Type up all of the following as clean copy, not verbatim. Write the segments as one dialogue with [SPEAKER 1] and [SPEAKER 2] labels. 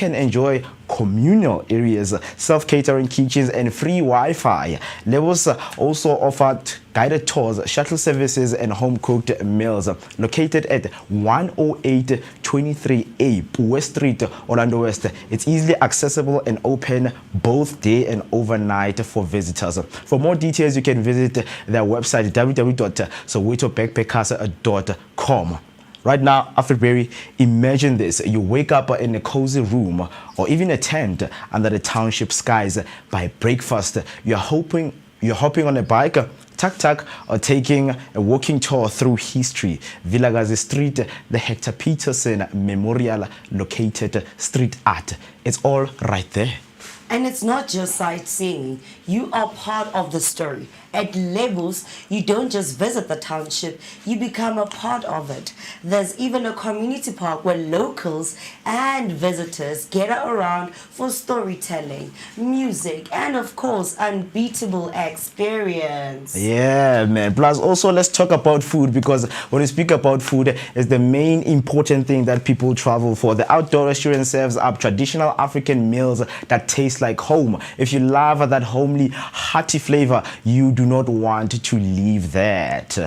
[SPEAKER 1] can enjoy communal areas, self-catering kitchens, and free Wi-Fi. Levels also offered guided tours, shuttle services, and home-cooked meals. Located at 10823A West Street, Orlando West, it's easily accessible and open both day and overnight for visitors. For more details, you can visit their website www.sowetobackpackers.com. Right now, Afriberry, imagine this. You wake up in a cozy room or even a tent under the township skies. By breakfast, you're hopping on a bike, tuk-tuk, or taking a walking tour through history. Vilakazi Street, the Hector Peterson Memorial located street art. It's all right there.
[SPEAKER 2] And it's not just sightseeing. You are part of the story. At Levels, you don't just visit the township, you become a part of it. There's even a community park where locals and visitors gather around for storytelling, music, and of course, unbeatable experience.
[SPEAKER 1] Yeah, man. Plus, also, let's talk about food, because when we speak about food, it's the main important thing that people travel for. The outdoor restaurant serves up traditional African meals that taste like home. If you love that homely, hearty flavor, you do not want to leave that.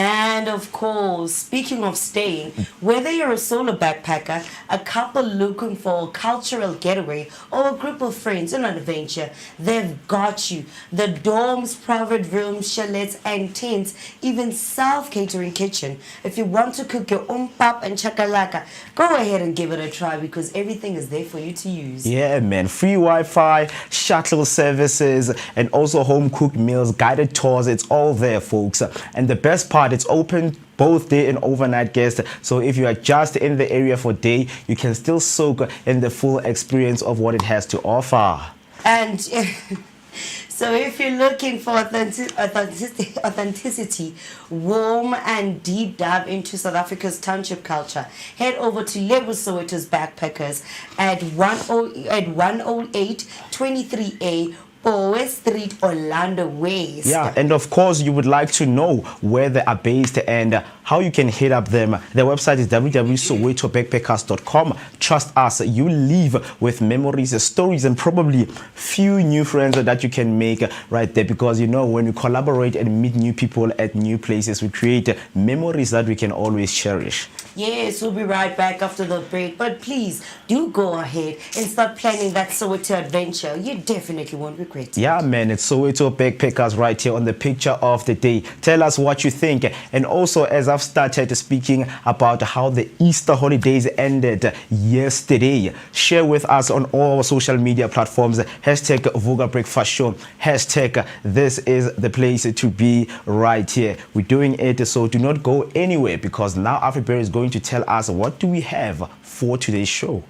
[SPEAKER 2] And of course, speaking of staying, whether you're a solo backpacker, a couple looking for a cultural getaway, or a group of friends on an adventure, they've got you. The dorms, private rooms, chalets, and tents, even self-catering kitchen. If you want to cook your own pap and chakalaka, go ahead and give it a try, because everything is there for you to use.
[SPEAKER 1] Yeah, man. Free Wi-Fi, shuttle services, and also home-cooked meals, guided tours. It's all there, folks. And the best part, it's open both day and overnight guests. So if you are just in the area for day, you can still soak in the full experience of what it has to offer.
[SPEAKER 2] And so if you're looking for authenticity, warm and deep dive into South Africa's township culture, head over to Levels Soweto's Backpackers at 10823A West Street, Orlando West.
[SPEAKER 1] Yeah, and of course, you would like to know where they are based and how you can hit up them. Their website is www.sowetobackpackers.com. Trust us, you leave with memories, stories, and probably few new friends that you can make right there. Because, you know, when we collaborate and meet new people at new places, we create memories that we can always cherish.
[SPEAKER 2] Yes, we'll be right back after the break. But please, do go ahead and start planning that Soweto adventure. You definitely won't regret it.
[SPEAKER 1] Yeah, man, it's Soweto Backpackers right here on the picture of the day. Tell us what you think. And also, as I've started speaking about how the Easter holidays ended yesterday, share with us on all our social media platforms. Hashtag Vooka Breakfast Show. Hashtag this is the place to be right here. We're doing it, so do not go anywhere, because now Afriberry is going to tell us what do we have for today's show.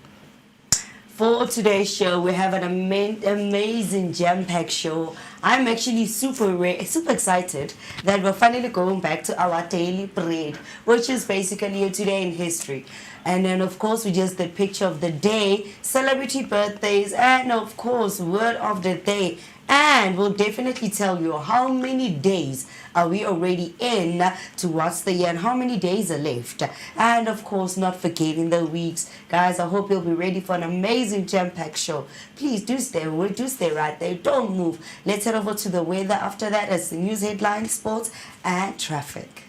[SPEAKER 2] For today's show, we have an amazing jam-packed show. I'm actually super excited that we're finally going back to our daily bread, which is basically a today in history. And then, of course, we just did picture of the day, celebrity birthdays, and, of course, word of the day. And we'll definitely tell you how many days are we already in towards the year and how many days are left. And, of course, not forgetting the weeks. Guys, I hope you'll be ready for an amazing jam-packed show. Please do stay right there. Don't move. Let's head over to the weather. After that, as the news headlines, sports, and traffic.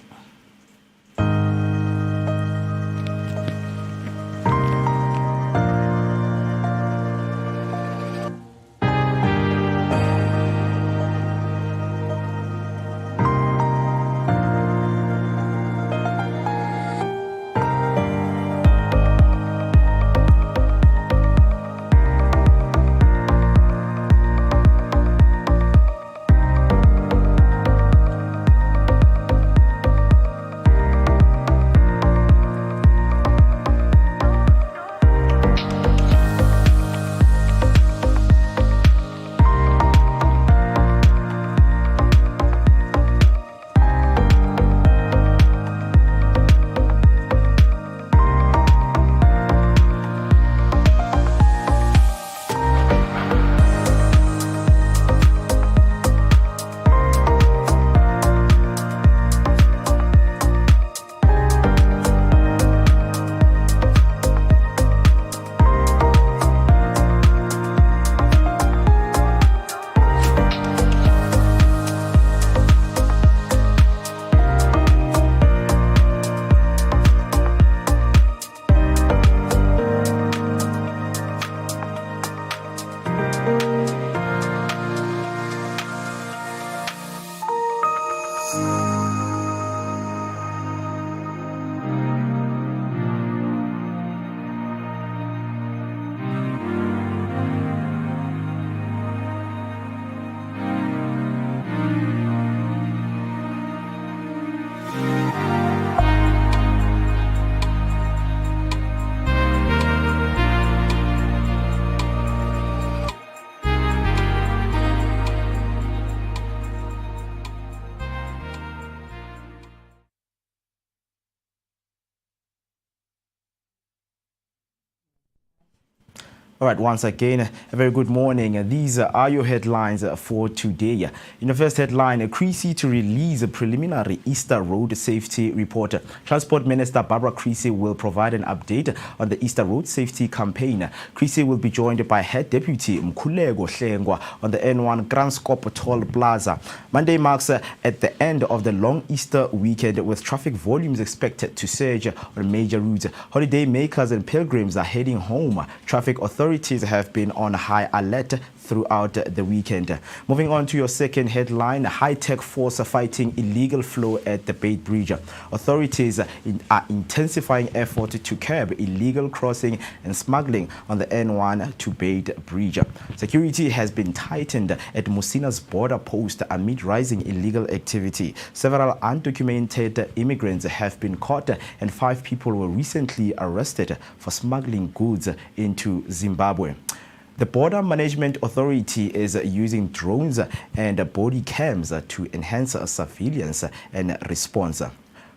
[SPEAKER 1] All right, once again, a very good morning. These are your headlines for today. In the first headline, Creasy to release a preliminary Easter road safety report. Transport Minister Barbara Creasy will provide an update on the Easter road safety campaign. Creasy will be joined by Head Deputy Mkhuleko Hlengwa on the N1 Kranskop Toll Plaza. Monday marks at the end of the long Easter weekend, with traffic volumes expected to surge on major routes. Holiday makers and pilgrims are heading home. Traffic authorities have been on high alert throughout the weekend. Moving on to your second headline, high-tech force fighting illegal flow at the Bait Bridge. Authorities are intensifying efforts to curb illegal crossing and smuggling on the N1 to Bait Bridge. Security has been tightened at Musina's border post amid rising illegal activity. Several undocumented immigrants have been caught, and 5 people were recently arrested for smuggling goods into Zimbabwe. The Border Management Authority is using drones and body cams to enhance surveillance and response.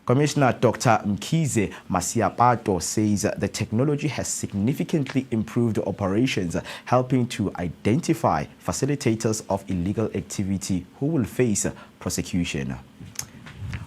[SPEAKER 1] Commissioner Dr. Mkhize Masiapato says the technology has significantly improved operations, helping to identify facilitators of illegal activity who will face prosecution.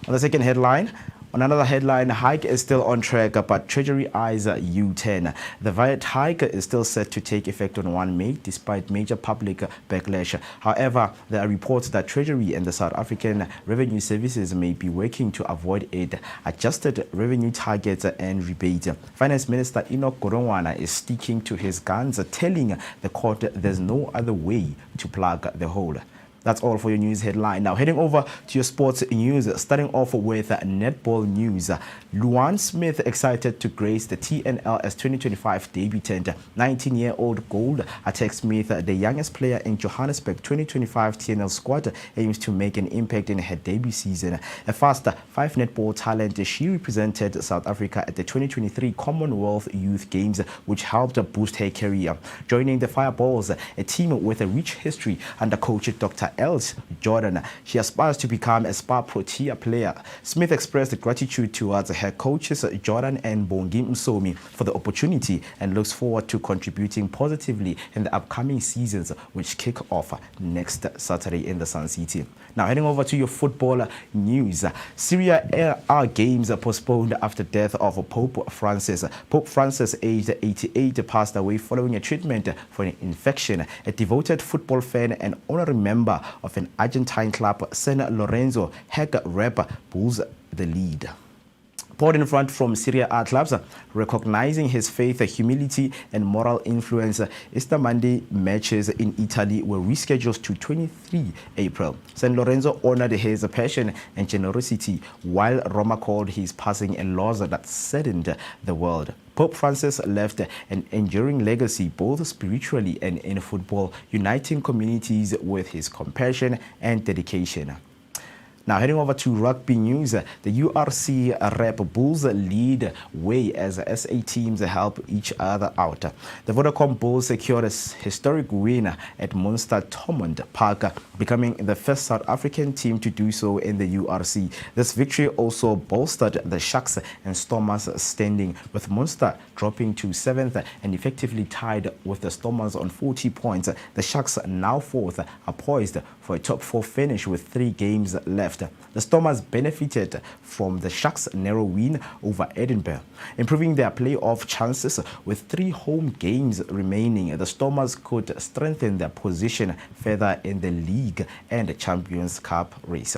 [SPEAKER 1] On the second headline, on another headline, hike is still on track, but Treasury eyes U-turn. The VAT hike is still set to take effect on 1 May, despite major public backlash. However, there are reports that Treasury and the South African Revenue Services may be working to avoid it. Adjusted revenue targets and rebates. Finance Minister Enoch Godongwana is sticking to his guns, telling the court there's no other way to plug the hole. That's all for your news headline. Now, heading over to your sports news, starting off with netball news. Luan Smith excited to grace the TNLS 2025 debutant. 19-year-old Gold Attack Smith, the youngest player in Johannesburg 2025 TNL squad, aims to make an impact in her debut season. A fast 5 netball talent, she represented South Africa at the 2023 Commonwealth Youth Games, which helped boost her career. Joining the Fireballs, a team with a rich history under coach Dr. Els Jordan, she aspires to become a Spa Protea player. Smith expressed gratitude towards her coaches Jordan and Bongi Msomi for the opportunity and looks forward to contributing positively in the upcoming seasons, which kick off next Saturday in the Sun City. Now, heading over to your football news. Syria are games postponed after death of Pope Francis. Pope Francis, aged 88, passed away following a treatment for an infection. A devoted football fan and honorary member of an Argentine club, San Lorenzo, Heg Rep pulls the lead. Poured in front from Serie A clubs, recognizing his faith, humility, and moral influence, Easter Monday matches in Italy were rescheduled to 23 April. San Lorenzo honored his passion and generosity, while Roma called his passing a loss that saddened the world. Pope Francis left an enduring legacy, both spiritually and in football, uniting communities with his compassion and dedication. Now, heading over to rugby news, the URC Rep Bulls lead way as SA teams help each other out. The Vodacom Bulls secured a historic win at Munster Thomond Park, becoming the first South African team to do so in the URC. This victory also bolstered the Sharks and Stormers standing, with Munster dropping to 7th and effectively tied with the Stormers on 40 points. The Sharks, now 4th, are poised for a top 4 finish with 3 games left. The Stormers benefited from the Sharks' narrow win over Edinburgh, improving their playoff chances. With 3 home games remaining, the Stormers could strengthen their position further in the league and Champions Cup race.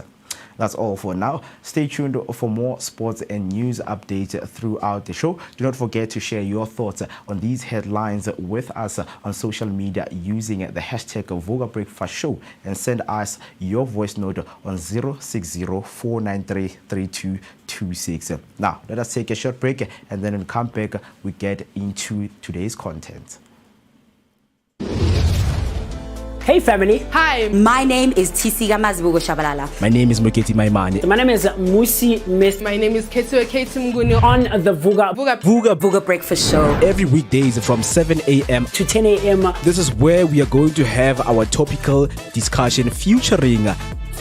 [SPEAKER 1] That's all for now. Stay tuned for more sports and news updates throughout the show. Do not forget to share your thoughts on these headlines with us on social media using the hashtag Vooka Breakfast Show, and send us your voice note on 060-493-3226. Now, let us take a short break, and then when we come back, we get into today's content.
[SPEAKER 3] Hey family.
[SPEAKER 4] Hi.
[SPEAKER 2] My name is Tisika Mazibuko Shabalala.
[SPEAKER 1] My name is Moketi Maimane.
[SPEAKER 3] My name is Musi Miss.
[SPEAKER 4] My name is Ketu Mguni.
[SPEAKER 3] On the Vooka
[SPEAKER 2] Breakfast Show.
[SPEAKER 1] Every weekdays from 7 a.m.
[SPEAKER 3] to 10 a.m.
[SPEAKER 1] This is where we are going to have our topical discussion featuring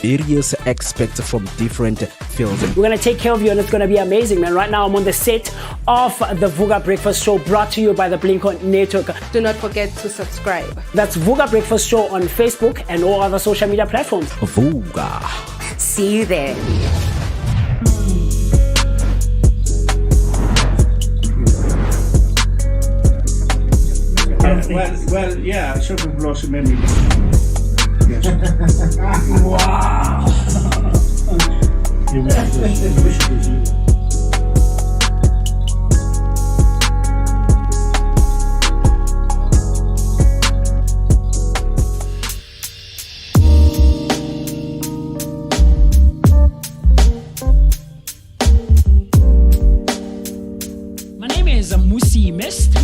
[SPEAKER 1] various aspects from different fields.
[SPEAKER 3] We're going to take care of you and it's going to be amazing, man. Right now, I'm on the set of the Vooka Breakfast Show brought to you by the Blink-On Network.
[SPEAKER 4] Do not forget to subscribe.
[SPEAKER 3] That's Vooka Breakfast Show on Facebook and all other social media platforms.
[SPEAKER 1] Vooka.
[SPEAKER 2] See you there.
[SPEAKER 5] Well, yeah, shopping blossom memory. Yes.
[SPEAKER 3] Wow.
[SPEAKER 5] You
[SPEAKER 6] 'Mist.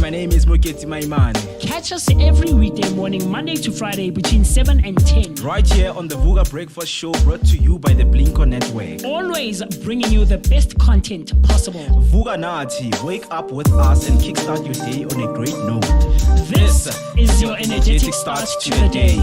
[SPEAKER 1] My name is Moketi Maimane.
[SPEAKER 6] Catch us every weekday morning, Monday to Friday between 7 and 10.
[SPEAKER 1] Right here on the Vooka Breakfast Show, brought to you by the Blink-On Network.
[SPEAKER 6] Always bringing you the best content possible.
[SPEAKER 1] Vooka Nati, wake up with us and kickstart your day on a great note.
[SPEAKER 6] This is your energetic start to the day.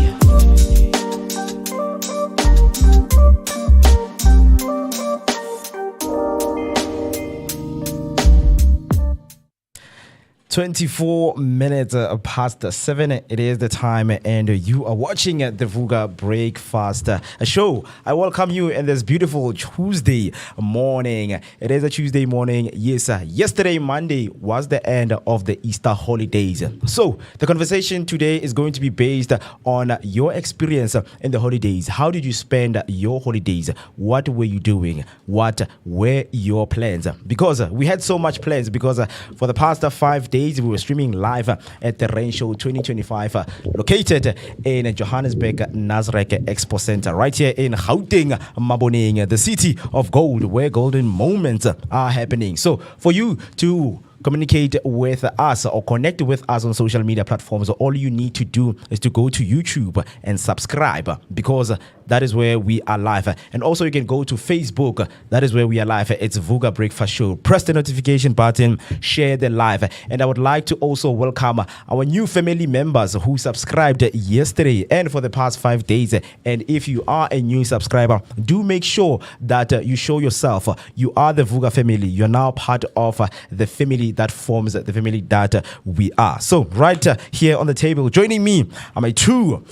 [SPEAKER 1] 24 minutes past 7. It is the time, and you are watching the Vooka Breakfast Show. I welcome you in this beautiful Tuesday morning. It is a Tuesday morning. Yes, yesterday, Monday, was the end of the Easter holidays. So, the conversation today is going to be based on your experience in the holidays. How did you spend your holidays? What were you doing? What were your plans? Because we had so much plans, because for the past 5 days, we were streaming live at the Rain Show 2025, located in Johannesburg Nasrec Expo Center, right here in Gauteng, Maboneng, the city of gold, where golden moments are happening. So for you to communicate with us or connect with us on social media platforms, all you need to do is to go to YouTube and subscribe, because that is where we are live. And also you can go to Facebook. That is where we are live. It's Vooka Breakfast Show. Press the notification button, share the live. And I would like to also welcome our new family members who subscribed yesterday and for the past 5 days. And if you are a new subscriber, do make sure that you show yourself. You are the Vooka family. You're now part of the family that forms the family that we are. So right here on the table, joining me are my two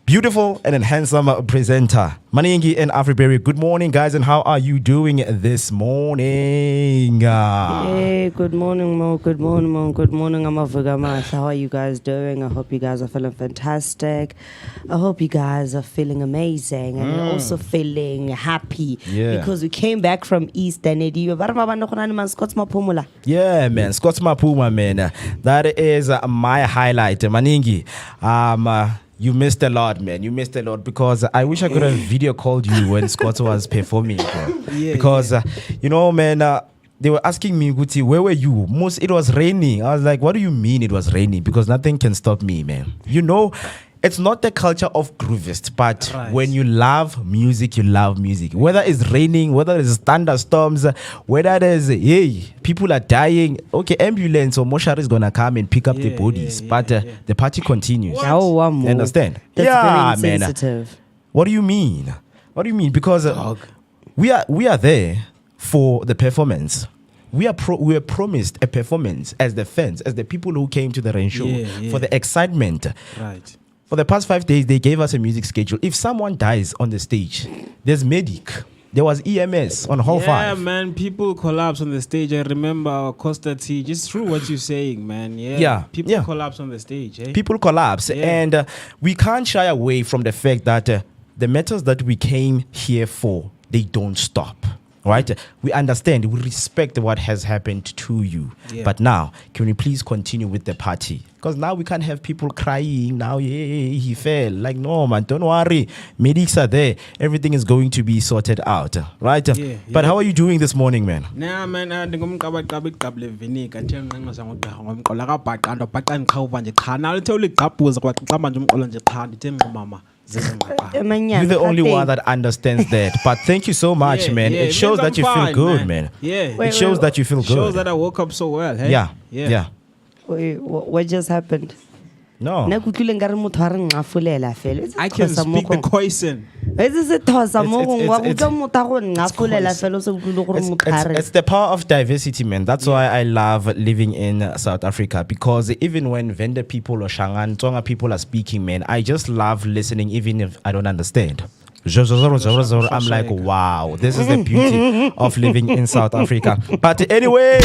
[SPEAKER 1] beautiful and handsome presenter, Maningi and Afriberry. Good morning, guys, and how are you doing this morning?
[SPEAKER 2] Hey, good morning, Mo. Good morning, Mo. Good morning, I'm Vooka. How are you guys doing? I hope you guys are feeling fantastic. I hope you guys are feeling amazing and you're also feeling happy, because we came back from Easter.
[SPEAKER 1] Yeah, man, Scott's Mapuma, man. That is my highlight, Maningi. You missed a lot, man. You missed a lot, because I wish I could have video called you when Scott was performing, bro. Because, you know, man, they were asking me, Guti, where were you? It was raining. I was like, what do you mean it was raining? Because nothing can stop me, man. You know, it's not the culture of groovist, but when you love music, you love music. Whether it's raining, whether it's thunderstorms, whether there's, hey, people are dying. Okay, ambulance or mortuary is going to come and pick up the bodies, but the party continues. Understand?
[SPEAKER 2] That's very insensitive.
[SPEAKER 1] What do you mean? What do you mean? Because we are there for the performance. We were promised a performance as the fans, as the people who came to the Rain Show, for the excitement.
[SPEAKER 7] Right.
[SPEAKER 1] For the past 5 days, they gave us a music schedule. If someone dies on the stage, there's medic. There was EMS on hall 5.
[SPEAKER 7] Yeah, man, people collapse on the stage. I remember Costa T, just through what you're saying, man. People collapse on the stage. Eh?
[SPEAKER 1] People collapse. And we can't shy away from the fact that the matters that we came here for, they don't stop. Right? We understand, we respect what has happened to you. But now, can we please continue with the party? Because now we can't have people crying. Now, he fell. Like, no, man, don't worry. Medics are there. Everything is going to be sorted out. Right? But how are you doing this morning, man?
[SPEAKER 7] Nah, man,
[SPEAKER 1] You're the only one that understands that. But thank you so much, man. It shows that you feel good, man. It shows that you feel good.
[SPEAKER 7] It shows that I woke up so well. Hey?
[SPEAKER 1] Yeah.
[SPEAKER 2] Wait, what just happened?
[SPEAKER 1] No.
[SPEAKER 2] I can speak the
[SPEAKER 1] It's
[SPEAKER 2] Khoisan.
[SPEAKER 1] It's the power of diversity, man. That's why I love living in South Africa, because even when Venda people or Shangan, Tonga people are speaking, man, I just love listening even if I don't understand. I'm like, wow, this is the beauty of living in South Africa. But anyway,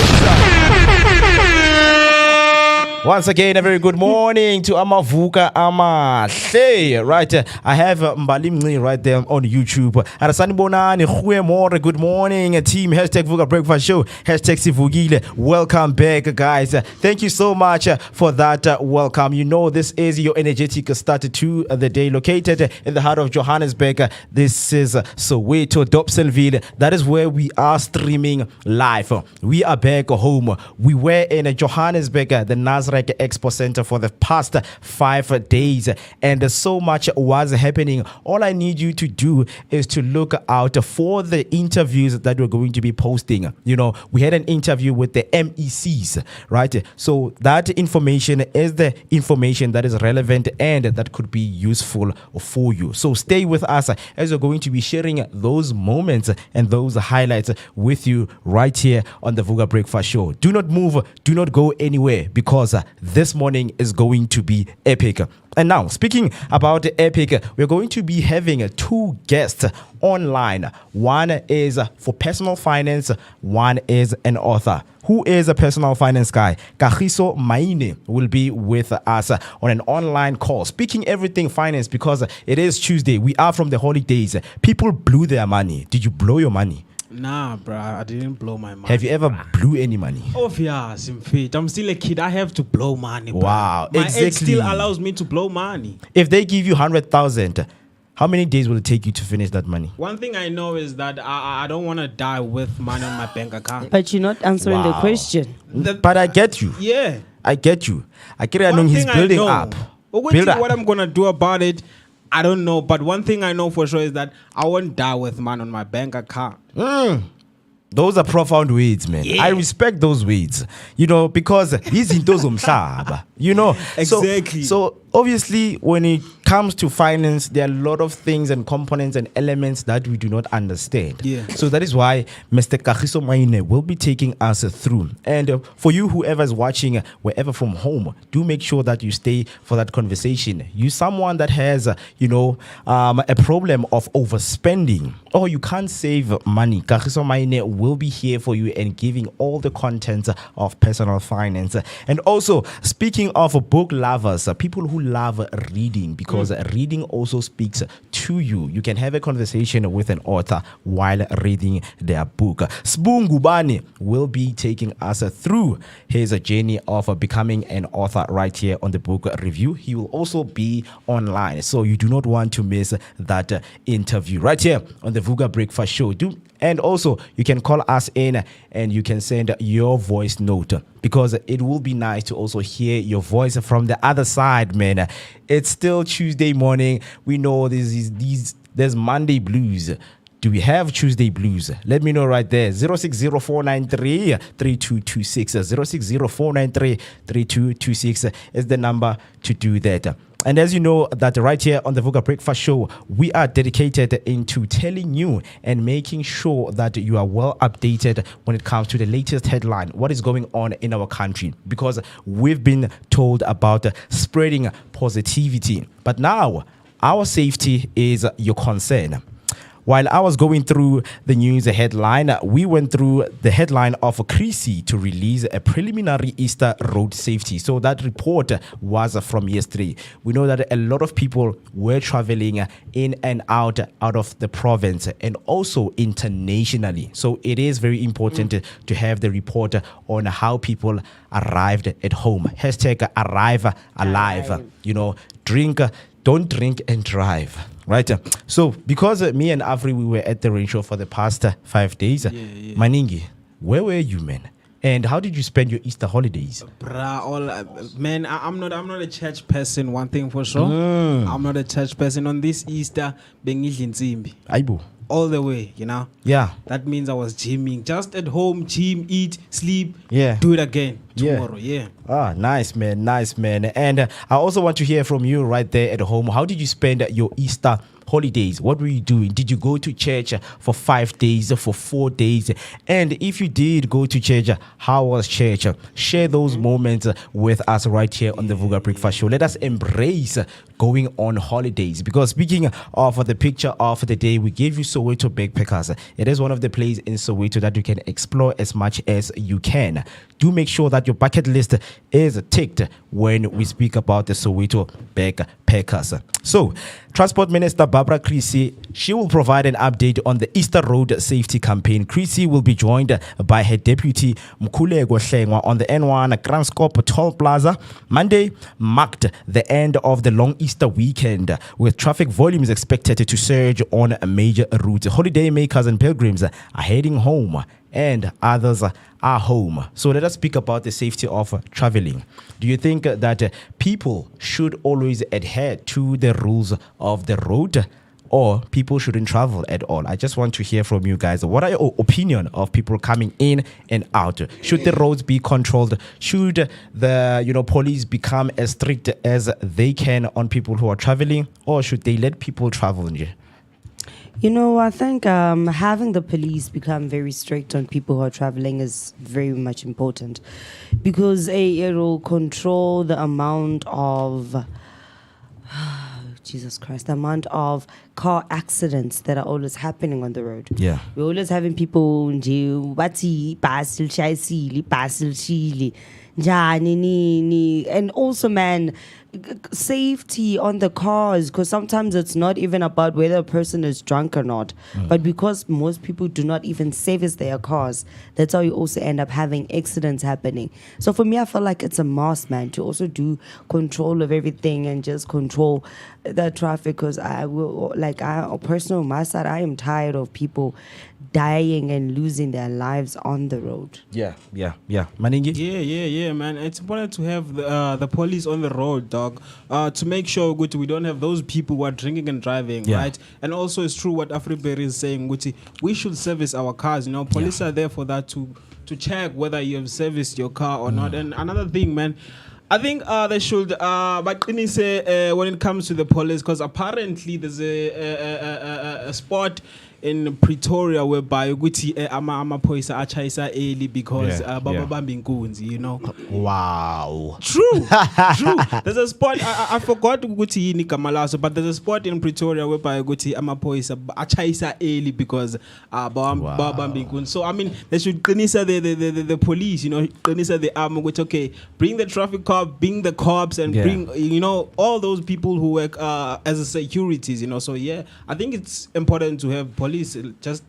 [SPEAKER 1] once again, a very good morning to Vooka Hey, right? I have Mbalimni right there on YouTube. Arasani Bonani, more. Good morning, team. Hashtag Vooka Breakfast Show. Hashtag Sivugile. Welcome back, guys. Thank you so much for that welcome. You know, this is your energetic start to the day, located in the heart of Johannesburg. This is Soweto, Dobsonville. That is where we are streaming live. We are back home. We were in Johannesburg, the Nasrec Expo Center, for the past 5 days, and so much was happening. All I need you to do is to look out for the interviews that we're going to be posting. You know, we had an interview with the MECs, right? So that information is the information that is relevant and that could be useful for you. So stay with us as we're going to be sharing those moments and those highlights with you right here on the Vooka Breakfast Show. Do not move, do not go anywhere, because this morning is going to be epic. And now, speaking about epic, we're going to be having 2 guests online. One is for personal finance, one is an author. Who is a personal finance guy? Kagiso Maine will be with us on an online call, speaking everything finance, because it is Tuesday. We are from the holidays. People blew their money. Did you blow your money?
[SPEAKER 7] Nah, bro, I didn't blow my money.
[SPEAKER 1] Have you ever blew any money?
[SPEAKER 7] Obvious, in fact. I'm still a kid. I have to blow money, bro.
[SPEAKER 1] Wow,
[SPEAKER 7] my
[SPEAKER 1] exactly.
[SPEAKER 7] ex still allows me to blow money.
[SPEAKER 1] If they give you 100,000, how many days will it take you to finish that money?
[SPEAKER 7] One thing I know is that I don't want to die with money on my bank account.
[SPEAKER 2] But you're not answering the question.
[SPEAKER 1] But I get you.
[SPEAKER 7] Yeah.
[SPEAKER 1] I get you. I get it.
[SPEAKER 7] One
[SPEAKER 1] He's
[SPEAKER 7] thing
[SPEAKER 1] building
[SPEAKER 7] I know,
[SPEAKER 1] up.
[SPEAKER 7] Build up. What I'm going to do about it, I don't know. But one thing I know for sure is that I won't die with money on my bank account.
[SPEAKER 1] Those are profound words, man.
[SPEAKER 7] Yeah.
[SPEAKER 1] I respect those words, you know, because he's in those you know.
[SPEAKER 7] Exactly.
[SPEAKER 1] So obviously, when it comes to finance, there are a lot of things and components and elements that we do not understand.
[SPEAKER 7] Yeah.
[SPEAKER 1] So that is why Mr. Kagiso Maine will be taking us through. And for you, whoever is watching, wherever from home, do make sure that you stay for that conversation. You someone that has, a problem of overspending, or you can't save money. Kagiso Maine will be here for you and giving all the content of personal finance. And also, speaking of book lovers, people who love reading, because reading also speaks to you. You can have a conversation with an author while reading their book. Sbungu Bani will be taking us through his journey of becoming an author right here on the book review. He will also be online, so you do not want to miss that interview right here on the Vooka Breakfast Show. And also, you can call us in and you can send your voice note, because it will be nice to also hear your voice from the other side, man. It's still Tuesday morning. We know there's Monday blues. Do we have Tuesday blues? Let me know right there. 0604933226. 0604933226 is the number to do that. And as you know, that right here on the Vooka Breakfast Show, we are dedicated into telling you and making sure that you are well updated when it comes to the latest headline, what is going on in our country, because we've been told about spreading positivity. But now, our safety is your concern. While I was going through the news headline, we went through the headline of Creasy to release a preliminary Easter road safety. So that report was from yesterday. We know that a lot of people were traveling in and out of the province and also internationally. So it is very important to have the report on how people arrived at home. Hashtag arrive alive. You know, don't drink and drive. Right. So because me and Afri, we were at the rain show for the past 5 days. Maningi, where were you, man? And how did you spend your Easter holidays?
[SPEAKER 7] Man, I'm not a church person, one thing for sure. I'm not a church person. On this Easter, bengidla insimbi.
[SPEAKER 1] Aibo.
[SPEAKER 7] all the way, you know.
[SPEAKER 1] Yeah.
[SPEAKER 7] That means I was gymming. Just at home, gym, eat, sleep.
[SPEAKER 1] Yeah.
[SPEAKER 7] Do it again
[SPEAKER 1] Yeah.
[SPEAKER 7] tomorrow. Yeah.
[SPEAKER 1] Ah, nice, man. Nice, man. And I also want to hear from you right there at home. How did you spend your Easter holidays? What were you doing? Did you go to church for 5 days, for 4 days? And if you did go to church, how was church? Share those moments with us right here on the Vooka Breakfast Show. Let us embrace going on holidays. Because speaking of the picture of the day, we gave you Soweto Backpackers. It is one of the places in Soweto that you can explore as much as you can. Do make sure that your bucket list is ticked when we speak about the Soweto Backpackers. So, Transport Minister Barbara Creasy, she will provide an update on the Easter Road Safety Campaign. Creasy will be joined by her deputy Mkhuleko Hlengwa on the N1 Kranskop Toll Plaza. Monday marked the end of the long Easter weekend, with traffic volumes expected to surge on major routes. Holiday makers and pilgrims are heading home, and others are home. So let us speak about the safety of traveling. Do you think that people should always adhere to the rules of the road, or people shouldn't travel at all? I just want to hear from you guys. What are your opinion of people coming in and out? Should the roads be controlled? Should the police become as strict as they can on people who are traveling, or should they let people travel?
[SPEAKER 2] I think having the police become very strict on people who are traveling is very much important, because it will control the amount of Jesus Christ, the amount of car accidents that are always happening on the road.
[SPEAKER 1] Yeah.
[SPEAKER 2] We're always having people and also, man, safety on the cars, because sometimes it's not even about whether a person is drunk or not, but because most people do not even service their cars, that's how you also end up having accidents happening. So for me, I feel like it's a must, man, to also do control of everything and just control the traffic, because I personally, on my side, I am tired of people dying and losing their lives on the road.
[SPEAKER 1] Yeah. Maningi?
[SPEAKER 7] Yeah, man. It's important to have the police on the road, dog, to make sure we don't have those people who are drinking and driving, right? And also, it's true what Afriberry is saying, we should service our cars. Police are there for that, to check whether you have serviced your car or not. And another thing, man, I think they should, but say when it comes to the police, because apparently there's a spot in Pretoria whereby amaphoyisa achayisa early because bababamba inkunzi,
[SPEAKER 1] Wow.
[SPEAKER 7] True. There's a spot, I forgot ukuthi yini igama laso, but there's a spot in Pretoria whereby amaphoyisa achayisa early because bababamba inkunzi. So I mean, they should qinisa the police, qinisa the arm, which okay, bring the traffic cop, bring the cops, and bring all those people who work as a securities, So yeah, I think it's important to have police just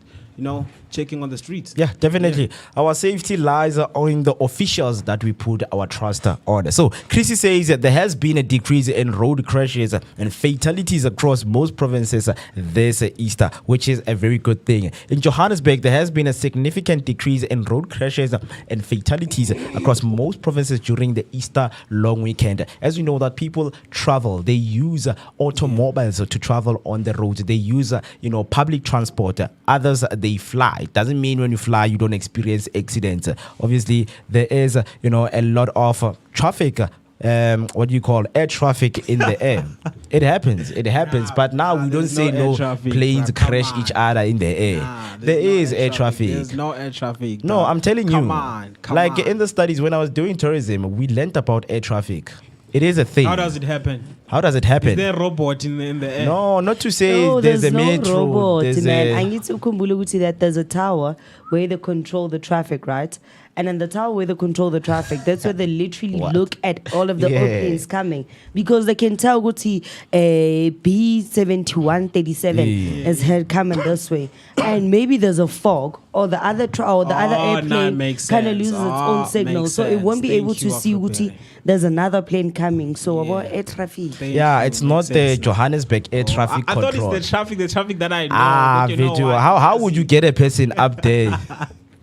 [SPEAKER 7] checking on the streets.
[SPEAKER 1] Yeah, definitely. Our safety lies on the officials that we put our trust on. So, Chrissy says that there has been a decrease in road crashes and fatalities across most provinces this Easter, which is a very good thing. In Johannesburg, there has been a significant decrease in road crashes and fatalities across most provinces during the Easter long weekend. As we know that people travel, they use automobiles to travel on the roads. They use, public transport. Others, they fly. It doesn't mean when you fly you don't experience accidents. Obviously, there is a lot of traffic. What do you call air traffic in the air? It happens. But now we don't say no planes crash each other in the air. There is air traffic.
[SPEAKER 7] There's no air traffic.
[SPEAKER 1] No, I'm telling you.
[SPEAKER 7] Come on.
[SPEAKER 1] In the studies when I was doing tourism, we learnt about air traffic. It is a thing.
[SPEAKER 7] How does it happen?
[SPEAKER 1] Is
[SPEAKER 7] there a robot in the air?
[SPEAKER 1] No, not to say there's a metro.
[SPEAKER 2] Robot, man. I need to kumbuluguti that there's a tower where they control the traffic, right? And in the tower where they control the traffic, that's where they literally look at all of the airplanes coming, because they can tell Guti B7137 is head coming this way, and maybe there's a fog or the other airplane kind of loses its own signal, so it won't be able to see Guti. There's another plane coming, so about air traffic.
[SPEAKER 1] It's not the Johannesburg air traffic control.
[SPEAKER 7] I thought it's the traffic that I know.
[SPEAKER 1] How would you get a person up there?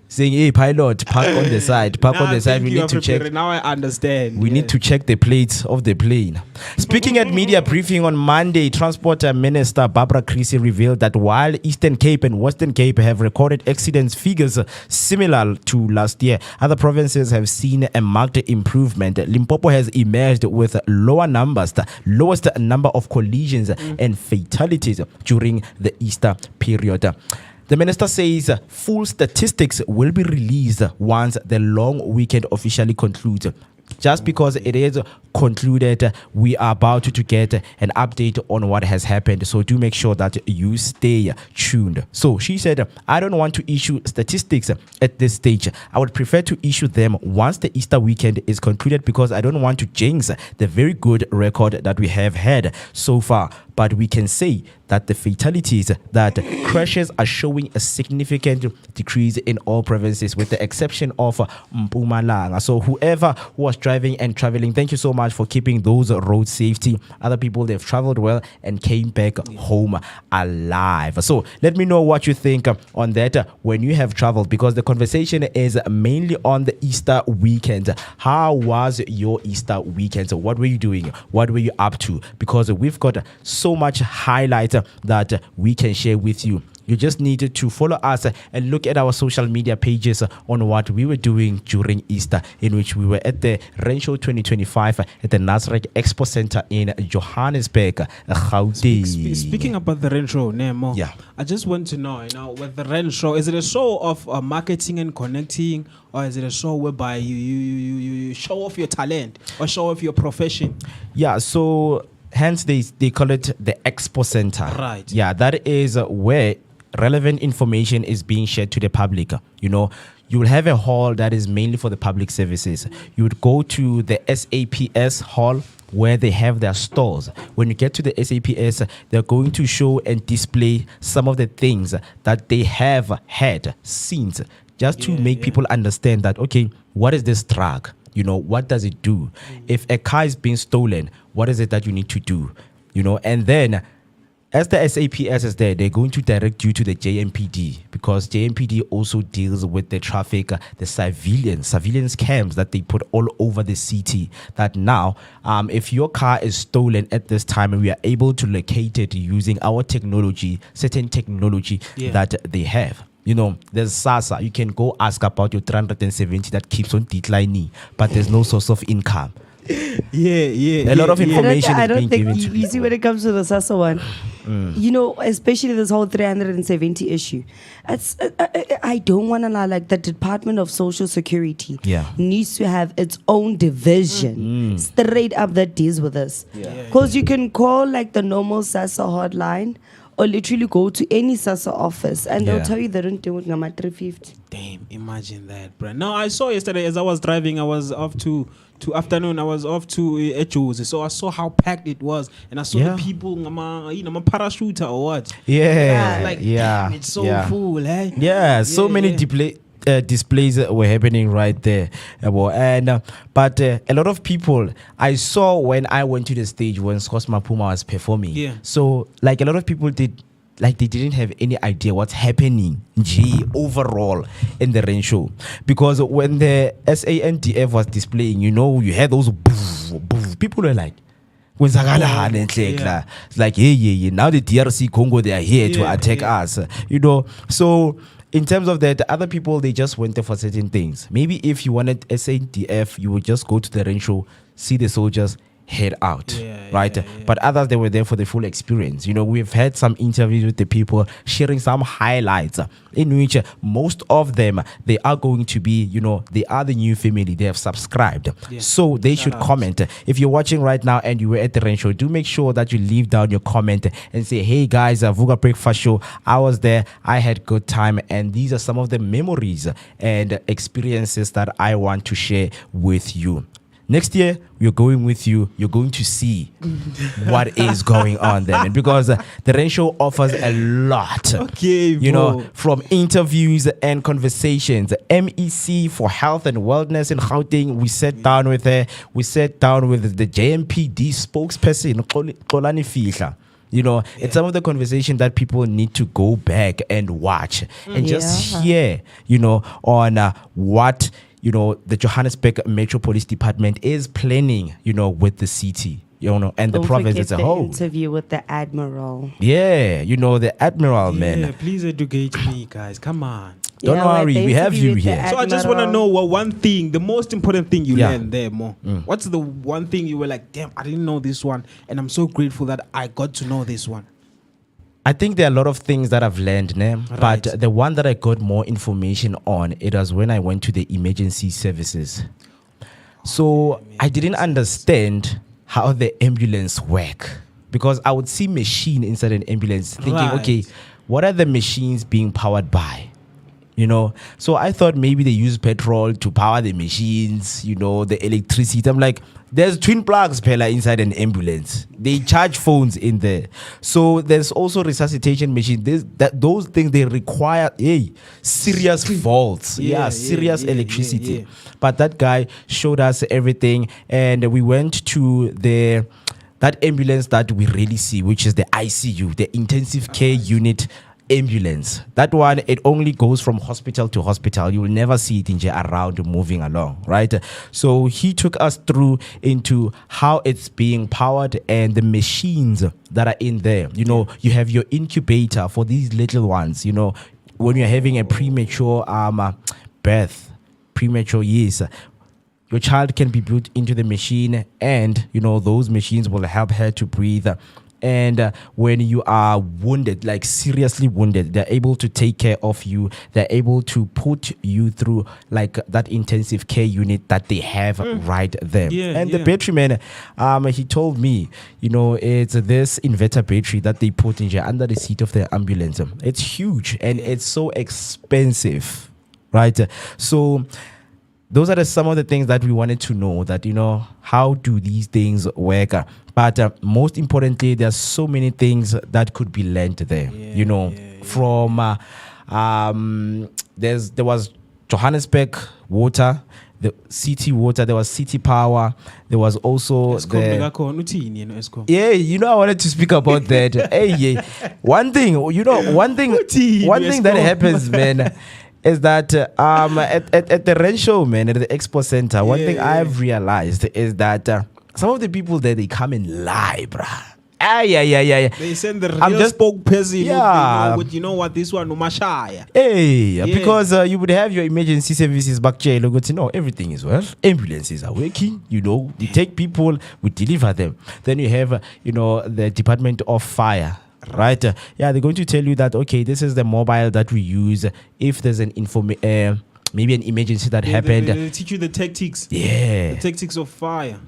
[SPEAKER 1] saying, "Hey, pilot, park on the side, park on
[SPEAKER 7] Nah,
[SPEAKER 1] the side.
[SPEAKER 7] thank
[SPEAKER 1] We
[SPEAKER 7] you,
[SPEAKER 1] need to
[SPEAKER 7] Africa.
[SPEAKER 1] check.
[SPEAKER 7] Now I understand.
[SPEAKER 1] We need to check the plates of the plane." Speaking at media briefing on Monday, Transport Minister Barbara Creasy revealed that while Eastern Cape and Western Cape have recorded accidents figures similar to last year, other provinces have seen a marked improvement. Limpopo has emerged with lowest number of collisions and fatalities during the Easter period. The minister says full statistics will be released once the long weekend officially concludes. Just because it is concluded, we are about to get an update on what has happened. So do make sure that you stay tuned. So she said, "I don't want to issue statistics at this stage. I would prefer to issue them once the Easter weekend is concluded because I don't want to jinx the very good record that we have had so far. But we can say that the fatalities, that crashes are showing a significant decrease in all provinces with the exception of Mpumalanga." So whoever who was driving and traveling, thank you so much for keeping those road safety. Other people, they've traveled well and came back home alive. So let me know what you think on that when you have traveled, because the conversation is mainly on the Easter weekend. How was your Easter weekend? So what were you doing? What were you up to? Because we've got so much highlights that we can share with you. You just need to follow us and look at our social media pages on what we were doing during Easter, in which we were at the Rain Show 2025 at the Nasrec Expo Center in Johannesburg, Gauteng.
[SPEAKER 7] Speaking about the Rain Show, Nemo,
[SPEAKER 1] Yeah.
[SPEAKER 7] I just want to know, with the Rain Show, is it a show of marketing and connecting, or is it a show whereby you show off your talent or show off your profession?
[SPEAKER 1] Yeah, so hence they call it the Expo Center.
[SPEAKER 7] Right.
[SPEAKER 1] Yeah, that is where relevant information is being shared to the public. You will have a hall that is mainly for the public services. You would go to the SAPS hall where they have their stores. When you get to the SAPS, they're going to show and display some of the things that they have had since, just to make people understand that, okay, what is this drug? What does it do? If a car is being stolen, what is it that you need to do? And then as the SAPS is there, they're going to direct you to the JMPD, because JMPD also deals with the traffic, the surveillance cams that they put all over the city. That now, if your car is stolen at this time and we are able to locate it using our technology, certain technology that they have. There's SASA. You can go ask about your 370 that keeps on declining, but there's no source of income. A lot of information
[SPEAKER 2] I
[SPEAKER 1] is
[SPEAKER 2] don't
[SPEAKER 1] being
[SPEAKER 2] think
[SPEAKER 1] given to
[SPEAKER 2] you see when it comes to the SASA one, especially this whole 370 issue. I don't want to lie, like the Department of Social Security needs to have its own division straight up that deals with this. Because you can call like the normal SASA hotline, or literally go to any SASA office and they'll tell you they don't do it Ngama 350.
[SPEAKER 7] Damn, imagine that, bro. Now, I saw yesterday as I was driving, I was off to afternoon, I was off to Echoes. So I saw how packed it was. And I saw the people, ngama parachuter or what. Damn, it's so full, eh?
[SPEAKER 1] So many displays were happening right there, and but a lot of people I saw when I went to the stage when Scosma Puma was performing. So like a lot of people did, like they didn't have any idea what's happening overall in the Rain Show, because when the SANDF was displaying, you had those people were like, it's like, hey, now the DRC Congo, they are here to attack us, so in terms of that, the other people, they just went there for certain things. Maybe if you wanted SADF, you would just go to the Rain Show, see the soldiers, head out, right? But others, they were there for the full experience. We've had some interviews with the people sharing some highlights in which most of them, they are going to be, they are the new family. They have subscribed. So they should comment. If you're watching right now and you were at the Rain Show, do make sure that you leave down your comment and say, hey guys, Vooka Breakfast Show, I was there, I had good time, and these are some of the memories and experiences that I want to share with you. Next year, we're going with you. You're going to see what is going on there. And because the Rain Show offers a lot.
[SPEAKER 7] Okay,
[SPEAKER 1] from interviews and conversations. MEC for Health and Wellness in Gauteng. We sat down with her. We sat down with the JMPD spokesperson, Xolani Fihla. You know, it's some of the conversation that people need to go back and watch and just hear, you know, on what, you know, the Johannesburg Metro Police Department is planning, you know, with the city, you know, and the province as a whole.
[SPEAKER 2] Interview with the admiral.
[SPEAKER 1] Yeah, you know, the admiral,
[SPEAKER 7] Yeah,
[SPEAKER 1] man.
[SPEAKER 7] please educate me, guys. Come on.
[SPEAKER 1] Don't worry, we have you here.
[SPEAKER 7] So I just want to know what one thing, the most important thing you
[SPEAKER 1] Yeah.
[SPEAKER 7] learned there, Mo. What's the one thing you were like, damn, I didn't know this one, and I'm so grateful that I got to know this one.
[SPEAKER 1] I think there are a lot of things that I've learned, né?
[SPEAKER 7] Right.
[SPEAKER 1] But the one that I got more information on, it was when I went to the emergency services. So I didn't understand how the ambulance work, because I would see machine inside an ambulance thinking,
[SPEAKER 7] Right.
[SPEAKER 1] okay, what are the machines being powered by? You know, so I thought maybe they use petrol to power the machines, you know, the electricity. I'm like, there's twin plugs, Pella, inside an ambulance. They charge phones in there. So there's also resuscitation machine. Those things, they require serious volts. Serious electricity.
[SPEAKER 7] Yeah.
[SPEAKER 1] But that guy showed us everything, and we went to that ambulance that we really see, which is the ICU, the intensive care unit ambulance. That one, it only goes from hospital to hospital. You will never see it in around moving along, right? So he took us through into how it's being powered and the machines that are in there. You know, you have your incubator for these little ones, you know, when you're having a premature birth, premature years, your child can be put into the machine, and you know, those machines will help her to breathe. And when you are wounded, like seriously wounded, they're able to take care of you. They're able to put you through like that intensive care unit that they have right there. The battery man, he told me, you know, it's this inverter battery that they put in under the seat of the ambulance. It's huge and it's so expensive, right? So those are some of the things that we wanted to know, that, you know, how do these things work? But most importantly, there's so many things that could be learned there, you know, from there was Johannesburg water, the city water, there was city power, there was also yeah, you know, I wanted to speak about that. One thing that happens, man, is that at the rent show, man, at the expo center, one thing I've realized is that some of the people there, they come and lie, bruh.
[SPEAKER 7] They send the real spokesperson.
[SPEAKER 1] Yeah.
[SPEAKER 7] You know what, this one, Umashaya.
[SPEAKER 1] Because you would have your emergency services back there, you know, everything is well. Ambulances are working, you know, we take people, we deliver them. Then you have, you know, the Department of Fire. Right? They're going to tell you that, okay, this is the mobile that we use if there's an maybe an emergency that happened.
[SPEAKER 7] They teach you the tactics.
[SPEAKER 1] Yeah.
[SPEAKER 7] The tactics of fire.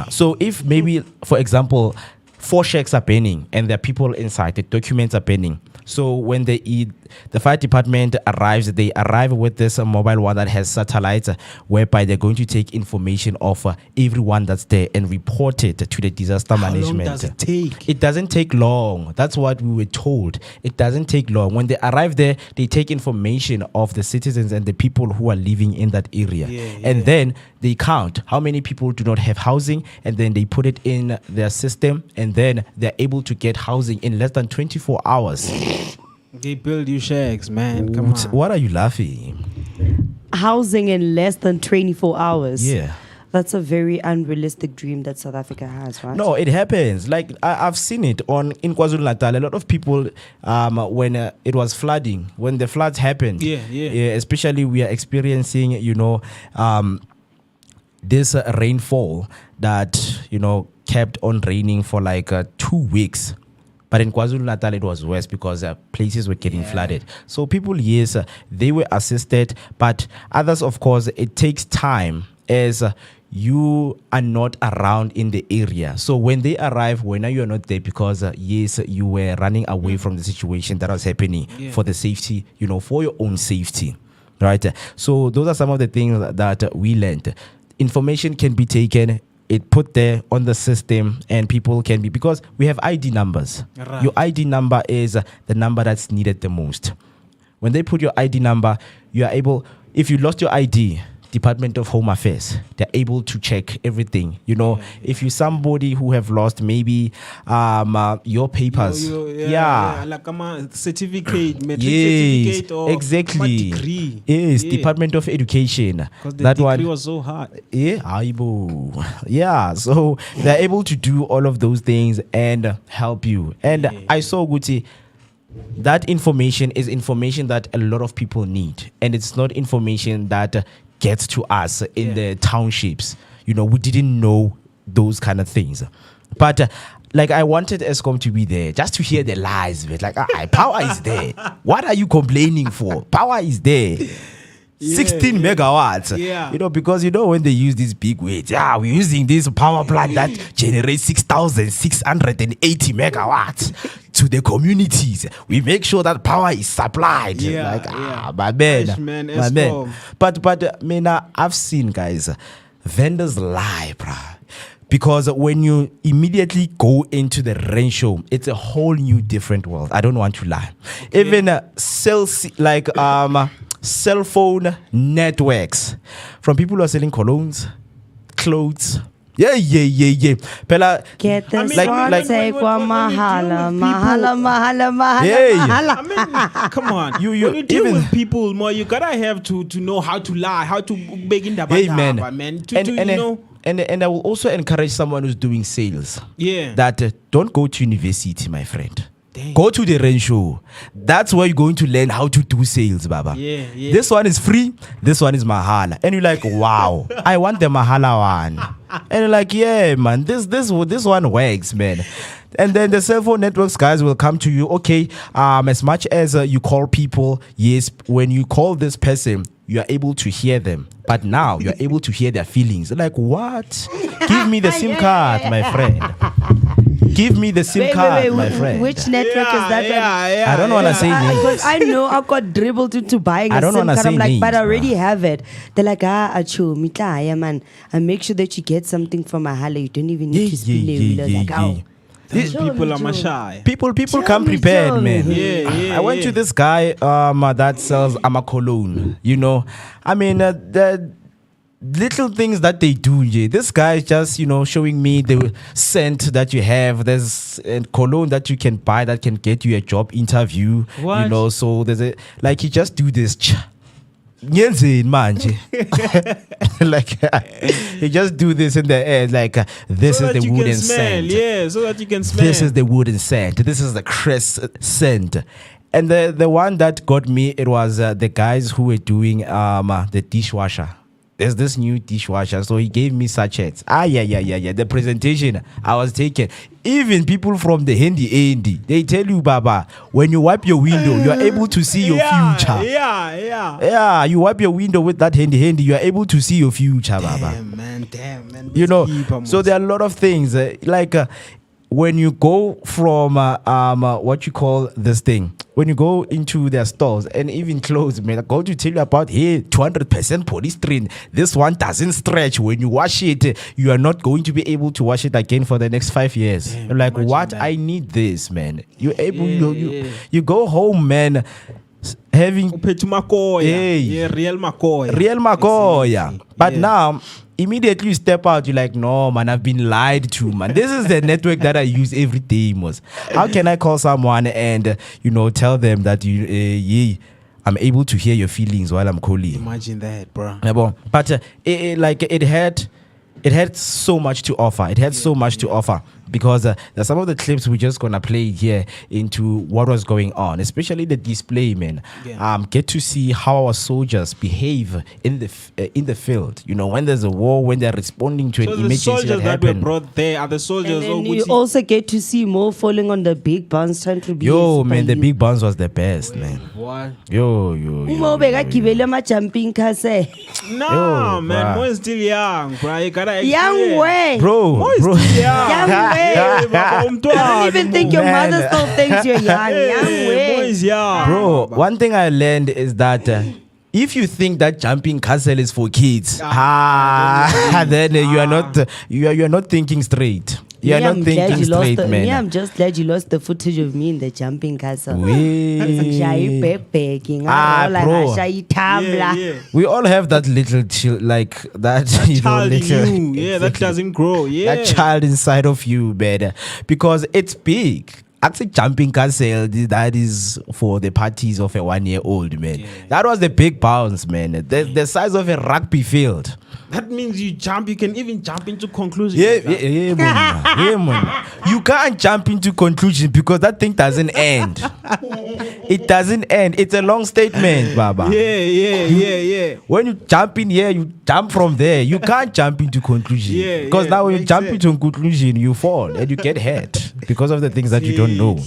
[SPEAKER 1] So if maybe, for example, 4 shacks are burning and there are people inside, the documents are burning. So when the fire department arrives, they arrive with this mobile one that has satellites, whereby they're going to take information of everyone that's there and report it to the disaster management.
[SPEAKER 7] How long does it take? It
[SPEAKER 1] doesn't take long. That's what we were told. It doesn't take long. When they arrive there, they take information of the citizens and the people who are living in that area. And then they count how many people do not have housing, and then they put it in their system, and then they're able to get housing in less than 24 hours.
[SPEAKER 7] They build you shacks, man. Come on.
[SPEAKER 1] What are you laughing?
[SPEAKER 2] Housing in less than 24 hours.
[SPEAKER 1] Yeah.
[SPEAKER 2] That's a very unrealistic dream that South Africa has, right?
[SPEAKER 1] No, it happens. Like I've seen it in KwaZulu-Natal. A lot of people, when it was flooding, when the floods happened, especially we are experiencing, you know, this rainfall that, you know, kept on raining for like 2 weeks. But in KwaZulu-Natal, it was worse because places were getting flooded. So people, yes, they were assisted, but others, of course, it takes time as you are not around in the area. So when they arrive, when you are not there because, yes, you were running away from the situation that was happening for the safety, you know, for your own safety, right? So those are some of the things that we learned. Information can be taken, it put there on the system, and people can be, because we have ID numbers. Right. Your ID number is the number that's needed the most. When they put your ID number, you are able, if you lost your ID, Department of Home Affairs. They're able to check everything. You know, if you're somebody who have lost maybe your papers,
[SPEAKER 7] like a certificate, metric
[SPEAKER 1] yes,
[SPEAKER 7] certificate, or
[SPEAKER 1] exactly.
[SPEAKER 7] degree.
[SPEAKER 1] Yes, Department of Education.
[SPEAKER 7] Because the
[SPEAKER 1] That
[SPEAKER 7] degree
[SPEAKER 1] one
[SPEAKER 7] was so hard.
[SPEAKER 1] Yeah, aibo. Yeah, so they're able to do all of those things and help you. And I saw Guti, that information is information that a lot of people need, and it's not information that gets to us in the townships. You know, we didn't know those kind of things, but like I wanted ESCOM to be there just to hear the lies of it. Like, power is there. What are you complaining for? Power is there. 16 megawatts.
[SPEAKER 7] Yeah.
[SPEAKER 1] You know, because you know when they use these big weights, we're using this power plant that generates 6,680 megawatts to the communities. We make sure that power is supplied. My man.
[SPEAKER 7] Gosh, man,
[SPEAKER 1] My man.
[SPEAKER 7] ESCOM.
[SPEAKER 1] But Mina, I've seen guys, vendors lie, bruh. Because when you immediately go into the rent show, it's a whole new different world. I don't want to lie. Even sales like cell phone networks from people who are selling colognes, clothes. Yeah. Pela,
[SPEAKER 2] Get the
[SPEAKER 7] like-
[SPEAKER 2] take one mahala, mahala.
[SPEAKER 1] Hey.
[SPEAKER 7] I mean, come on.
[SPEAKER 1] You
[SPEAKER 7] when you deal
[SPEAKER 1] even-
[SPEAKER 7] with people more, you gotta have to know how to lie, how to begin the
[SPEAKER 1] hey man,
[SPEAKER 7] man.
[SPEAKER 1] And I will also encourage someone who's doing sales.
[SPEAKER 7] Yeah.
[SPEAKER 1] That don't go to university, my friend.
[SPEAKER 7] Dang.
[SPEAKER 1] Go to the rent show. That's where you're going to learn how to do sales, Baba.
[SPEAKER 7] Yeah.
[SPEAKER 1] This one is free. This one is mahala. And you're like, wow, I want the mahala one. And you're like, yeah, man, this one works, man. And then the cell phone networks guys will come to you. Okay, as much as you call people, yes, when you call this person, you are able to hear them. But now you're able to hear their feelings. Like, what? Give me the SIM card, my friend. Give me the SIM card, my friend.
[SPEAKER 2] Which network is that?
[SPEAKER 1] I don't want to say names.
[SPEAKER 2] Because I know I got dribbled into buying
[SPEAKER 1] I
[SPEAKER 2] a
[SPEAKER 1] don't
[SPEAKER 2] SIM
[SPEAKER 1] wanna
[SPEAKER 2] card. I'm
[SPEAKER 1] say
[SPEAKER 2] like,
[SPEAKER 1] names,
[SPEAKER 2] but I already
[SPEAKER 1] bruh.
[SPEAKER 2] have it. They're like, achu, mitla, man. And make sure that you get something from Mahala. You don't even need to spin it. Like,
[SPEAKER 7] These
[SPEAKER 2] Show me,
[SPEAKER 7] people are
[SPEAKER 2] Joe.
[SPEAKER 7] my shy.
[SPEAKER 1] People
[SPEAKER 2] Tell
[SPEAKER 1] come
[SPEAKER 2] me,
[SPEAKER 1] prepared,
[SPEAKER 2] tell me.
[SPEAKER 1] man.
[SPEAKER 7] Yeah,
[SPEAKER 1] I went to
[SPEAKER 7] yeah.
[SPEAKER 1] this guy that sells cologne. You know, I mean the little things that they do. Yeah, this guy is just showing me the scent that you have. There's a cologne that you can buy that can get you a job interview.
[SPEAKER 7] What?
[SPEAKER 1] You know, so there's a like he just do this. Ngenzeni manje? Like he just do this in the air like this
[SPEAKER 7] So
[SPEAKER 1] is
[SPEAKER 7] that
[SPEAKER 1] the
[SPEAKER 7] you can
[SPEAKER 1] wooden
[SPEAKER 7] smell.
[SPEAKER 1] scent.
[SPEAKER 7] Yeah, so that you can smell.
[SPEAKER 1] This is the wooden scent. This is the crest scent. And the one that got me, it was the guys who were doing the dishwasher. There's this new dishwasher, so he gave me sachets. Yeah. The presentation I was taking. Even people from the handy, they tell you, Baba, when you wipe your window, you are able to see your future. Yeah, you wipe your window with that handy, you are able to see your future, Baba.
[SPEAKER 7] Damn, man.
[SPEAKER 1] You know,
[SPEAKER 7] People,
[SPEAKER 1] so there are a lot of things when you go from what you call this thing, when you go into their stores and even clothes, man, I'm going to tell you about 200% polystyrene. This one doesn't stretch. When you wash it, you are not going to be able to wash it again for the next 5 years.
[SPEAKER 7] Damn,
[SPEAKER 1] You're like,
[SPEAKER 7] imagine
[SPEAKER 1] what?
[SPEAKER 7] that.
[SPEAKER 1] I need this, man. You're able,
[SPEAKER 7] Yeah.
[SPEAKER 1] you go home, man, having
[SPEAKER 7] Upetu Makoya.
[SPEAKER 1] Hey.
[SPEAKER 7] Yeah, real Makoya.
[SPEAKER 1] real Makoya.
[SPEAKER 7] Easy.
[SPEAKER 1] But
[SPEAKER 7] Yeah.
[SPEAKER 1] now, immediately you step out, you're like, no, man, I've been lied to, man. This is the network that I use every day, Mos. How can I call someone and, tell them that I'm able to hear your feelings while I'm calling?
[SPEAKER 7] Imagine that, bro.
[SPEAKER 1] But it had so much to offer. It had so much to offer because there's some of the clips we're just gonna play here into what was going on, especially the display, man.
[SPEAKER 7] Yeah.
[SPEAKER 1] Get to see how our soldiers behave in the field. When there's a war, when they're responding to
[SPEAKER 7] So
[SPEAKER 1] an
[SPEAKER 7] the
[SPEAKER 1] emergency
[SPEAKER 7] soldiers
[SPEAKER 1] that
[SPEAKER 7] that were
[SPEAKER 1] happened.
[SPEAKER 7] brought there are the soldiers.
[SPEAKER 2] And then you also get to see more falling on the big buns trying to be
[SPEAKER 1] Yo,
[SPEAKER 2] a
[SPEAKER 1] man, the
[SPEAKER 2] superhero.
[SPEAKER 1] big buns was the best, man.
[SPEAKER 7] What?
[SPEAKER 1] Yo.
[SPEAKER 2] Uma ubekagibele ama-jumping cars eh.
[SPEAKER 7] No,
[SPEAKER 1] Yo,
[SPEAKER 7] man.
[SPEAKER 1] bruh.
[SPEAKER 7] Mo is still young, bro. You gotta
[SPEAKER 2] Young
[SPEAKER 7] experience.
[SPEAKER 2] way.
[SPEAKER 1] Bro.
[SPEAKER 2] Young way.
[SPEAKER 7] Baba,
[SPEAKER 2] I don't even think your
[SPEAKER 1] Man.
[SPEAKER 2] mother still thinks you're young. Young
[SPEAKER 7] Mo
[SPEAKER 2] way.
[SPEAKER 7] is young.
[SPEAKER 1] Bro, one thing I learned is that if you think that jumping castle is for kids, then you are not thinking straight. You're
[SPEAKER 2] Me,
[SPEAKER 1] not
[SPEAKER 2] I'm glad
[SPEAKER 1] thinking
[SPEAKER 2] you lost
[SPEAKER 1] straight,
[SPEAKER 2] the,
[SPEAKER 1] man.
[SPEAKER 2] Me, I'm just glad you lost the footage of me in the jumping castle.
[SPEAKER 1] Wee.
[SPEAKER 2] Backpacking.
[SPEAKER 1] Ah, bro.
[SPEAKER 7] Yeah.
[SPEAKER 1] We all have that little like that, you know,
[SPEAKER 7] Child in
[SPEAKER 1] little,
[SPEAKER 7] you. Yeah, that
[SPEAKER 1] Exactly.
[SPEAKER 7] doesn't grow. Yeah.
[SPEAKER 1] That child inside of you, man, because it's big. Actually, jumping castle, that is for the parties of a 1-year-old, man. That was the big bounce, man. The size of a rugby field.
[SPEAKER 7] That means you can even jump into conclusions.
[SPEAKER 1] Yeah, man. You can't jump into conclusions because that thing doesn't end. It doesn't end. It's a long statement, Baba.
[SPEAKER 7] Yeah.
[SPEAKER 1] When you jump in here, you jump from there. You can't jump into conclusion. Because now when you
[SPEAKER 7] makes
[SPEAKER 1] jump
[SPEAKER 7] sense.
[SPEAKER 1] into conclusion, you fall and you get hurt because of the things that you don't know.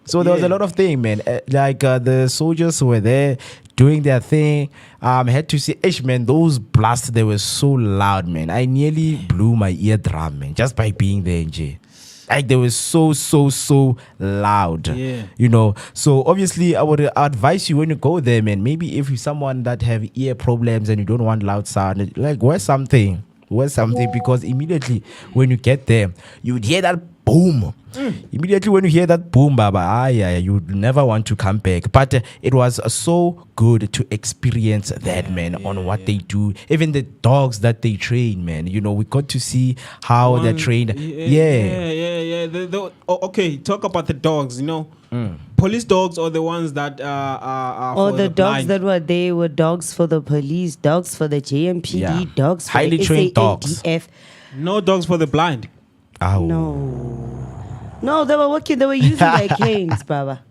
[SPEAKER 1] So there was a lot of things, man. The soldiers were there doing their thing. Had to say, man, those blasts, they were so loud, man. I nearly blew my eardrum, man, just by being there, NJ. Like they were so loud.
[SPEAKER 7] Yeah.
[SPEAKER 1] You know. So obviously I would advise you when you go there, man, maybe if you're someone that have ear problems and you don't want loud sound, like wear something because immediately when you get there, you would hear that boom. Immediately when you hear that boom, Baba, you would never want to come back. But it was so good to experience that, man, on what they do. Even the dogs that they train, man. You know, we got to see how they're trained.
[SPEAKER 7] Yeah. Okay, talk about the dogs, you know. Police dogs are the ones that are
[SPEAKER 2] Or
[SPEAKER 7] for
[SPEAKER 2] the dogs
[SPEAKER 7] blind.
[SPEAKER 2] that were there were dogs for the police, dogs for the JMPD,
[SPEAKER 1] Yeah.
[SPEAKER 2] dogs for
[SPEAKER 1] Highly
[SPEAKER 2] the
[SPEAKER 1] trained dogs.
[SPEAKER 2] SANDF.
[SPEAKER 7] No dogs for the blind.
[SPEAKER 2] No, they were working. They were using their canes, Baba.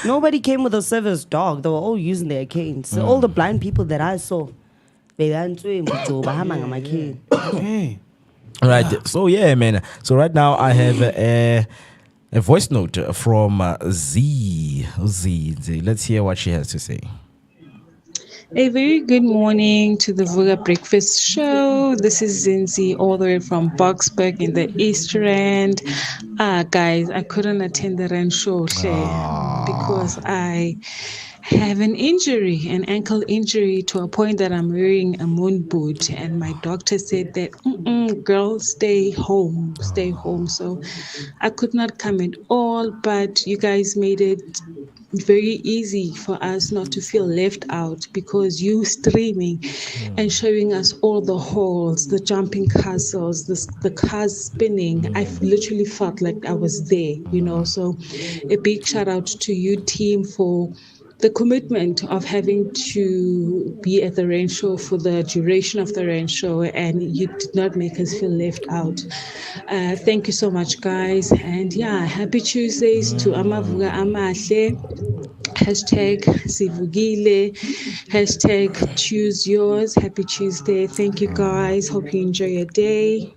[SPEAKER 2] Nobody came with a service dog. They were all using their canes. So all the blind people that I saw, they ran to him with my cane.
[SPEAKER 7] Okay.
[SPEAKER 1] Right. So yeah, man. So right now I have a voice note from Z. Let's hear what she has to say.
[SPEAKER 8] A very good morning to the Vooka Breakfast Show. This is Zinzi, all the way from Boxburg in the East Rand. Guys, I couldn't attend the Rand show because I have an injury, an ankle injury, to a point that I'm wearing a moon boot, and my doctor said that, girl, stay home. So I could not come at all, but you guys made it very easy for us not to feel left out, because you streaming and showing us all the halls, the jumping castles, the cars spinning. I literally felt like I was there, you know. So a big shout out to you, team, for the commitment of having to be at the rain show for the duration of the rain show, and you did not make us feel left out. Thank you so much, guys. And yeah, happy Tuesdays to Amavuga Amahle. Hashtag Sivugile. Hashtag choose yours. Happy Tuesday. Thank you, guys. Hope you enjoy your day.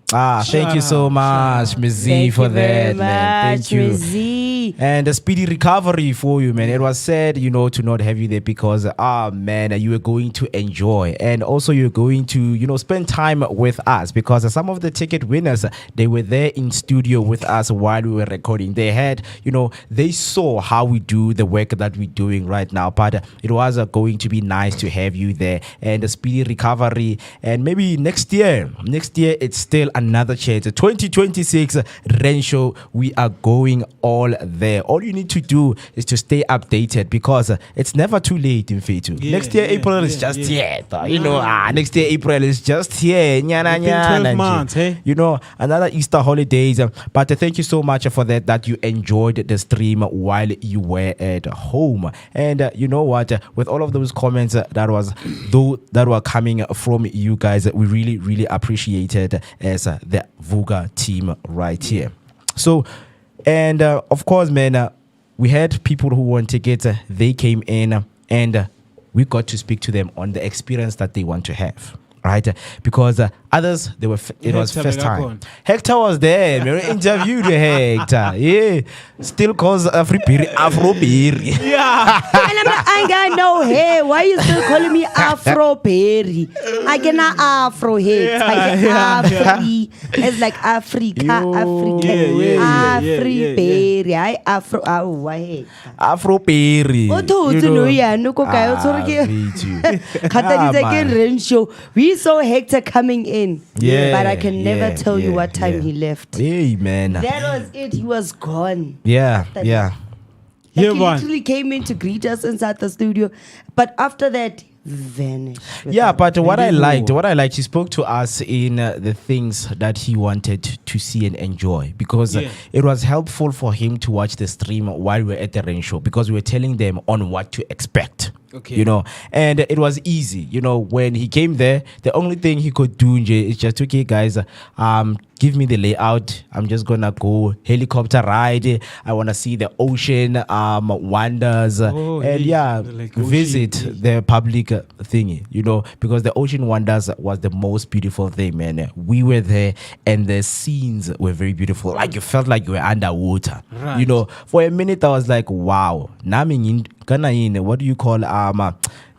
[SPEAKER 1] Thank you so much, Ms. Z, for that, man. Thank you.
[SPEAKER 2] Ms. Z.
[SPEAKER 1] And a speedy recovery for you, man. It was sad, you know, to not have you there because, man, you were going to enjoy. And also you're going to, you know, spend time with us because some of the ticket winners, they were there in studio with us while we were recording. They had, you know, they saw how we do the work that we're doing right now. But it was going to be nice to have you there and a speedy recovery. And maybe next year, it's still another chance. 2026 Rain Show, we are going all there. All you need to do is to stay updated because it's never too late in Fetu. Next year April is just here. You know, next year April is just here.
[SPEAKER 7] 12 months, hey?
[SPEAKER 1] You know, another Easter holidays. But thank you so much for that you enjoyed the stream while you were at home. And you know what? With all of those comments that were coming from you guys, we really appreciated as the Vooka team right here. So, and of course, man, we had people who won tickets. They came in and we got to speak to them on the experience that they want to have. Right, because others it was first time. Hector was there. We interviewed Hector. Yeah, still calls Afroberry.
[SPEAKER 7] Yeah.
[SPEAKER 2] I got no hair. Why you still calling me Afroberry? I get an Afro head. I get Afri. It's like Africa, African, Afri-berry. I Afro. Why?
[SPEAKER 1] Afroberry.
[SPEAKER 2] What you know? We saw Hector coming in. in.
[SPEAKER 1] Yeah,
[SPEAKER 2] But I can never tell you what time he left.
[SPEAKER 1] Hey, man.
[SPEAKER 2] That was it. He was gone.
[SPEAKER 1] Yeah.
[SPEAKER 2] That-
[SPEAKER 1] Yeah.
[SPEAKER 2] Like
[SPEAKER 7] Yeah,
[SPEAKER 2] he
[SPEAKER 7] man.
[SPEAKER 2] literally came in to greet us inside the studio. But after that, vanished.
[SPEAKER 1] Yeah, but what I
[SPEAKER 7] Really?
[SPEAKER 1] liked, he spoke to us in the things that he wanted to see and enjoy, because it was helpful for him to watch the stream while we were at the rain show, because we were telling them on what to expect.
[SPEAKER 7] Okay.
[SPEAKER 1] You know, and it was easy. You know, when he came there, the only thing he could do is just, okay, guys, give me the layout. I'm just gonna go helicopter ride. I wanna see the ocean wonders, and
[SPEAKER 7] like
[SPEAKER 1] visit
[SPEAKER 7] ocean.
[SPEAKER 1] the public thingy. You know, because the ocean wonders was the most beautiful thing, man. We were there, and the scenes were very beautiful. Like you felt like you were underwater.
[SPEAKER 7] Right.
[SPEAKER 1] You know, for a minute I was like, wow. What do you call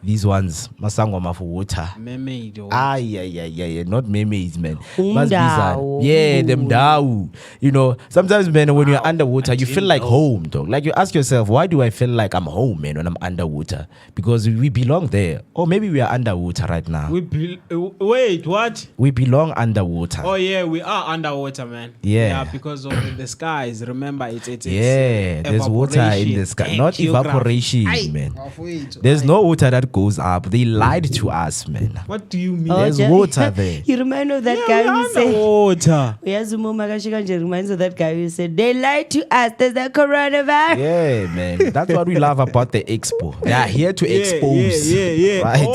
[SPEAKER 1] these ones? Masangoma for water.
[SPEAKER 7] Mermaid. Or
[SPEAKER 1] Yeah. Not mermaids, man.
[SPEAKER 2] Umdao.
[SPEAKER 1] Must be some. Yeah, them dao. You know, sometimes, man, when you're underwater, you feel like home, dog. Like you ask yourself, why do I feel like I'm home, man, when I'm underwater? Because we belong there. Or maybe we are underwater right now.
[SPEAKER 7] wait, what?
[SPEAKER 1] We belong underwater.
[SPEAKER 7] Oh yeah, we are underwater, man.
[SPEAKER 1] Yeah.
[SPEAKER 7] because of the skies. Remember, it's
[SPEAKER 1] Yeah, there's water in the sky. Not evaporation, man.
[SPEAKER 7] Wait,
[SPEAKER 1] There's no water that goes up. They lied to us, man.
[SPEAKER 7] what do you mean?
[SPEAKER 1] There's water there.
[SPEAKER 2] You remind me of that
[SPEAKER 7] Yeah,
[SPEAKER 2] guy
[SPEAKER 7] we're
[SPEAKER 2] who said,
[SPEAKER 7] underwater.
[SPEAKER 2] Yazumo Magashikanje reminds me of that guy who said, they lied to us. There's the coronavirus.
[SPEAKER 1] Yeah, man. That's what we love about the expo. They are here to expose.
[SPEAKER 7] Yeah.
[SPEAKER 1] Right?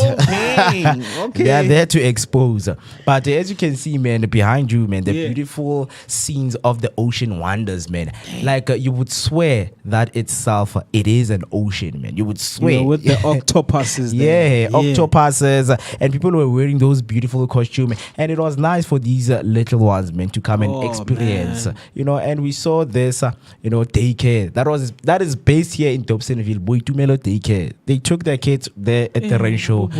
[SPEAKER 7] Okay.
[SPEAKER 1] They are there to expose. But as you can see, man, behind you, man, the beautiful scenes of the ocean wonders, man. Like you would swear that itself, it is an ocean, man. You would swear.
[SPEAKER 7] With the octopuses. there.
[SPEAKER 1] Octopuses, and people were wearing those beautiful costumes, and it was nice for these little ones, man, to come and experience,
[SPEAKER 7] man.
[SPEAKER 1] you know. And we saw this, daycare that is based here in Dobsonville, Boitumelo Daycare. They took their kids there at the rain show.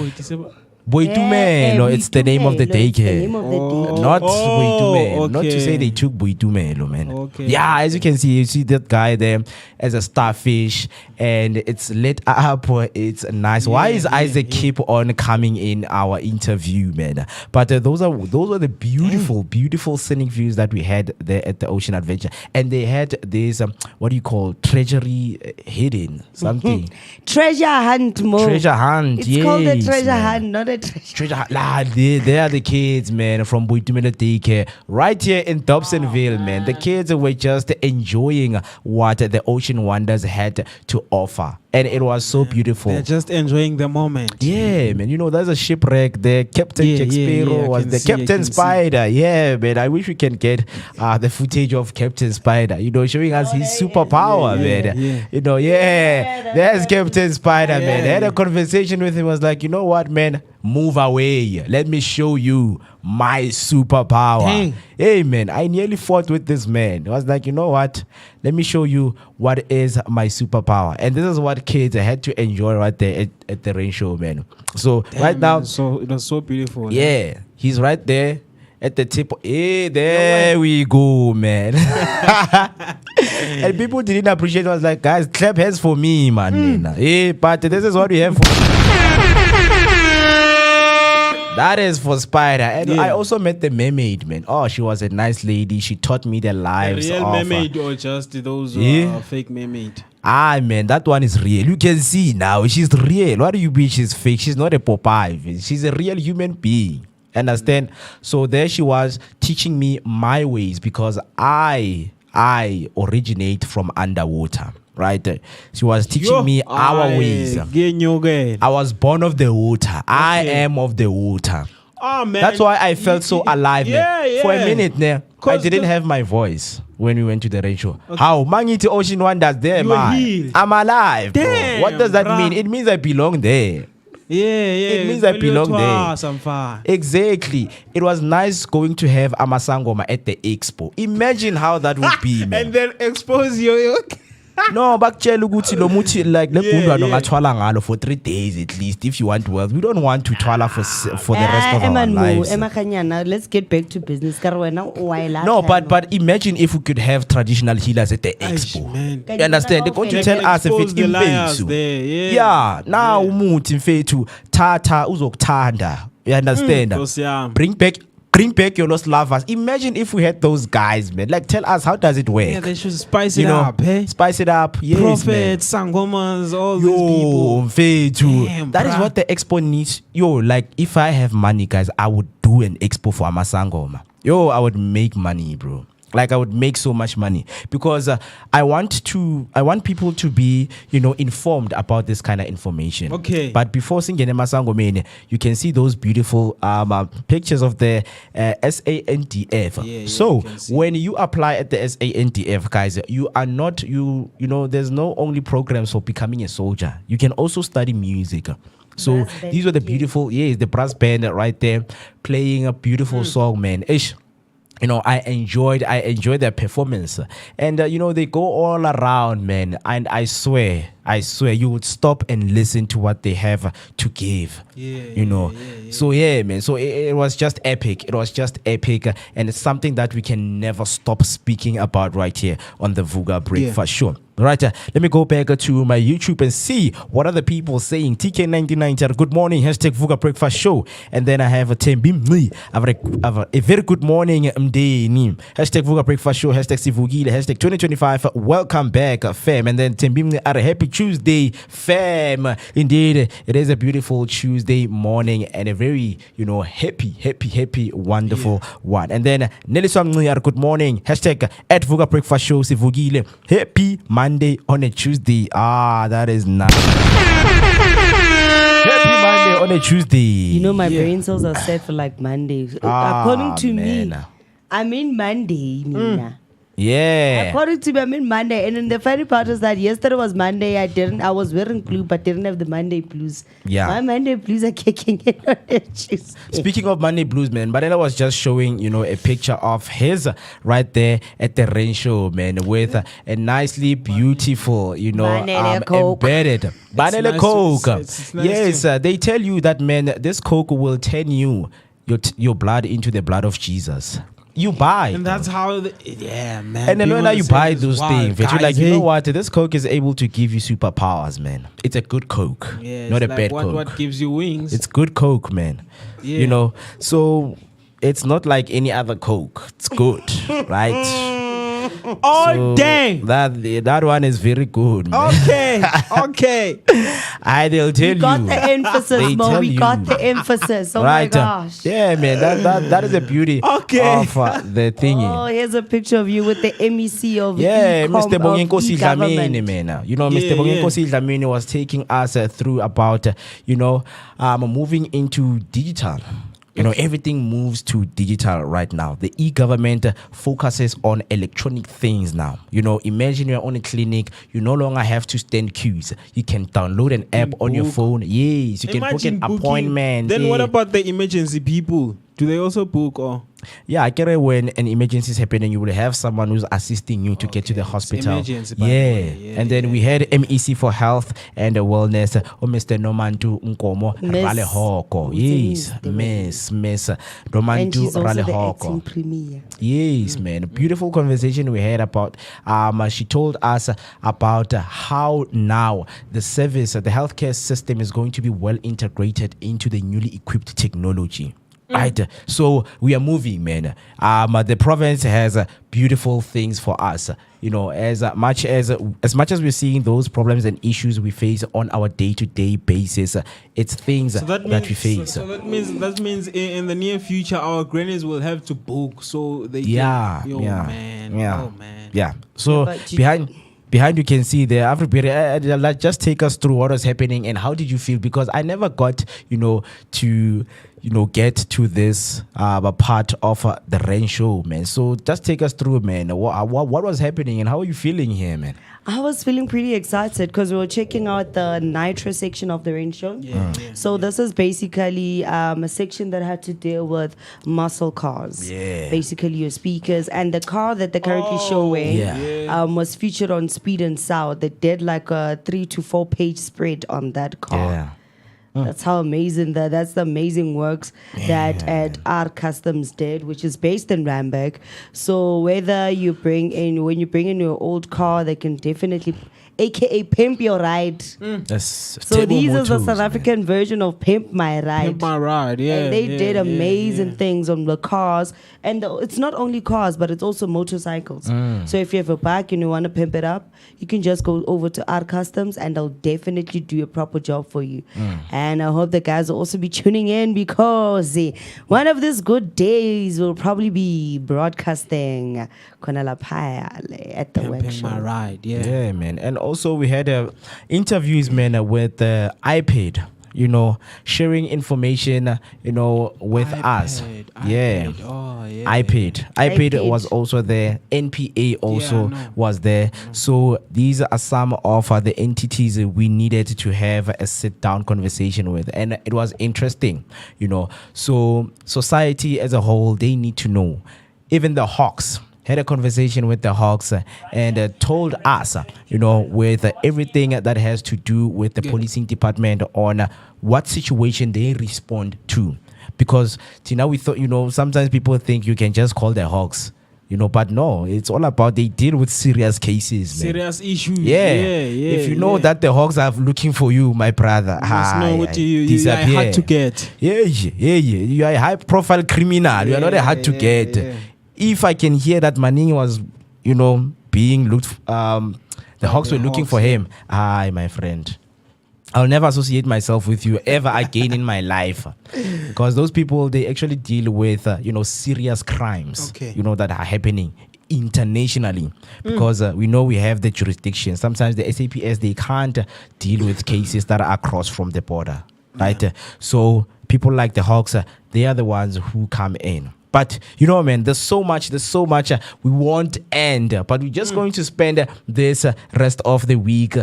[SPEAKER 1] Boitumelo, it's the name of the daycare. Not Boitumelo. Not to say they took Boitumelo, man.
[SPEAKER 7] Okay.
[SPEAKER 1] Yeah, as you can see, you see that guy there as a starfish, and it's lit up. It's nice. Why is Isaac keep on coming in our interview, man? But those were the beautiful scenic views that we had there at the Ocean Adventure, and they had this what do you call treasury hidden something.
[SPEAKER 2] Treasure hunt, Mo.
[SPEAKER 1] Treasure hunt.
[SPEAKER 2] It's called a
[SPEAKER 1] yes,
[SPEAKER 2] treasure
[SPEAKER 1] man.
[SPEAKER 2] hunt, not a treasure.
[SPEAKER 1] They are the kids, man, from Boitumelo Daycare right here in Dobsonville, man. The kids were just enjoying what the ocean wonders had to offer, and it was so beautiful.
[SPEAKER 7] They're just enjoying the moment.
[SPEAKER 1] Yeah, man. You know, there's a shipwreck there. Captain Jack Sparrow
[SPEAKER 7] I
[SPEAKER 1] was
[SPEAKER 7] can
[SPEAKER 1] the
[SPEAKER 7] see, I
[SPEAKER 1] Captain
[SPEAKER 7] can see.
[SPEAKER 1] Spider. Yeah, man. I wish we can get the footage of Captain Spider, showing us his superpower, man. There's Captain Spider, man. I had a conversation with him. I was like, you know what, man? Move away. Let me show you my superpower.
[SPEAKER 7] Dang.
[SPEAKER 1] Hey, man, I nearly fought with this man. I was like, you know what? Let me show you what is my superpower. And this is what kids had to enjoy right there at the rain show, man. So right now,
[SPEAKER 7] So it was so beautiful.
[SPEAKER 1] yeah, he's right there at the tip. Hey, there we go, man. And people didn't appreciate it. I was like, guys, clap hands for me, man. Hey, but this is what we have for that is for Spider. And I also met the mermaid, man. Oh, she was a nice lady. She taught me the
[SPEAKER 7] A
[SPEAKER 1] lives
[SPEAKER 7] real
[SPEAKER 1] of
[SPEAKER 7] mermaid or just those fake mermaid?
[SPEAKER 1] man, that one is real. You can see now she's real. What do you mean she's fake? She's not a Popeye. She's a real human being. Understand? So there she was teaching me my ways, because I originate from underwater. Right? She was teaching me our ways. I was born of the water. I am of the water.
[SPEAKER 7] Oh man,
[SPEAKER 1] That's why I felt so alive, man. For a minute there, I
[SPEAKER 7] 'Cause
[SPEAKER 1] didn't have my voice when we went to the rain show. How? Mangiti Ocean Wonders there,
[SPEAKER 7] You were
[SPEAKER 1] man.
[SPEAKER 7] healed.
[SPEAKER 1] I'm alive, bro.
[SPEAKER 7] Damn,
[SPEAKER 1] What does that
[SPEAKER 7] bruh.
[SPEAKER 1] mean? It means I belong there. It means I belong there. Exactly. It was nice going to have Amasangoma at the expo. Imagine how that would be, man.
[SPEAKER 7] And then expose your
[SPEAKER 1] No, bakutshela ukuthi lo muthi like legundwa nongathwala ngalo for 3 days at least if you want wealth. We don't want to twala for the rest of our lives.
[SPEAKER 2] Let's get back to business.
[SPEAKER 1] No, but imagine if we could have traditional healers at the expo.
[SPEAKER 7] man.
[SPEAKER 1] You understand? They're going to tell us if it's
[SPEAKER 7] the liars
[SPEAKER 1] impensu.
[SPEAKER 7] there.
[SPEAKER 1] Yeah, now umuthi mfethu tata uzokuthanda. You understand?
[SPEAKER 7] Nkosi yami.
[SPEAKER 1] Bring back Greenback, your lost lovers. Imagine if we had those guys, man. Like, tell us, how does it work?
[SPEAKER 7] Yeah, they should spice it up, eh?
[SPEAKER 1] Spice it up. Yes,
[SPEAKER 7] Prophets, sangomas, all these
[SPEAKER 1] yo,
[SPEAKER 7] people.
[SPEAKER 1] Damn, that is what the expo needs. Yo, like, if I have money, guys, I would do an expo for Amasangoma. Yo, I would make money, bro. Like, I would make so much money because I want people to be, informed about this kind of information.
[SPEAKER 7] Okay.
[SPEAKER 1] But before singing Masangomene, you can see those beautiful pictures of the SANDF. So when you apply at the SANDF, guys, you are not there's no only programs for becoming a soldier. You can also study music. So these were the beautiful, the brass band right there playing a beautiful song, man. Ish. I enjoyed their performance, and they go all around, man. And I swear, you would stop and listen to what they have to give. So man. So it was just epic. It was just epic, and it's something that we can never stop speaking about right here on the Vooka Break for sure. Right, let me go back to my YouTube and see what are the people saying. TK99, good morning, hashtag Vooka Breakfast Show. And then I have a Tembim, a very good morning, Mdeni. Hashtag Vooka Breakfast Show, hashtag Sivugile, hashtag 2025, welcome back, fam. And then Tembim, a happy Tuesday, fam. Indeed, it is a beautiful Tuesday morning and a very, happy, wonderful one. And then Nelson, good morning, hashtag at Vooka Breakfast Show, Sivugile, happy Monday on a Tuesday. That is nice. Happy Monday on a Tuesday.
[SPEAKER 2] My brain cells are set for like Monday. According to me, I mean Monday.
[SPEAKER 1] Yeah.
[SPEAKER 2] According to me, I mean Monday. And then the funny part is that yesterday was Monday. I was wearing blue, but didn't have the Monday blues.
[SPEAKER 1] Yeah.
[SPEAKER 2] My Monday blues are kicking in on a Tuesday.
[SPEAKER 1] Speaking of Monday blues, man, Barella was just showing, a picture of his right there at the rain show, man, with a nicely beautiful, embedded Banana Coke. Yes, they tell you that, man, this Coke will turn your blood into the blood of Jesus. You buy,
[SPEAKER 7] and that's how man.
[SPEAKER 1] And then when you buy those things, you're like, you know what, this Coke is able to give you superpowers, man. It's a good Coke, not a bad Coke.
[SPEAKER 7] What gives you wings?
[SPEAKER 1] It's good Coke, man. So it's not like any other Coke. It's good, right?
[SPEAKER 7] Dang,
[SPEAKER 1] that one is very good, man.
[SPEAKER 7] Okay.
[SPEAKER 1] They'll tell you.
[SPEAKER 2] We got the emphasis, Mo. We got the emphasis. Oh my gosh.
[SPEAKER 1] Yeah, man. That is the beauty of the thingy.
[SPEAKER 2] Oh, here's a picture of you with the MEC of
[SPEAKER 1] Mr. Bongenkosi
[SPEAKER 2] e-government.
[SPEAKER 1] Dlamini, man. Mr. Bongenkosi Dlamini was taking us through about, moving into digital. Everything moves to digital right now. The e-government focuses on electronic things now. Imagine you're on a clinic. You no longer have to stand queues. You can download an app on your phone. Yes, you can book an appointment.
[SPEAKER 7] Then what about the emergency people? Do they also book or?
[SPEAKER 1] Yeah, I get it. When an emergency is happening, you will have someone who's assisting you to get to the hospital.
[SPEAKER 7] Emergency,
[SPEAKER 1] and then we had MEC for health and wellness. Mr. Nomantu Nkomo Ralehoko. Yes, Miss Nomantu Ralehoko. Yes, man. Beautiful conversation we had about. She told us about how now the service, the healthcare system is going to be well integrated into the newly equipped technology. Right, so we are moving, man. The province has beautiful things for us. As much as we're seeing those problems and issues we face on our day-to-day basis, it's things that we face.
[SPEAKER 7] So that means in the near future, our grannies will have to book so they
[SPEAKER 1] Yeah. So behind you can see there, everybody. Just take us through what was happening and how did you feel? Because I never got, to get to this part of the rain show, man. So just take us through, man. What was happening and how are you feeling here, man?
[SPEAKER 2] I was feeling pretty excited because we were checking out the nitro section of the rain show. So this is basically a section that had to deal with muscle cars. Basically your speakers. And the car that they're currently showing was featured on Speed and Sound. They did like a 3 to 4 page spread on that car. That's how amazing that's the amazing works that our Customs did, which is based in Randburg. So whether when you bring in your old car, they can definitely aka Pimp Your Ride.
[SPEAKER 1] Yes.
[SPEAKER 2] So
[SPEAKER 1] Table
[SPEAKER 2] these are the
[SPEAKER 1] mottos,
[SPEAKER 2] South
[SPEAKER 1] man.
[SPEAKER 2] African version of Pimp My Ride.
[SPEAKER 7] Pimp My Ride, yeah.
[SPEAKER 2] And they
[SPEAKER 7] yeah,
[SPEAKER 2] did
[SPEAKER 7] yeah,
[SPEAKER 2] amazing
[SPEAKER 7] yeah.
[SPEAKER 2] things on the cars. And it's not only cars, but it's also motorcycles. So if you have a bike and you want to pimp it up, you can just go over to our customs and they'll definitely do a proper job for you. And I hope the guys will also be tuning in because one of these good days will probably be broadcasting Khona lapha at the
[SPEAKER 7] Pimping
[SPEAKER 2] workshop.
[SPEAKER 7] My Ride, yeah.
[SPEAKER 1] Yeah, man. And also we had interviews, man, with iPad. Sharing information, with us. Yeah.
[SPEAKER 7] Oh, yeah.
[SPEAKER 1] iPad was also there. NPA also was there. So these are some of the entities we needed to have a sit-down conversation with, and it was interesting. So society as a whole, they need to know. Even the Hawks had a conversation with the Hawks and told us, with everything that has to do with the policing department on what situation they respond to. Because now we thought, sometimes people think you can just call the Hawks, but no, it's all about they deal with serious cases, man.
[SPEAKER 7] Serious issues.
[SPEAKER 1] Yeah. If you know that the Hawks are looking for you, my brother,
[SPEAKER 7] You must know what you
[SPEAKER 1] disappear.
[SPEAKER 7] hard to get.
[SPEAKER 1] Yeah. You are a high-profile criminal. You are not a hard to get.
[SPEAKER 7] Yeah.
[SPEAKER 1] If I can hear that Manning was, being looked, the Hawks were looking for him. Aye, my friend. I'll never associate myself with you ever again in my life. Because those people, they actually deal with, serious crimes, that are happening internationally. Because we know we have the jurisdiction. Sometimes the SAPS, they can't deal with cases that are across from the border. Right? So people like the Hawks, they are the ones who come in. But, man, there's so much we won't end. But we're just going to spend this rest of the week,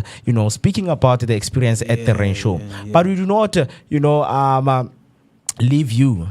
[SPEAKER 1] speaking about the experience at the rain show. But we do not, leave you.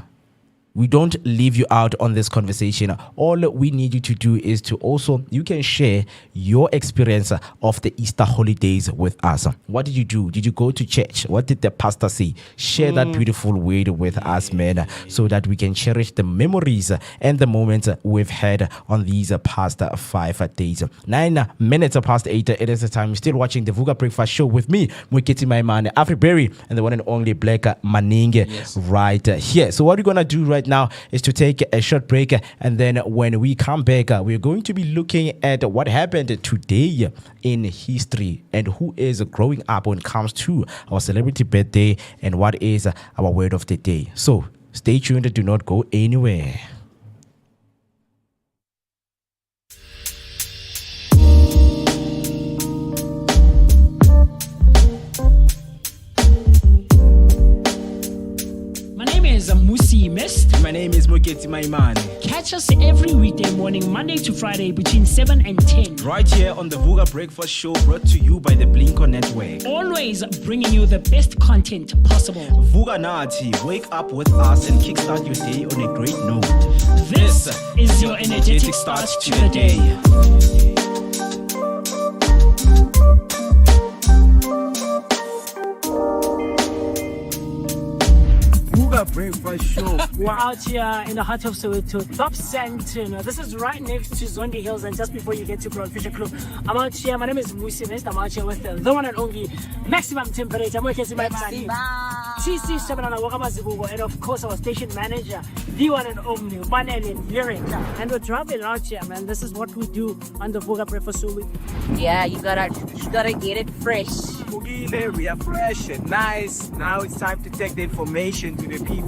[SPEAKER 1] We don't leave you out on this conversation. All we need you to do is to also, you can share your experience of the Easter holidays with us. What did you do? Did you go to church? What did the pastor say? Share that beautiful word with us, man, so that we can cherish the memories and the moments we've had on these past 5 days. 9 minutes past 8, it is the time. You're still watching the Vooka Breakfast Show with me, Mwikiti Maimane, Afri Berry, and the one and only Black Maninge right here. So what we're going to do right now is to take a short break, and then when we come back, we're going to be looking at what happened today in history and who is growing up when it comes to our celebrity birthday and what is our word of the day. So stay tuned, do not go anywhere.
[SPEAKER 6] Musi Mist.
[SPEAKER 5] My name is Mwikiti Maimane.
[SPEAKER 6] Catch us every weekday morning, Monday to Friday between 7 and 10.
[SPEAKER 5] Right here on the Vooka Breakfast Show, brought to you by the Blinko Network.
[SPEAKER 6] Always bringing you the best content possible.
[SPEAKER 5] Vooka Nati, wake up with us and kickstart your day on a great note.
[SPEAKER 6] This is your energetic start to the day.
[SPEAKER 5] Breakfast Show.
[SPEAKER 3] We're out here in the heart of Soweto, Top Santon. This is right next to Zondi Hills and just before you get to Broad Fisher Club. I'm out here, my name is Musi Mist. I'm out here with the one and only maximum temperature. I'm working my man. TC7 and of course our station manager, the one and only Manelin Lyric. And we're traveling out here, man. This is what we do on the Vooka Breakfast Show.
[SPEAKER 4] Yeah, you gotta get it fresh.
[SPEAKER 5] We are fresh and nice. Now it's time to take the information to the people.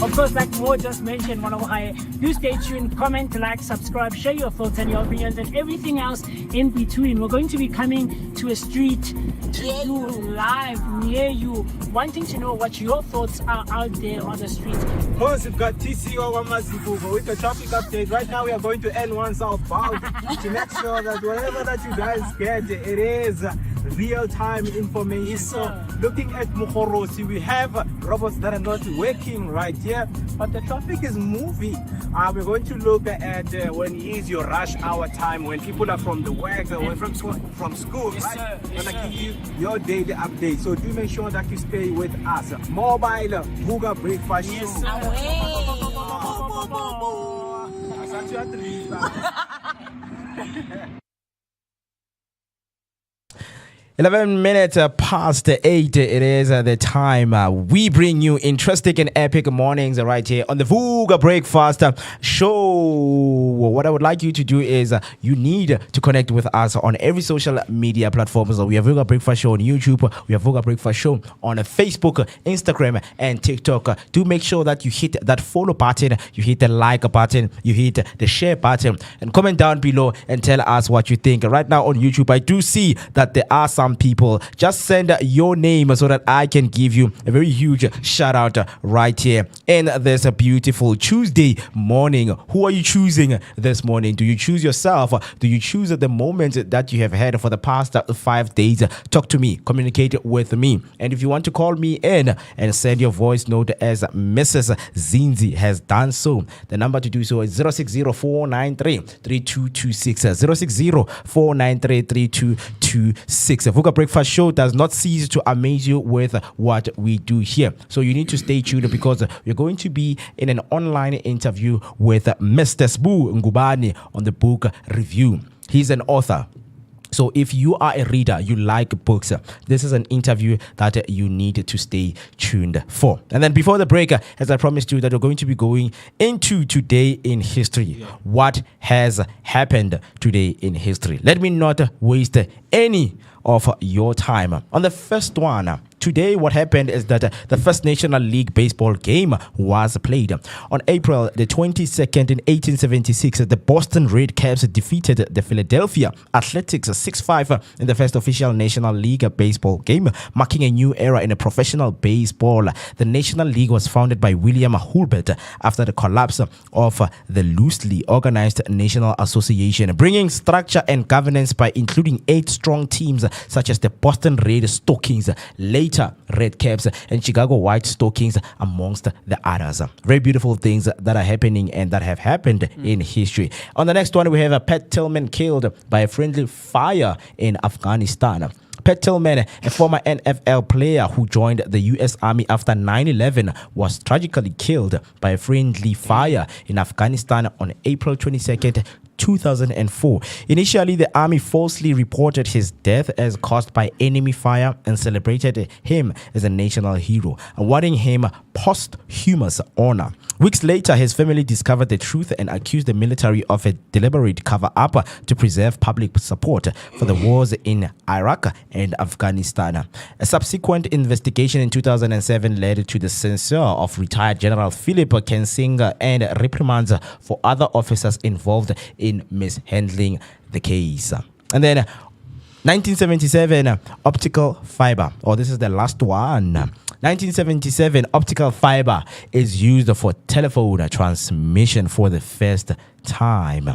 [SPEAKER 3] Of course, like Mo just mentioned, one of our do stay tuned, comment, like, subscribe, share your thoughts and your opinions and everything else in between. We're going to be coming to a street to do live near you, wanting to know what your thoughts are out there on the street.
[SPEAKER 5] Of course, we've got TCO Wamazibugo with the traffic update. Right now, we are going to N1 southbound to make sure that whatever that you guys get, it is real-time information. So, looking at Mukhorosi, we have robots that are not working right here, but the traffic is moving. We're going to look at when is your rush hour time, when people are from the work, or from school, right? I'm gonna give you your daily update. So do make sure that you stay with us. Mobile Vooka Breakfast Show.
[SPEAKER 1] 11 minutes past 8, it is the time we bring you interesting and epic mornings right here on the Vooka Breakfast Show. What I would like you to do is you need to connect with us on every social media platform. So we have Vooka Breakfast Show on YouTube, we have Vooka Breakfast Show on Facebook, Instagram, and TikTok. Do make sure that you hit that follow button, you hit the like button, you hit the share button, and comment down below and tell us what you think. Right now on YouTube, I do see that there are some people. Just send your name so that I can give you a very huge shout out right here in this beautiful Tuesday morning. Who are you choosing this morning? Do you choose yourself? Do you choose the moment that you have had for the past 5 days? Talk to me, communicate with me. And if you want to call me in and send your voice note as Mrs. Zinzi has done so, the number to do so is 060-493-3226. 060-493-3226. Vooka Breakfast Show does not cease to amaze you with what we do here. So you need to stay tuned because we're going to be in an online interview with Mr. Sbu Ngubani on the book review. He's an author. So if you are a reader, you like books, this is an interview that you need to stay tuned for. And then before the break, as I promised you, that we're going to be going into today in history. What has happened today in history? Let me not waste any of your time. On the first one, today what happened is that the first National League baseball game was played. On April the 22nd in 1876, the Boston Red Caps defeated the Philadelphia Athletics 6-5 in the first official National League baseball game, marking a new era in professional baseball. The National League was founded by William Hulbert after the collapse of the loosely organized National Association, bringing structure and governance by including 8 strong teams such as the Boston Red Stockings, later Red Caps, and Chicago White Stockings, amongst the others. Very beautiful things that are happening and that have happened in history. On the next one, we have a Pat Tillman killed by a friendly fire in Afghanistan. Pat Tillman, a former NFL player who joined the U.S. Army after 9/11, was tragically killed by a friendly fire in Afghanistan on April 22nd, 2004. Initially, the army falsely reported his death as caused by enemy fire and celebrated him as a national hero, awarding him posthumous honor. Weeks later, his family discovered the truth and accused the military of a deliberate cover-up to preserve public support for the wars in Iraq and Afghanistan. A subsequent investigation in 2007 led to the censure of retired General Philip Kensinger and reprimands for other officers involved in mishandling the case. And then 1977, optical fiber. Oh, this is the last one. 1977, optical fiber is used for telephone transmission for the first time.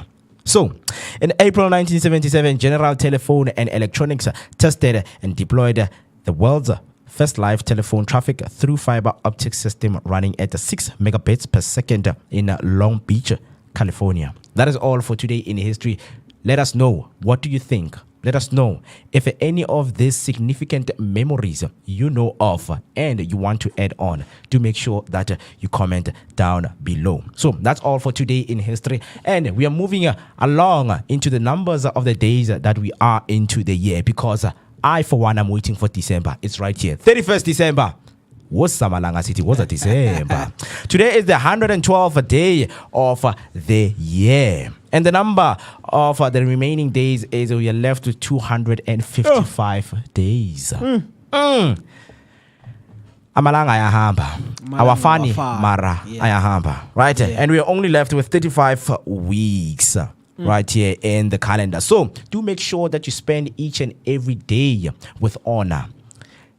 [SPEAKER 1] So, in April 1977, General Telephone and Electronics tested and deployed the world's first live telephone traffic through fiber optic system running at 6 megabits per second in Long Beach, California. That is all for today in history. Let us know, what do you think? Let us know if any of these significant memories you know of and you want to add on. Do make sure that you comment down below. So that's all for today in history. And we are moving along into the numbers of the days that we are into the year, because I, for one, am waiting for December. It's right here. 31st December. What's Samalanga City? What's December? Today is the 112th day of the year. And the number of the remaining days is we are left with 255 days. Amalanga ayahamba. Awafani mara ayahamba. Right? And we are only left with 35 weeks. Right here in the calendar. So do make sure that you spend each and every day with honor.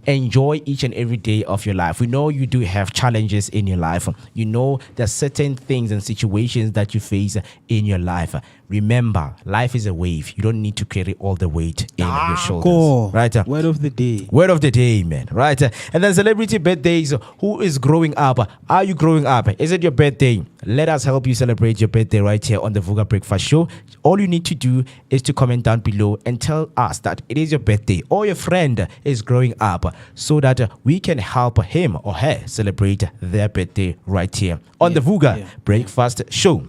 [SPEAKER 1] Enjoy each and every day of your life. We know you do have challenges in your life. You know there's certain things and situations that you face in your life. Remember, life is a wave. You don't need to carry all the weight in your shoulders. Right?
[SPEAKER 7] Word of the day.
[SPEAKER 1] Word of the day, man. Right? And then celebrity birthdays. Who is growing up? Are you growing up? Is it your birthday? Let us help you celebrate your birthday right here on the Vooka Breakfast Show. All you need to do is to comment down below and tell us that it is your birthday or your friend is growing up, so that we can help him or her celebrate their birthday right here on the Vooka Breakfast Show.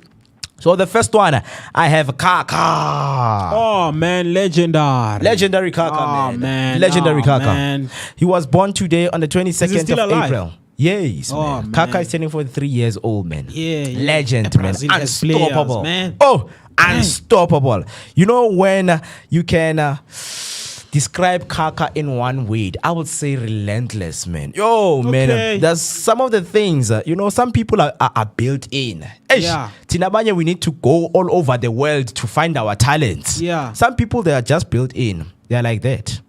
[SPEAKER 1] So the first one, I have Kaka.
[SPEAKER 7] Oh man,
[SPEAKER 1] Legendary Kaka, Legendary Kaka.
[SPEAKER 7] Man.
[SPEAKER 1] He was born today on the 22nd
[SPEAKER 7] still
[SPEAKER 1] of
[SPEAKER 7] alive?
[SPEAKER 1] April. Yes,
[SPEAKER 7] Oh,
[SPEAKER 1] man. Kaka
[SPEAKER 7] man.
[SPEAKER 1] is turning 43 years old, man.
[SPEAKER 7] Yeah.
[SPEAKER 1] Legend, man.
[SPEAKER 7] Brazil has
[SPEAKER 1] Unstoppable.
[SPEAKER 7] players, man.
[SPEAKER 1] Oh, unstoppable. You know when you can describe Kaka in one word, I would say relentless, man. Yo,
[SPEAKER 7] Okay.
[SPEAKER 1] man. There's some of the things, some people are built in.
[SPEAKER 7] Yeah.
[SPEAKER 1] Tinabanye, we need to go all over the world to find our talents.
[SPEAKER 7] Yeah.
[SPEAKER 1] Some people, they are just built in. They're like that.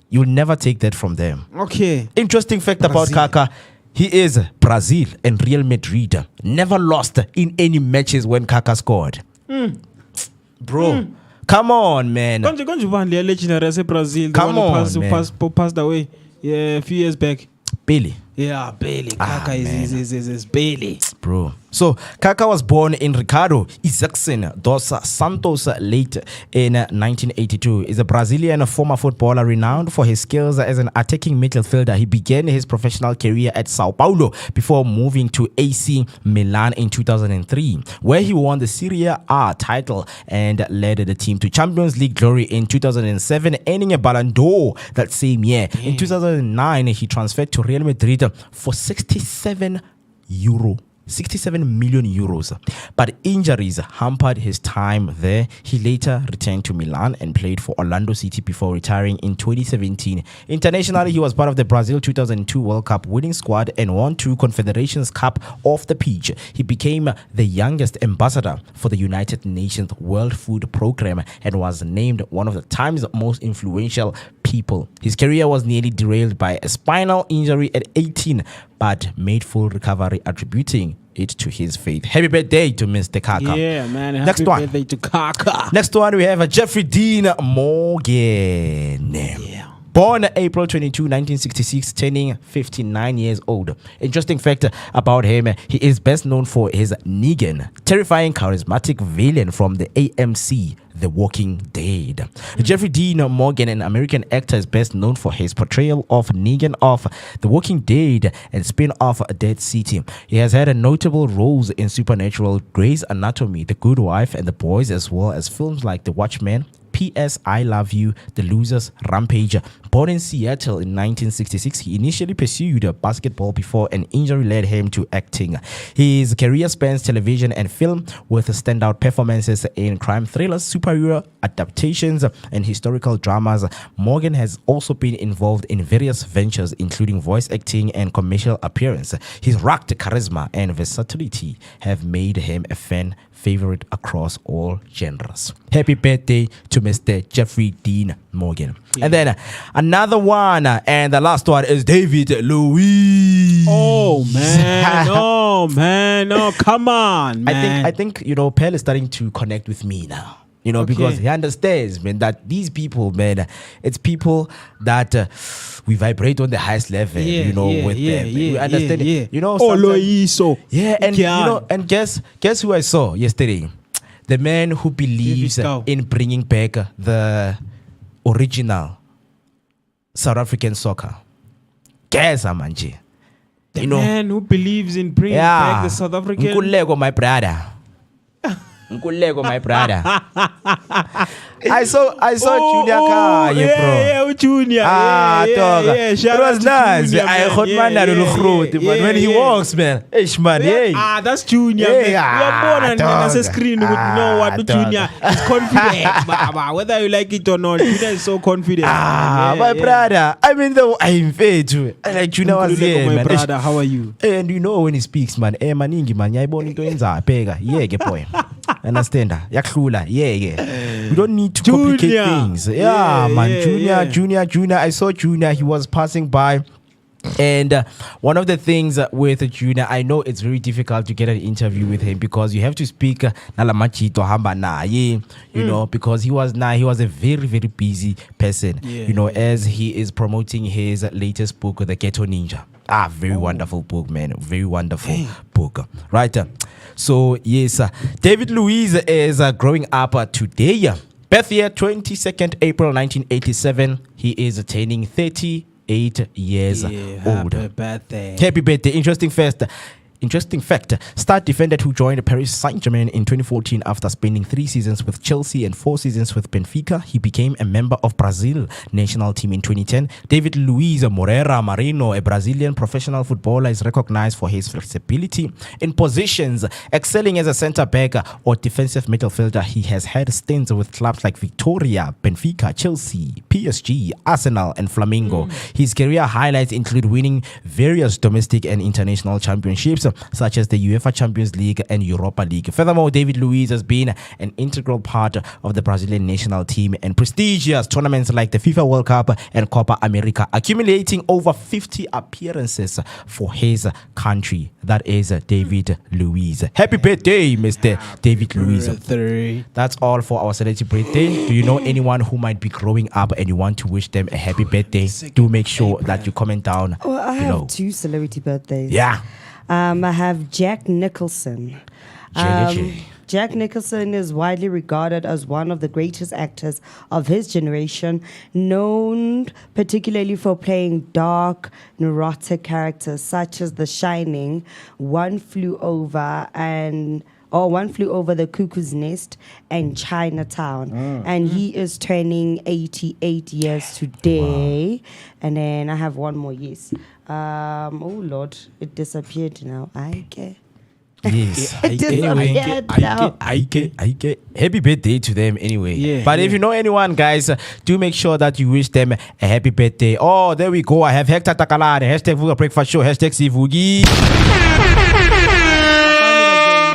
[SPEAKER 1] You'll never take that from them.
[SPEAKER 7] Okay.
[SPEAKER 1] Interesting fact about
[SPEAKER 7] Brazil.
[SPEAKER 1] Kaka. He is Brazil and Real Madrid. Never lost in any matches when Kaka scored. Bro, come on, man.
[SPEAKER 7] Konje bandle legendary as Brazil. The
[SPEAKER 1] Come
[SPEAKER 7] one
[SPEAKER 1] on,
[SPEAKER 7] who
[SPEAKER 1] man.
[SPEAKER 7] passed away. Yeah, a few years back.
[SPEAKER 1] Billy.
[SPEAKER 7] Yeah, Bailey. Kaka is Bailey.
[SPEAKER 1] Bro. So, Kaka was born in Ricardo Isaacson dos Santos late in 1982. He's a Brazilian former footballer renowned for his skills as an attacking midfielder. He began his professional career at Sao Paulo before moving to AC Milan in 2003, where he won the Serie A title and led the team to Champions League glory in 2007, earning a Ballon d'Or that same year. In 2009, he transferred to Real Madrid for 67 million euros. But injuries hampered his time there. He later returned to Milan and played for Orlando City before retiring in 2017. Internationally, he was part of the Brazil 2002 World Cup winning squad and won 2 Confederations Cup off the pitch. He became the youngest ambassador for the United Nations World Food Programme and was named one of the time's most influential people. His career was nearly derailed by a spinal injury at 18, but made full recovery, attributing it to his faith. Happy birthday to Mr. Kaka.
[SPEAKER 7] Yeah, man.
[SPEAKER 1] Next
[SPEAKER 7] Happy
[SPEAKER 1] one.
[SPEAKER 7] birthday to Kaka.
[SPEAKER 1] Next one, we have Jeffrey Dean Morgan.
[SPEAKER 7] Yeah.
[SPEAKER 1] Born April 22, 1966, turning 59 years old. Interesting fact about him, he is best known for his Negan, terrifying charismatic villain from the AMC, The Walking Dead. Jeffrey Dean Morgan, an American actor, is best known for his portrayal of Negan of The Walking Dead and spin-off Dead City. He has had notable roles in Supernatural, Grey's Anatomy, The Good Wife, and The Boys, as well as films like The Watchmen, P.S. I Love You, The Losers, Rampage. Born in Seattle in 1966, he initially pursued basketball before an injury led him to acting. His career spans television and film with standout performances in crime thrillers, superhero adaptations, and historical dramas. Morgan has also been involved in various ventures, including voice acting and commercial appearance. His rugged charisma and versatility have made him a fan favorite across all genres. Happy birthday to Mr. Jeffrey Dean Morgan. And then another one, and the last one is David Luiz.
[SPEAKER 7] Oh man, oh come on, man.
[SPEAKER 1] I think Pell is starting to connect with me now. Because he understands, man, that these people, man, it's people that we vibrate on the highest level, with them. We understand it.
[SPEAKER 7] Loiso.
[SPEAKER 1] Yeah, and and guess who I saw yesterday? The man who believes in bringing back the original South African soccer. Guess manje.
[SPEAKER 7] The man who believes in bringing back the South African.
[SPEAKER 1] Nkululeko, my brother. Nkululeko, my brother. I saw Junior Kanye, bro.
[SPEAKER 7] Yeah, Junior.
[SPEAKER 1] Dog.
[SPEAKER 7] Shout
[SPEAKER 1] It was
[SPEAKER 7] out to
[SPEAKER 1] nice.
[SPEAKER 7] Junior,
[SPEAKER 1] I
[SPEAKER 7] man.
[SPEAKER 1] got man but when he walks, man, man, yeah.
[SPEAKER 7] That's Junior.
[SPEAKER 1] Yeah, dog.
[SPEAKER 7] Screen. You know what,
[SPEAKER 1] dog.
[SPEAKER 7] Junior is confident. Baba. Whether you like it or not, Junior is so confident.
[SPEAKER 1] My brother. I mean, though I'm fair too. Like Junior was here,
[SPEAKER 7] my
[SPEAKER 1] man.
[SPEAKER 7] brother, how are you?
[SPEAKER 1] And when he speaks, man, maningi man, yayibona into yenza pega. Yeah, boy. Understand that? Yaklula. Yeah. We don't need to complicate things. Yeah, man. Junior. I saw Junior. He was passing by. And one of the things with Junior, I know it's very difficult to get an interview with him because you have to speak nalamachito hamba naye, because he was a very, very busy person, as he is promoting his latest book, The Ghetto Ninja. Very wonderful book, man. Very wonderful book. Right. So, yes, David Luiz is growing up today. Birth year, 22nd April 1987. He is turning 38 years old.
[SPEAKER 7] Happy birthday.
[SPEAKER 1] Happy birthday. Interesting interesting fact, star defender who joined Paris Saint-Germain in 2014 after spending 3 seasons with Chelsea and 4 seasons with Benfica. He became a member of Brazil national team in 2010. David Luiz Moreira Marino, a Brazilian professional footballer, is recognized for his flexibility in positions, excelling as a centre-back or defensive midfielder. He has had stints with clubs like Victoria, Benfica, Chelsea, PSG, Arsenal, and Flamengo. His career highlights include winning various domestic and international championships, such as the UEFA Champions League and Europa League. Furthermore, David Luiz has been an integral part of the Brazilian national team and prestigious tournaments like the FIFA World Cup and Copa America, accumulating over 50 appearances for his country. That is David Luiz. Happy birthday, Mr. David Luiz. That's all for our celebrity birthday. Do you know anyone who might be growing up and you want to wish them a happy birthday? Do make sure that you comment down
[SPEAKER 2] Well, I
[SPEAKER 1] below.
[SPEAKER 2] have 2 celebrity birthdays.
[SPEAKER 1] Yeah.
[SPEAKER 2] I have Jack Nicholson. Jack Nicholson is widely regarded as one of the greatest actors of his generation, known particularly for playing dark, neurotic characters such as The Shining, One Flew Over the Cuckoo's Nest, and Chinatown. And he is turning 88 years today. Wow. And then I have one more, yes. Oh Lord, it disappeared now. I get.
[SPEAKER 1] Yes.
[SPEAKER 2] Anyway,
[SPEAKER 1] Happy birthday to them anyway.
[SPEAKER 7] Yeah,
[SPEAKER 1] but if you know anyone, guys, do make sure that you wish them a happy birthday. Oh, there we go. I have Hector Takalani, hashtag Vooka Breakfast Show, hashtag Sivugi.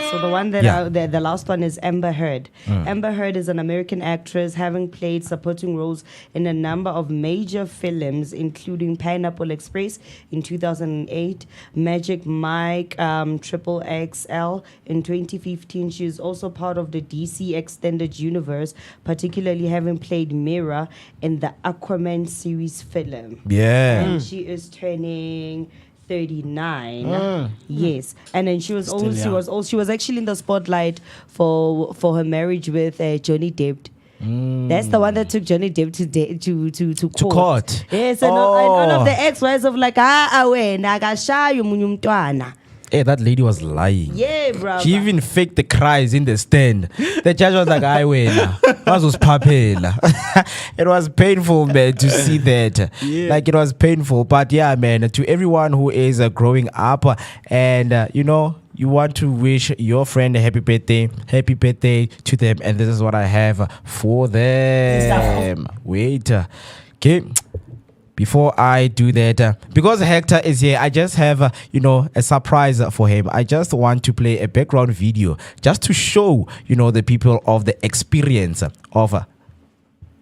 [SPEAKER 2] So the one that the last one is Amber Heard. Amber Heard is an American actress, having played supporting roles in a number of major films, including Pineapple Express in 2008, Magic Mike Triple XL in 2015. She is also part of the DC Extended Universe, particularly having played Mira in the Aquaman series film.
[SPEAKER 1] Yeah.
[SPEAKER 2] And she is turning 39. Yes, and then she was actually in the spotlight for her marriage with Johnny Depp. That's the one that took Johnny Depp to court. Yes, and one of the ex-wives of like
[SPEAKER 1] Hey, that lady was lying.
[SPEAKER 2] Yeah, bro.
[SPEAKER 1] She even faked the cries in the stand. The judge was like, I win. Was papela. It was painful, man, to see that.
[SPEAKER 7] Yeah.
[SPEAKER 1] Like, it was painful. But yeah, man, to everyone who is growing up and, you know, you want to wish your friend a happy birthday to them. And this is what I have for them. Wait. Okay. Before I do that, because Hector is here, I just have, a surprise for him. I just want to play a background video just to show, the people of the experience of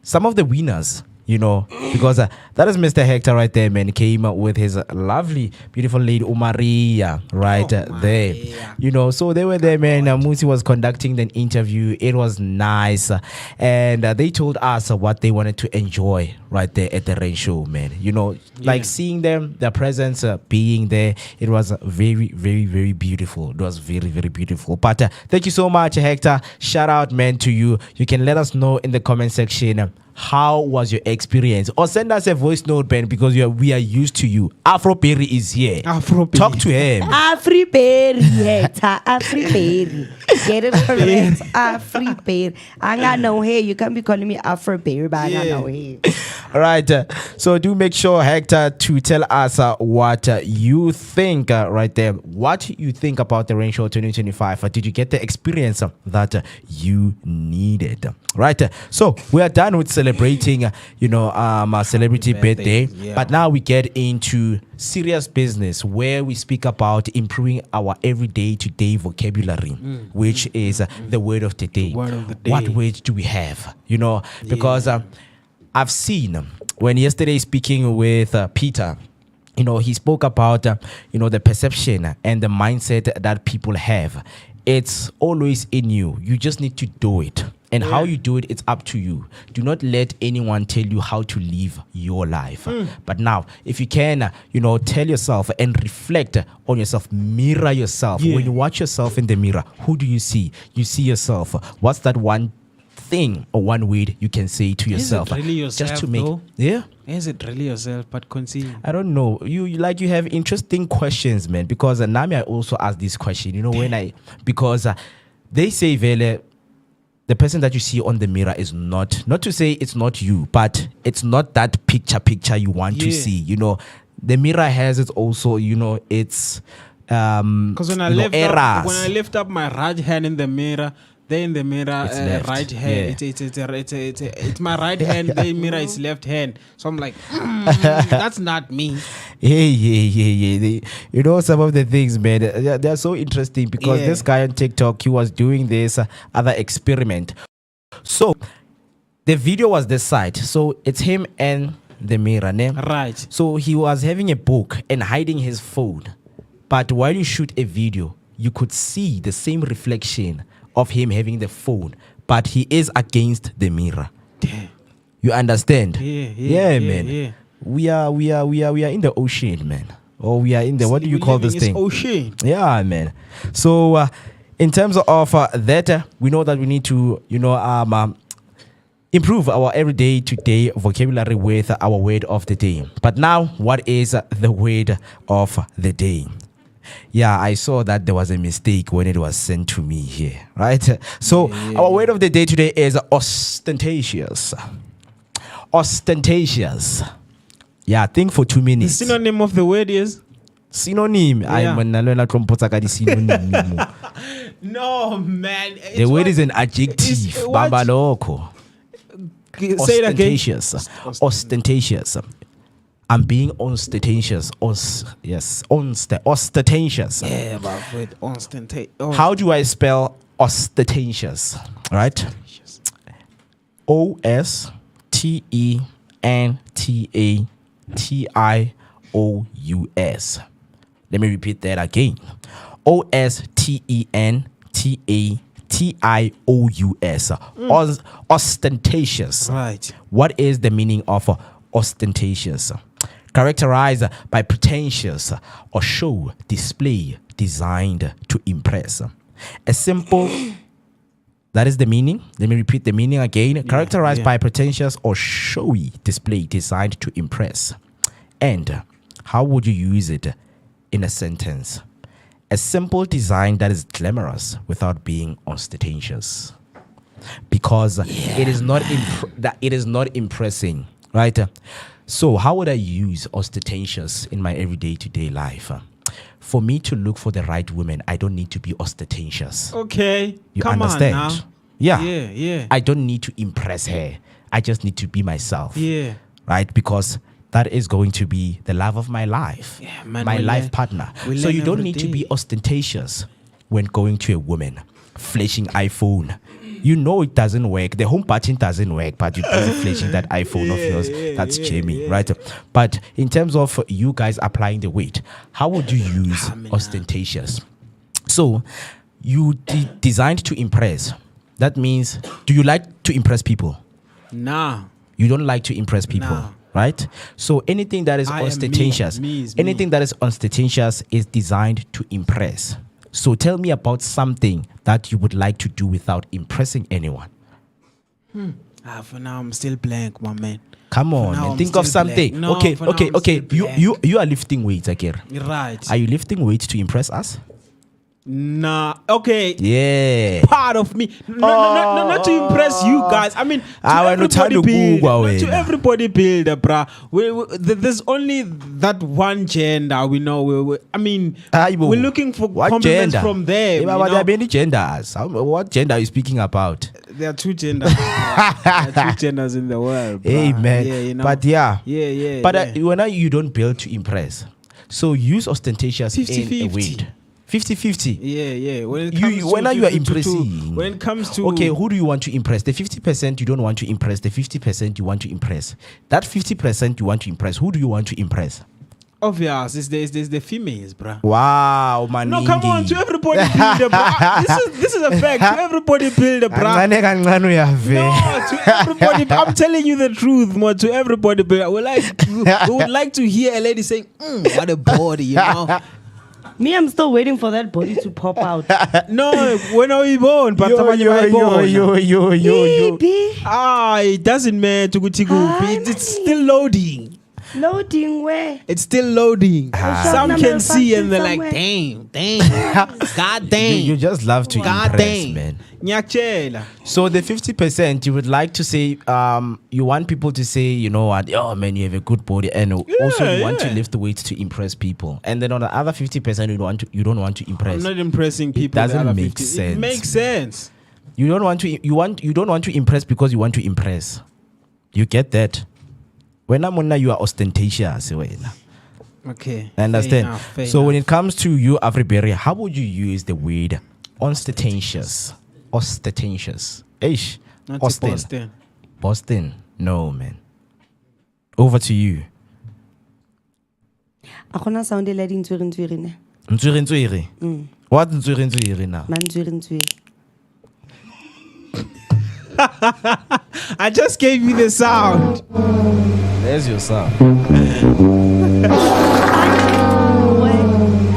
[SPEAKER 1] some of the winners, because that is Mr. Hector right there, man. Came with his lovely, beautiful lady, Umaria, right there. So they were there, man. Musi was conducting the interview. It was nice. And they told us what they wanted to enjoy right there at the rain show, man. Like seeing them, their presence being there, it was very, very, very beautiful. It was very, very beautiful. But thank you so much, Hector. Shout out, man, to you. You can let us know in the comment section. How was your experience? Or send us a voice note, Ben, because we are used to you. Afro Perry is here. Talk to him.
[SPEAKER 2] Afro Perry, Hector. Afro Perry. Get it correct. Afro Perry. I got no hair. You can't be calling me Afro Perry, but I got no hair.
[SPEAKER 1] All right. So do make sure, Hector, to tell us what you think right there. What you think about the Rain Show 2025. Did you get the experience that you needed? Right. So we are done with celebrating, our celebrity birthday.
[SPEAKER 7] Yeah.
[SPEAKER 1] But now we get into serious business where we speak about improving our everyday today vocabulary, which is the word of the day.
[SPEAKER 7] Word of the day.
[SPEAKER 1] What words do we have? Because I've seen when yesterday speaking with Peter, he spoke about, the perception and the mindset that people have. It's always in you. You just need to do it. And how you do it, it's up to you. Do not let anyone tell you how to live your life. But now, if you can, tell yourself and reflect on yourself, mirror yourself. When you watch yourself in the mirror, who do you see? You see yourself. What's that one thing or one word you can say to
[SPEAKER 7] Is
[SPEAKER 1] yourself,
[SPEAKER 7] it really yourself,
[SPEAKER 1] just to make
[SPEAKER 7] though?
[SPEAKER 1] yeah.
[SPEAKER 7] Is it really yourself? But continue.
[SPEAKER 1] I don't know. You have interesting questions, man. Because Nami, I also asked this question. You know, because they say Vele, the person that you see on the mirror is not to say it's not you, but it's not that picture you want to see. You know, the mirror has its also. You know, it's
[SPEAKER 7] because when I lift up my right hand in the mirror. There in the mirror, right hand. Yeah. It's my right hand. The mirror is left hand. So I'm like, that's not me.
[SPEAKER 1] Yeah. You know, some of the things, man, they're so interesting because this guy on TikTok, he was doing this other experiment. So the video was this side. So it's him and the mirror, né?
[SPEAKER 7] Right.
[SPEAKER 1] So he was having a book and hiding his phone. But while you shoot a video, you could see the same reflection of him having the phone, but he is against the mirror.
[SPEAKER 7] Damn.
[SPEAKER 1] You understand?
[SPEAKER 7] Yeah,
[SPEAKER 1] man.
[SPEAKER 7] Yeah.
[SPEAKER 1] We are in the ocean, man. Or we are in the, what do you call this thing?
[SPEAKER 7] Ocean.
[SPEAKER 1] Yeah, man. So in terms of that, we know that we need to, improve our everyday today vocabulary with our word of the day. But now, what is the word of the day? Yeah, I saw that there was a mistake when it was sent to me here, right? So our word of the day today is ostentatious. Ostentatious. Yeah, think for 2 minutes.
[SPEAKER 7] The synonym of the word is?
[SPEAKER 1] Synonym.
[SPEAKER 7] Yeah.
[SPEAKER 1] Synonym.
[SPEAKER 7] No, man.
[SPEAKER 1] The word is an adjective. Bamba loko.
[SPEAKER 7] Say it again.
[SPEAKER 1] Ostentatious. Ostentatious. I'm being ostentatious. Ostentatious.
[SPEAKER 7] Yeah, but with ostentatious.
[SPEAKER 1] How do I spell ostentatious? Right? Ostentatious. Let me repeat that again. Ostentatious. Ostentatious.
[SPEAKER 7] Right.
[SPEAKER 1] What is the meaning of ostentatious? Characterized by pretentious or show, display, designed to impress. A simple, that is the meaning. Let me repeat the meaning again. Characterized by pretentious or showy display, designed to impress. And how would you use it in a sentence? A simple design that is glamorous without being ostentatious. Because it is not impressing, right? So how would I use ostentatious in my everyday life? For me to look for the right woman, I don't need to be ostentatious.
[SPEAKER 7] Okay.
[SPEAKER 1] You
[SPEAKER 7] Come
[SPEAKER 1] understand?
[SPEAKER 7] on now.
[SPEAKER 1] Yeah. I don't need to impress her. I just need to be myself.
[SPEAKER 7] Yeah.
[SPEAKER 1] Right? Because that is going to be the love of my life.
[SPEAKER 7] Yeah, man,
[SPEAKER 1] my life partner. So you don't need to be ostentatious when going to a woman, flashing iPhone. You know it doesn't work. The home button doesn't work, but you're busy flashing that iPhone of yours. That's jamming, right? But in terms of you guys applying the weight, how would you use ostentatious? So you designed to impress. That means, do you like to impress people?
[SPEAKER 7] Nah.
[SPEAKER 1] You don't like to impress people.
[SPEAKER 7] Nah.
[SPEAKER 1] Right? So anything that is ostentatious, anything that is ostentatious is designed to impress. So tell me about something that you would like to do without impressing anyone.
[SPEAKER 7] For now, I'm still blank, my man.
[SPEAKER 1] Come on, man. Think of something.
[SPEAKER 7] No,
[SPEAKER 1] okay. You are lifting weights, Akira.
[SPEAKER 7] Right.
[SPEAKER 1] Are you lifting weights to impress us?
[SPEAKER 7] Nah. Okay.
[SPEAKER 1] Yeah.
[SPEAKER 7] Part of me. Not to impress you guys. I mean, to everybody build, bruh. There's only that one gender we know. We're looking for compliments from them.
[SPEAKER 1] There are many genders. What gender are you speaking about?
[SPEAKER 7] There are two genders. There are two genders in the world.
[SPEAKER 1] Hey, man.
[SPEAKER 7] Yeah, you know?
[SPEAKER 1] But yeah.
[SPEAKER 7] Yeah.
[SPEAKER 1] But when you don't build to impress, so use ostentatious
[SPEAKER 7] 50-50.
[SPEAKER 1] in a weight. 50-50.
[SPEAKER 7] Yeah. When
[SPEAKER 1] you are impressing.
[SPEAKER 7] When it comes to
[SPEAKER 1] okay, who do you want to impress? The 50% you don't want to impress. The 50% you want to impress. That 50% you want to impress. Who do you want to impress?
[SPEAKER 7] Obvious, it's the females, bruh.
[SPEAKER 1] Wow, man.
[SPEAKER 7] No, come on, to everybody build a bruh. This is a fact. To everybody build a bruh. No, to everybody. I'm telling you the truth, more. To everybody build. We would like to hear a lady saying, "What a body," you know.
[SPEAKER 2] Me, I'm still waiting for that body to pop out.
[SPEAKER 7] No, when are we born? But
[SPEAKER 2] Baby,
[SPEAKER 7] it doesn't matter. It's still loading.
[SPEAKER 2] loading where?
[SPEAKER 7] It's still loading. Some
[SPEAKER 2] number
[SPEAKER 7] can see and they're like,
[SPEAKER 2] somewhere.
[SPEAKER 7] damn. God damn.
[SPEAKER 9] You just love to
[SPEAKER 7] God
[SPEAKER 9] impress,
[SPEAKER 7] damn.
[SPEAKER 9] man.
[SPEAKER 7] Nyachela.
[SPEAKER 9] So the 50% you would like to say, you want people to say, you know what, oh man, you have a good body, and also you want to lift the weight to impress people. And then on the other 50%, you don't want to impress.
[SPEAKER 7] I'm not impressing people.
[SPEAKER 9] It doesn't
[SPEAKER 7] the other
[SPEAKER 9] make
[SPEAKER 7] 50.
[SPEAKER 9] sense.
[SPEAKER 7] It makes sense.
[SPEAKER 9] You don't want to impress because you want to impress. You get that? When I'm on, you are ostentatious.
[SPEAKER 7] Okay.
[SPEAKER 9] Understand?
[SPEAKER 7] Fair
[SPEAKER 9] So
[SPEAKER 7] enough.
[SPEAKER 9] when it comes to you, Afriberry, how would you use the word ostentatious? Ostentatious. Eish.
[SPEAKER 7] Not
[SPEAKER 9] Austin.
[SPEAKER 7] Boston.
[SPEAKER 9] Boston. No, man. Over to you.
[SPEAKER 2] Ako na sound le di ntwiri ne.
[SPEAKER 9] Ntswiri. What ntswiri now?
[SPEAKER 2] Man ntwiri.
[SPEAKER 7] I just gave you the sound.
[SPEAKER 9] There's your sound.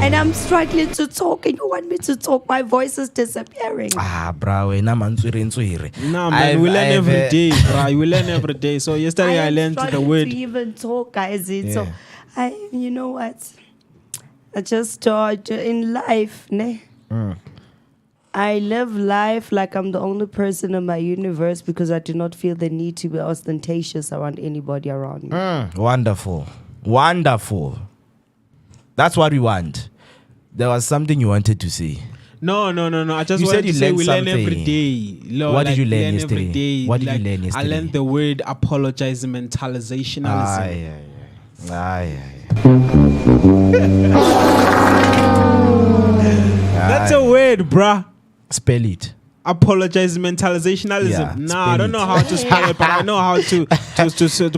[SPEAKER 2] And I'm struggling to talk, and you want me to talk. My voice is disappearing.
[SPEAKER 9] Bro, na ntswiri.
[SPEAKER 7] No, man, we learn every day, bro. We learn every day. So yesterday I
[SPEAKER 2] am
[SPEAKER 7] learned the
[SPEAKER 2] struggling
[SPEAKER 7] word.
[SPEAKER 2] to even talk, guys. So,
[SPEAKER 9] Yeah.
[SPEAKER 2] you know what? I just thought in life, ne? I live life like I'm the only person in my universe because I do not feel the need to be ostentatious around anybody around me.
[SPEAKER 9] Wonderful. That's what we want. There was something you wanted to say.
[SPEAKER 7] No. I just
[SPEAKER 9] You
[SPEAKER 7] wanted
[SPEAKER 9] said you
[SPEAKER 7] to say
[SPEAKER 9] learned
[SPEAKER 7] we learn every
[SPEAKER 9] something.
[SPEAKER 7] day. No,
[SPEAKER 9] What did you learn
[SPEAKER 7] every
[SPEAKER 9] yesterday?
[SPEAKER 7] day.
[SPEAKER 9] What did you
[SPEAKER 7] Like,
[SPEAKER 9] learn
[SPEAKER 7] I
[SPEAKER 9] yesterday?
[SPEAKER 7] learned the word apologizationalism. That's a word, bruh.
[SPEAKER 9] Spell it.
[SPEAKER 7] Apologizationalism.
[SPEAKER 9] Yeah,
[SPEAKER 7] I don't know how to spell it, but I know how to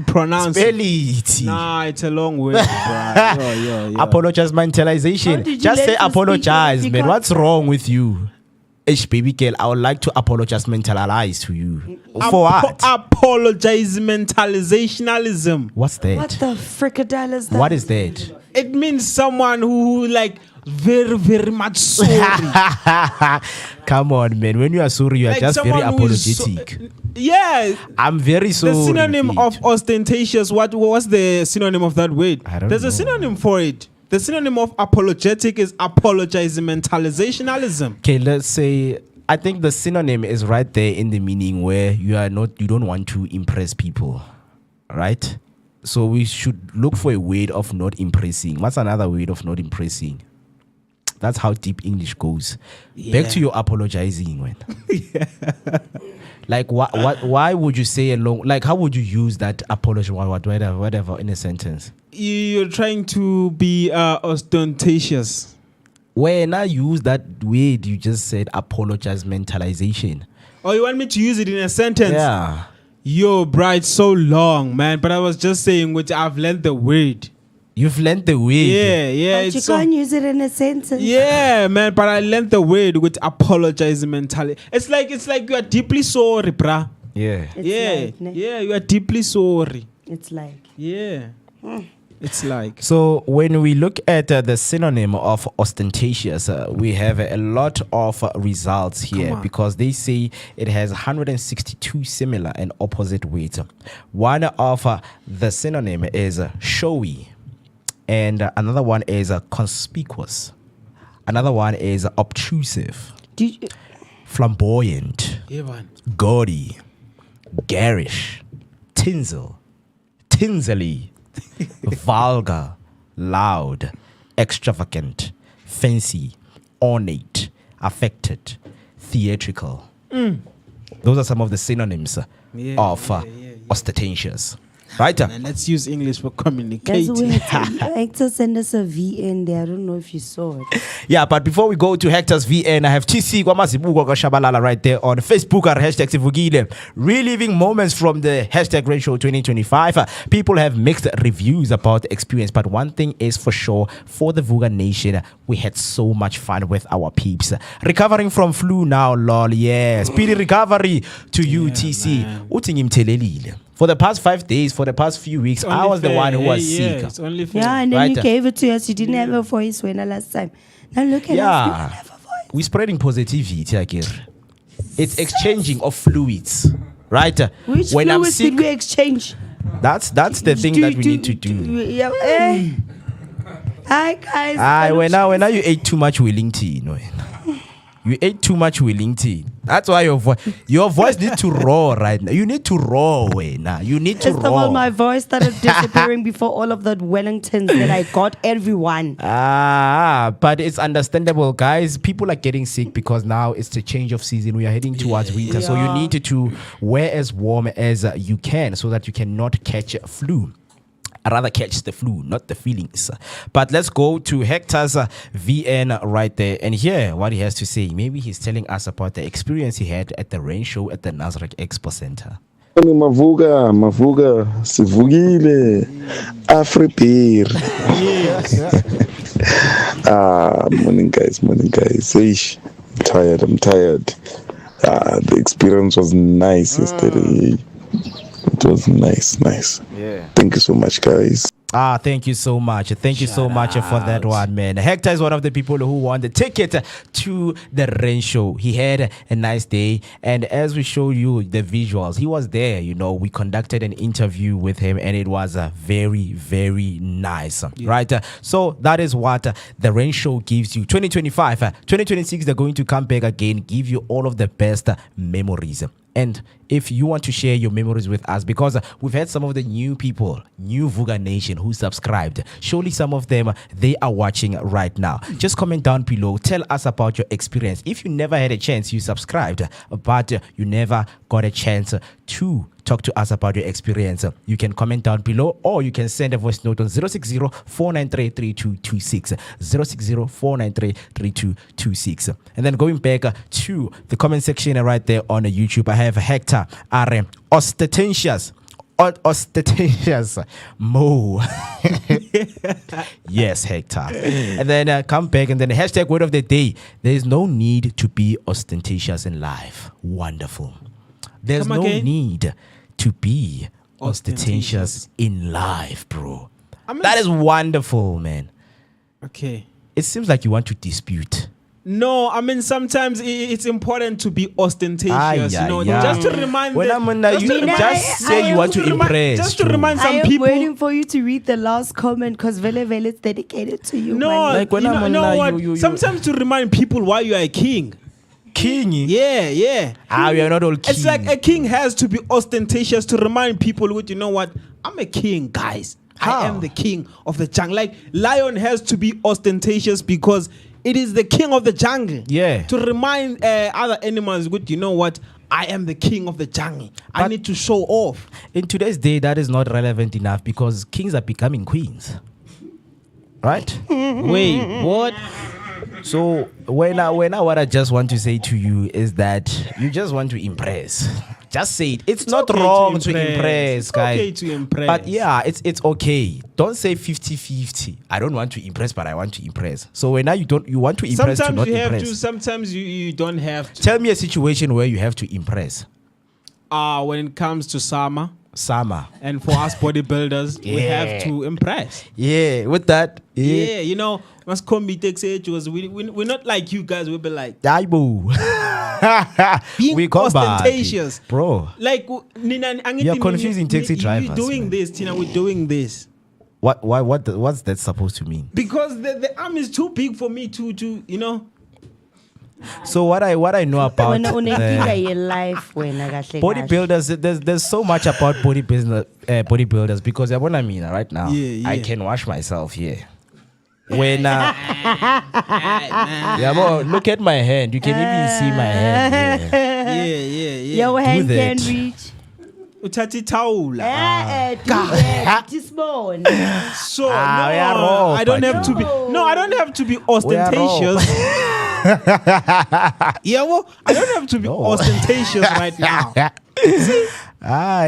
[SPEAKER 7] pronounce
[SPEAKER 9] Spell
[SPEAKER 7] it.
[SPEAKER 9] it.
[SPEAKER 7] Nah, it's a long word, bruh. Yo.
[SPEAKER 9] Apologize
[SPEAKER 2] How
[SPEAKER 9] mentalization.
[SPEAKER 2] did you
[SPEAKER 9] Just
[SPEAKER 2] learn
[SPEAKER 9] say
[SPEAKER 2] to speak
[SPEAKER 9] apologize,
[SPEAKER 2] English?
[SPEAKER 9] man.
[SPEAKER 2] Because-
[SPEAKER 9] What's wrong with you? Baby girl, I would like to apologize mentalize to you. For what?
[SPEAKER 7] Apologizationalism.
[SPEAKER 9] What's that?
[SPEAKER 2] What the fricadelle is that?
[SPEAKER 9] What is that?
[SPEAKER 7] It means someone who like very, very much sorry.
[SPEAKER 9] Come on, man. When you are sorry, you are
[SPEAKER 7] Like
[SPEAKER 9] just very
[SPEAKER 7] someone who is
[SPEAKER 9] apologetic.
[SPEAKER 7] Yeah.
[SPEAKER 9] I'm very sorry.
[SPEAKER 7] The synonym
[SPEAKER 9] Pete.
[SPEAKER 7] of ostentatious, what was the synonym of that word?
[SPEAKER 9] I don't
[SPEAKER 7] There's
[SPEAKER 9] know.
[SPEAKER 7] a synonym for it. The synonym of apologetic is apologizationalism.
[SPEAKER 9] Okay, let's say I think the synonym is right there in the meaning where you don't want to impress people, right? So we should look for a way of not impressing. What's another way of not impressing? That's how deep English goes. Back to your apologizing, man. Like why would you say how would you use that apology whatever in a sentence?
[SPEAKER 7] You're trying to be ostentatious.
[SPEAKER 9] When I use that word you just said, apologize mentalization.
[SPEAKER 7] Oh, you want me to use it in a sentence?
[SPEAKER 9] Yeah.
[SPEAKER 7] Yo, bro, it's so long, man. But I was just saying, which I've learned the word.
[SPEAKER 9] You've learned the word.
[SPEAKER 7] Yeah.
[SPEAKER 2] But you
[SPEAKER 7] It's so,
[SPEAKER 2] can't use it in a sentence.
[SPEAKER 7] yeah, man. But I learned the word with apologize mentality. It's like you are deeply sorry, bruh.
[SPEAKER 9] Yeah.
[SPEAKER 2] It's like, ne?
[SPEAKER 7] You are deeply sorry.
[SPEAKER 2] It's like.
[SPEAKER 7] Yeah. It's like.
[SPEAKER 9] So when we look at the synonym of ostentatious, we have a lot of results here because they say it has 162 similar and opposite words. One of the synonym is showy, and another one is conspicuous. Another one is obtrusive, flamboyant, gaudy, garish, tinselly, vulgar, loud, extravagant, fancy, ornate, affected, theatrical. Those are some of the synonyms of ostentatious. Right?
[SPEAKER 7] And let's use English for
[SPEAKER 2] That's
[SPEAKER 7] communicating.
[SPEAKER 2] weird. Hector sent us a VN there. I don't know if you saw it.
[SPEAKER 9] Yeah, but before we go to Hector's VN, I have TC Kwamazibuko Shabalala right there on Facebook at hashtag Sivugile. Reliving moments from the hashtag Rain Show 2025. People have mixed reviews about the experience, but one thing is for sure, for the Vooka Nation, we had so much fun with our peeps. Recovering from flu now, lol. Yeah, speedy recovery to you, TC. Uthi ngimthelelile. For the past 5 days, for the past few weeks, I was the one who was sick.
[SPEAKER 7] It's only fair.
[SPEAKER 2] Yeah, and then
[SPEAKER 9] Right.
[SPEAKER 2] you gave it to us. You didn't have a voice when last time. Now look at us. You
[SPEAKER 9] Yeah.
[SPEAKER 2] don't have a voice.
[SPEAKER 9] We're spreading positivity, Akir. It's exchanging of fluids, right?
[SPEAKER 2] Which
[SPEAKER 9] when I'm
[SPEAKER 2] fluids
[SPEAKER 9] sick,
[SPEAKER 2] did we exchange?
[SPEAKER 9] that's the thing that we need to do.
[SPEAKER 2] Yeah, Hi guys.
[SPEAKER 9] When you ate too much Wellington, you ate too much Wellington. That's why your voice needs to roar right now. You need to roar, now. You need to
[SPEAKER 2] First of all,
[SPEAKER 9] roar.
[SPEAKER 2] my voice started disappearing before all of the Wellingtons that I got everyone.
[SPEAKER 9] But it's understandable, guys. People are getting sick because now it's the change of season. We are heading towards winter, so you need to wear as warm as you can so that you cannot catch flu. I rather catch the flu, not the feelings. But let's go to Hector's VN right there and hear what he has to say. Maybe he's telling us about the experience he had at the rain show at the Nasrec Expo Center.
[SPEAKER 10] Mavuga, sivugile, Afri-beer. Morning guys. Eish, I'm tired. The experience was nice yesterday. It was nice.
[SPEAKER 9] Yeah.
[SPEAKER 10] Thank you so much, guys.
[SPEAKER 9] Thank you so much. Thank you so much for that one, man. Hector is one of the people who won the ticket to the rain show. He had a nice day. And as we show you the visuals, he was there. We conducted an interview with him and it was very, very nice. Right? So that is what the rain show gives you. 2025, 2026, they're going to come back again, give you all of the best memories. And if you want to share your memories with us, because we've had some of the new people, new Vooka Nation who subscribed. Surely some of them, they are watching right now. Just comment down below. Tell us about your experience. If you never had a chance, you subscribed, but you never got a chance to talk to us about your experience, you can comment down below or you can send a voice note on 060-493-3226. 060-493-3226. And then going back to the comment section right there on YouTube, I have Hector R. Ostentatious Mo. Yes, Hector. And then come back and then hashtag word of the day. There is no need to be ostentatious in life. Wonderful. There's no need to be ostentatious in life, bro. That is wonderful, man.
[SPEAKER 7] Okay.
[SPEAKER 9] It seems like you want to dispute.
[SPEAKER 7] No, sometimes it's important to be ostentatious, just to remind
[SPEAKER 9] you want to impress.
[SPEAKER 7] Just to remind some
[SPEAKER 2] I am
[SPEAKER 7] people.
[SPEAKER 2] waiting for you to read the last comment because Vele it's dedicated to you.
[SPEAKER 7] No,
[SPEAKER 2] man.
[SPEAKER 7] Sometimes to remind people why you are a king.
[SPEAKER 9] King?
[SPEAKER 7] Yeah.
[SPEAKER 9] We are not all king.
[SPEAKER 7] It's like a king has to be ostentatious to remind people, you know what? I'm a king, guys. I am the king of the jungle. Like lion has to be ostentatious because it is the king of the jungle.
[SPEAKER 9] Yeah.
[SPEAKER 7] To remind other animals, you know what? I am the king of the jungle. I need to show off.
[SPEAKER 9] In today's day, that is not relevant enough because kings are becoming queens. Right?
[SPEAKER 7] Wait, what?
[SPEAKER 9] So when what I just want to say to you is that you just want to impress. Just say it. It's not
[SPEAKER 7] okay
[SPEAKER 9] wrong to impress,
[SPEAKER 7] it's
[SPEAKER 9] guys.
[SPEAKER 7] okay to impress.
[SPEAKER 9] But yeah, it's okay. Don't say 50-50. I don't want to impress, but I want to impress. So when now you want to impress,
[SPEAKER 7] sometimes
[SPEAKER 9] to not
[SPEAKER 7] you have
[SPEAKER 9] impress.
[SPEAKER 7] to. Sometimes you don't have to.
[SPEAKER 9] Tell me a situation where you have to impress.
[SPEAKER 7] When it comes to summer.
[SPEAKER 9] And
[SPEAKER 7] for us bodybuilders, we have to impress.
[SPEAKER 9] Yeah, with that.
[SPEAKER 7] Yeah, must come be takes age was we're not like you guys. We'll be like
[SPEAKER 9] Daibo.
[SPEAKER 7] Being ostentatious,
[SPEAKER 9] bro.
[SPEAKER 7] Like
[SPEAKER 9] you're confusing taxi drivers.
[SPEAKER 7] We're doing this, Tina. We're doing this.
[SPEAKER 9] What's that supposed to mean?
[SPEAKER 7] Because the arm is too big for me to.
[SPEAKER 9] So what I know about bodybuilders, there's so much about bodybuilders because what I mean right now, I can wash myself here. When look at my hand, you can even see my hand.
[SPEAKER 7] Yeah.
[SPEAKER 2] Your hand can reach.
[SPEAKER 7] Utati taula. So I don't have to be. No, I don't have to be ostentatious. I don't have to be ostentatious right now.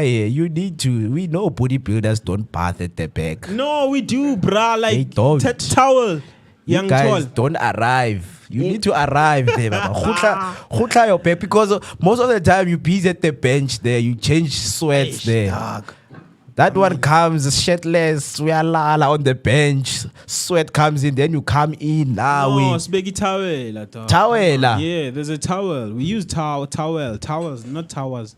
[SPEAKER 9] You need to. We know bodybuilders don't bath at the back.
[SPEAKER 7] No, we do, bruh. Like
[SPEAKER 9] they don't.
[SPEAKER 7] towel.
[SPEAKER 9] You guys don't arrive You need to arrive there, Baba. Khutla your back, because most of the time you busy at the bench there. You change sweats there.
[SPEAKER 7] Dog.
[SPEAKER 9] That one comes shirtless, we are lala on the bench. Sweat comes in, then you come in.
[SPEAKER 7] No, it's biggie towel.
[SPEAKER 9] Towel.
[SPEAKER 7] Yeah, there's a towel. We use towels, not towers.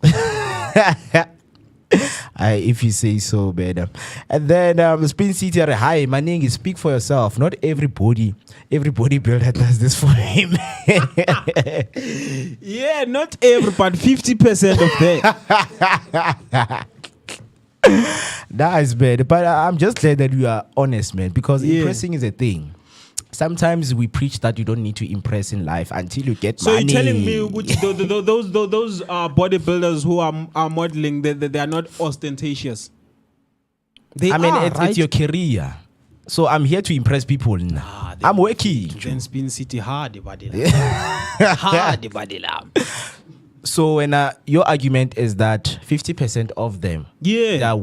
[SPEAKER 9] If you say so, better. And then Spin City, hi, my name is speak for yourself. Not everybody builder does this for him.
[SPEAKER 7] Yeah, not every, but 50% of them.
[SPEAKER 9] That is bad. But I'm just glad that you are honest, man, because impressing is a thing. Sometimes we preach that you don't need to impress in life until you get
[SPEAKER 7] so
[SPEAKER 9] money.
[SPEAKER 7] So you're telling me those bodybuilders who are modeling, they are not ostentatious?
[SPEAKER 9] It's your career. So I'm here to impress people now. I'm working.
[SPEAKER 7] Then Spin City hard.
[SPEAKER 9] So when your argument is that 50% of them, they're they're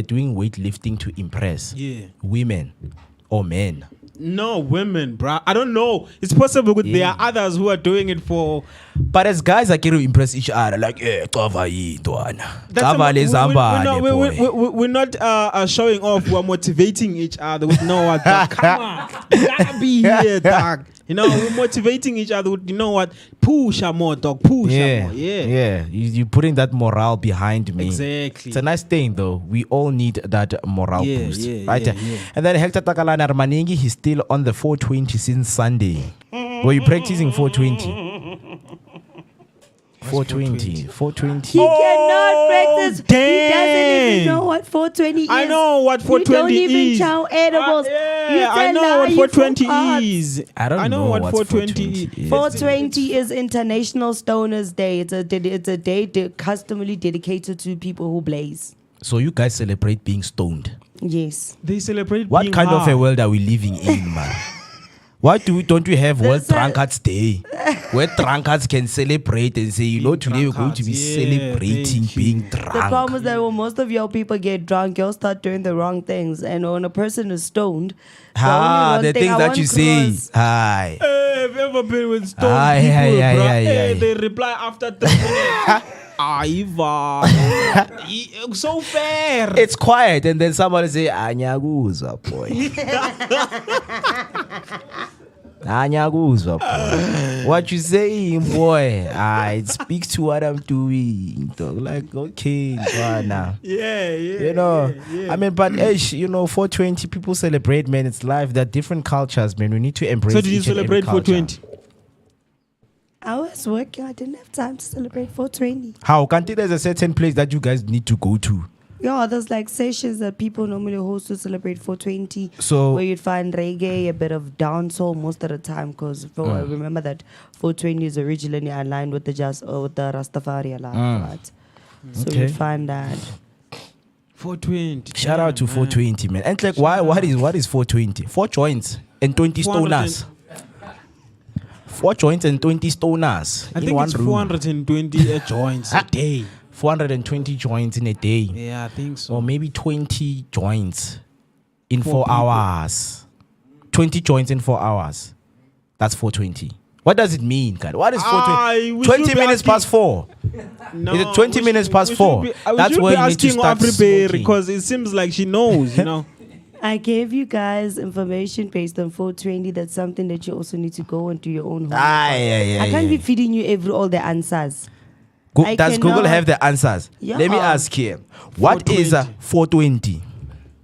[SPEAKER 9] doing weightlifting to impress women or men.
[SPEAKER 7] No, women, bruh. I don't know. It's possible there are others who are doing it for.
[SPEAKER 9] But as guys, I can impress each other. Like, we're
[SPEAKER 7] not showing off. We're motivating each other with what. Come on, you gotta be here, dog. We're motivating each other with, what? Push more, dog. Push more.
[SPEAKER 9] Yeah. You're putting that morale behind me.
[SPEAKER 7] Exactly.
[SPEAKER 9] It's a nice thing, though. We all need that morale boost, right? And then Hector Takalana Armaningi, he's still on the 420 since Sunday. Were you practicing 420? 420.
[SPEAKER 2] He cannot practice.
[SPEAKER 7] Damn.
[SPEAKER 2] He doesn't even know what 420 is.
[SPEAKER 7] I know what 420
[SPEAKER 2] you don't even
[SPEAKER 7] is.
[SPEAKER 2] chow edibles.
[SPEAKER 7] I know what 420 is.
[SPEAKER 9] I know what 420 is.
[SPEAKER 2] 420 is International Stoners Day. It's a day customarily dedicated to people who blaze.
[SPEAKER 9] So you guys celebrate being stoned?
[SPEAKER 2] Yes.
[SPEAKER 7] They celebrate
[SPEAKER 9] what
[SPEAKER 7] being
[SPEAKER 9] kind
[SPEAKER 7] high.
[SPEAKER 9] of a world are we living in, man? Why don't we have World Drunkards Day, where drunkards can celebrate and say, today we're going to be celebrating being drunk.
[SPEAKER 2] The problem is that when most of your people get drunk, you'll start doing the wrong things. And when a person is stoned,
[SPEAKER 9] the things that you say. Hi.
[SPEAKER 7] Hey, have you ever been with stoned people, bro? They reply after 3 minutes. Iva. So fair.
[SPEAKER 9] It's quiet, and then somebody say, Anyaguza, boy. Anyaguza, boy. What you saying, boy? It speaks to what I'm doing. Like, okay, now.
[SPEAKER 7] Yeah.
[SPEAKER 9] I mean, but 420 people celebrate, man. It's life. There are different cultures, man. We need to embrace.
[SPEAKER 7] So did you celebrate 420?
[SPEAKER 2] I was working. I didn't have time to celebrate 420.
[SPEAKER 9] How? Can't there's a certain place that you guys need to go to?
[SPEAKER 2] Yeah, there's like sessions that people normally host to celebrate 420.
[SPEAKER 9] So
[SPEAKER 2] where you'd find reggae, a bit of dancehall most of the time, because I remember that 420 is originally aligned with the Rastafari aligned, right? So you'd find that.
[SPEAKER 7] 420.
[SPEAKER 9] Shout out to 420, man. And like, what is 420? 4 joints and 20 stoners. 4 joints and 20 stoners.
[SPEAKER 7] I think it's 420 joints a day.
[SPEAKER 9] 420 joints in a day.
[SPEAKER 7] Yeah, I think so.
[SPEAKER 9] Or maybe 20 joints in 4 hours. 20 joints in 4 hours. That's 420. What does it mean, God? What is 420? 20 minutes past 4.
[SPEAKER 7] No,
[SPEAKER 9] is it 20 minutes past 4?
[SPEAKER 7] That's where you need to start smoking. Because it seems like she knows,
[SPEAKER 2] I gave you guys information based on 420. That's something that you also need to go and do your own homework. I can't be feeding you all the answers.
[SPEAKER 9] Does Google have the answers?
[SPEAKER 2] Yeah.
[SPEAKER 9] Let me ask here. What is 420?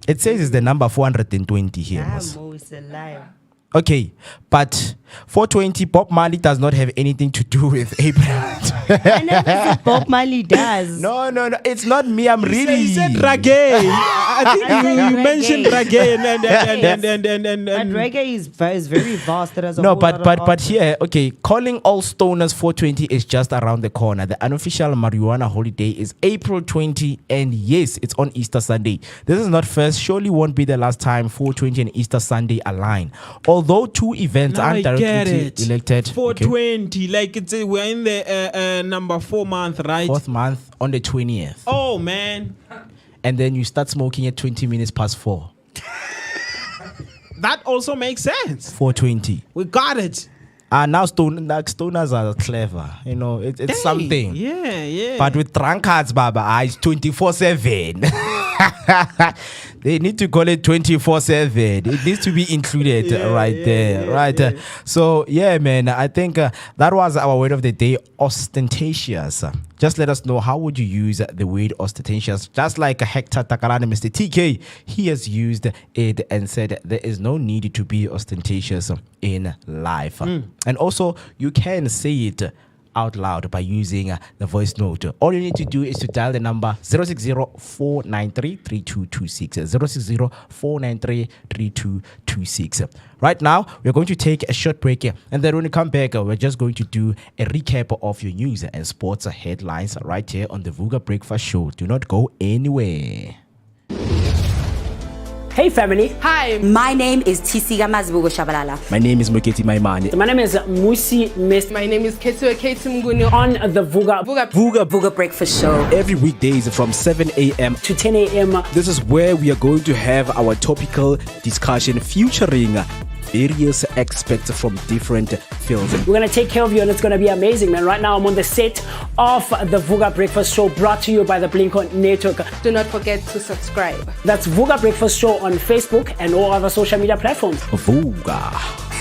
[SPEAKER 9] It says it's the number 420 here.
[SPEAKER 2] It's a liar.
[SPEAKER 9] Okay, but 420 Bob Marley does not have anything to do with April.
[SPEAKER 2] I never said Bob Marley does.
[SPEAKER 9] No, it's not me. I'm really.
[SPEAKER 7] You said reggae. I think you mentioned reggae and
[SPEAKER 2] But reggae is very vast.
[SPEAKER 9] But here, okay, calling all stoners 420 is just around the corner. The unofficial marijuana holiday is April 20, and yes, it's on Easter Sunday. This is not first, surely won't be the last time 420 and Easter Sunday align. Although 2 events aren't directly elected.
[SPEAKER 7] 420, like we're in the number 4 month, right?
[SPEAKER 9] 4th month on the 20th.
[SPEAKER 7] Oh man!
[SPEAKER 9] And then you start smoking at 20 minutes past 4.
[SPEAKER 7] that also makes sense.
[SPEAKER 9] 420.
[SPEAKER 7] We got it.
[SPEAKER 9] Now stoners are clever. You know, it's something.
[SPEAKER 7] Yeah.
[SPEAKER 9] But with drunkards, Baba, it's 24/7. They need to call it 24/7. It needs to be included right? So, yeah, man, I think that was our word of the day, ostentatious. Just let us know, how would you use the word ostentatious? Just like Hector Takalani, Mr. TK, he has used it and said there is no need to be ostentatious in life. And also, you can say it out loud by using the voice note. All you need to do is to dial the number 060-493-3226. 060-493-3226. Right now, we're going to take a short break, and then when we come back, we're just going to do a recap of your news and sports headlines right here on the Vooka Breakfast Show. Do not go anywhere.
[SPEAKER 3] Hey family.
[SPEAKER 2] Hi, my name is Tisika Mazibuko Shabalala.
[SPEAKER 1] My name is Moketi Maimane.
[SPEAKER 3] My name is Musi Mist.
[SPEAKER 11] My name is Ketu Mguni.
[SPEAKER 3] On the Vooka
[SPEAKER 2] Breakfast Show.
[SPEAKER 1] Every weekdays from 7 a.m.
[SPEAKER 3] to 10 a.m.
[SPEAKER 1] This is where we are going to have our topical discussion featuring various experts from different fields.
[SPEAKER 3] We're going to take care of you, and it's going to be amazing, man. Right now, I'm on the set of the Vooka Breakfast Show, brought to you by the Blink-On Network.
[SPEAKER 11] Do not forget to subscribe.
[SPEAKER 3] That's Vooka Breakfast Show on Facebook and all other social media platforms.
[SPEAKER 1] Vooka.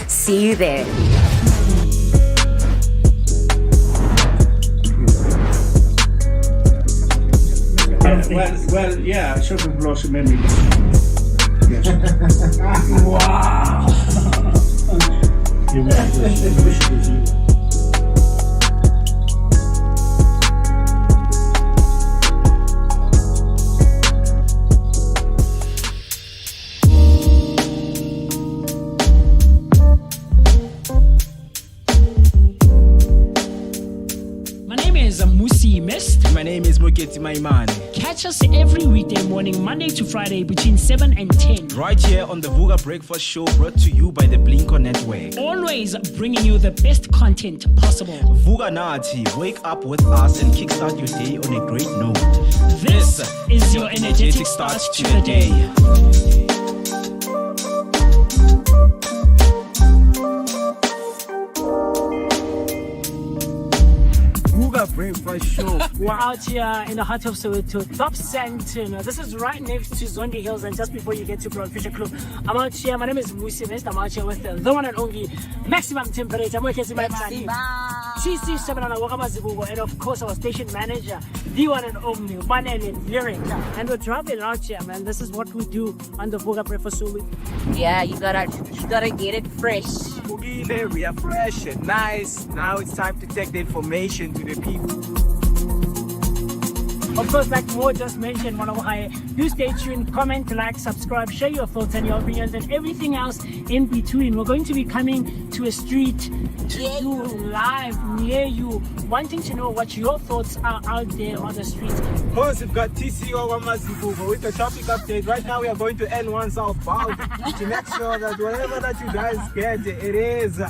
[SPEAKER 2] See you there.
[SPEAKER 12] Well, yeah, shopping blossom memory. Yes.
[SPEAKER 3] Wow. My name is Musi Mist.
[SPEAKER 1] My name is Moketi Maimane.
[SPEAKER 3] Catch us every weekday morning, Monday to Friday, between 7 and 10.
[SPEAKER 1] Right here on the Vooka Breakfast Show, brought to you by the Blink-On Network.
[SPEAKER 3] Always bringing you the best content possible.
[SPEAKER 1] Vooka Nati, wake up with us and kickstart your day on a great note.
[SPEAKER 3] This is your energetic start to the day.
[SPEAKER 1] Vooka Breakfast Show.
[SPEAKER 3] We're out here in the heart of Soweto, Top Santon. This is right next to Zondi Hills, and just before you get to Broad Fisher Club. I'm out here. My name is Musi Mist. I'm out here with the one and only maximum temperature. And of course, our station manager, the one and only Manele Lyric. And we're traveling out here, man. This is what we do on the Vooka Breakfast Show.
[SPEAKER 4] Yeah, you gotta get it fresh.
[SPEAKER 5] We are fresh and nice. Now it's time to take the information to the people.
[SPEAKER 3] Of course, like Mo just mentioned, do stay tuned, comment, like, subscribe, share your thoughts and your opinions and everything else in between. We're going to be coming to a street to do live near you, wanting to know what your thoughts are out there on the streets.
[SPEAKER 5] Of course, we've got TCO Mazibuko with the traffic update. Right now, we are going to N1 southbound to make sure that whatever that you guys get, it is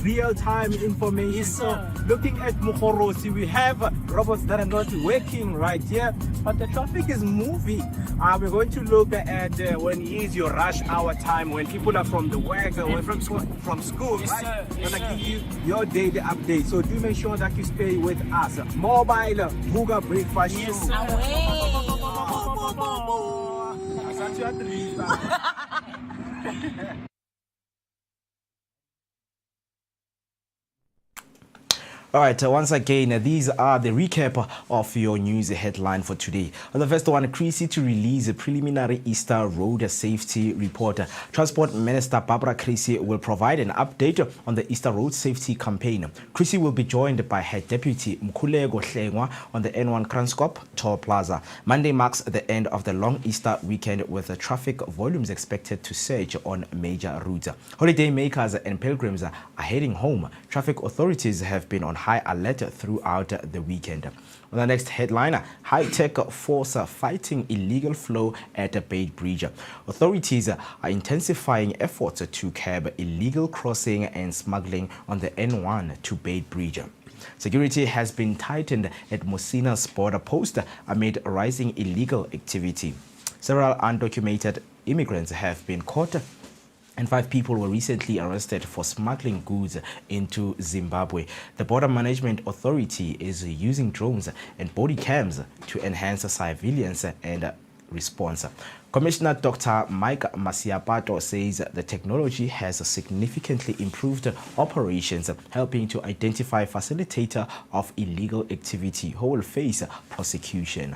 [SPEAKER 5] real-time information. So, looking at Mukhorosi, we have robots that are not working right here, but the traffic is moving. We're going to look at when is your rush hour time, when people are from the work, from school,
[SPEAKER 3] yes,
[SPEAKER 5] right?
[SPEAKER 3] Yes,
[SPEAKER 5] gonna give you your daily update. So do make sure that you stay with us. Mobile Vooka Breakfast Show.
[SPEAKER 3] Yes,
[SPEAKER 1] All right, once again, these are the recap of your news headline for today. On the first one, Creasy to release a preliminary Easter road safety report. Transport Minister Barbara Creasy will provide an update on the Easter road safety campaign. Creasy will be joined by her deputy Mkhuleko Hlengwa on the N1 Kranskop Toll Plaza. Monday marks the end of the long Easter weekend, with the traffic volumes expected to surge on major routes. Holiday makers and pilgrims are heading home. Traffic authorities have been on high alert throughout the weekend. On the next headline, high-tech force fighting illegal flow at Bait Bridge. Authorities are intensifying efforts to curb illegal crossing and smuggling on the N1 to Bait Bridge. Security has been tightened at Musina's border post amid rising illegal activity. Several undocumented immigrants have been caught and 5 people were recently arrested for smuggling goods into Zimbabwe. The Border Management Authority is using drones and body cams to enhance surveillance and response. Commissioner Dr. Mike Masiapato says the technology has significantly improved operations, helping to identify facilitator of illegal activity who will face prosecution.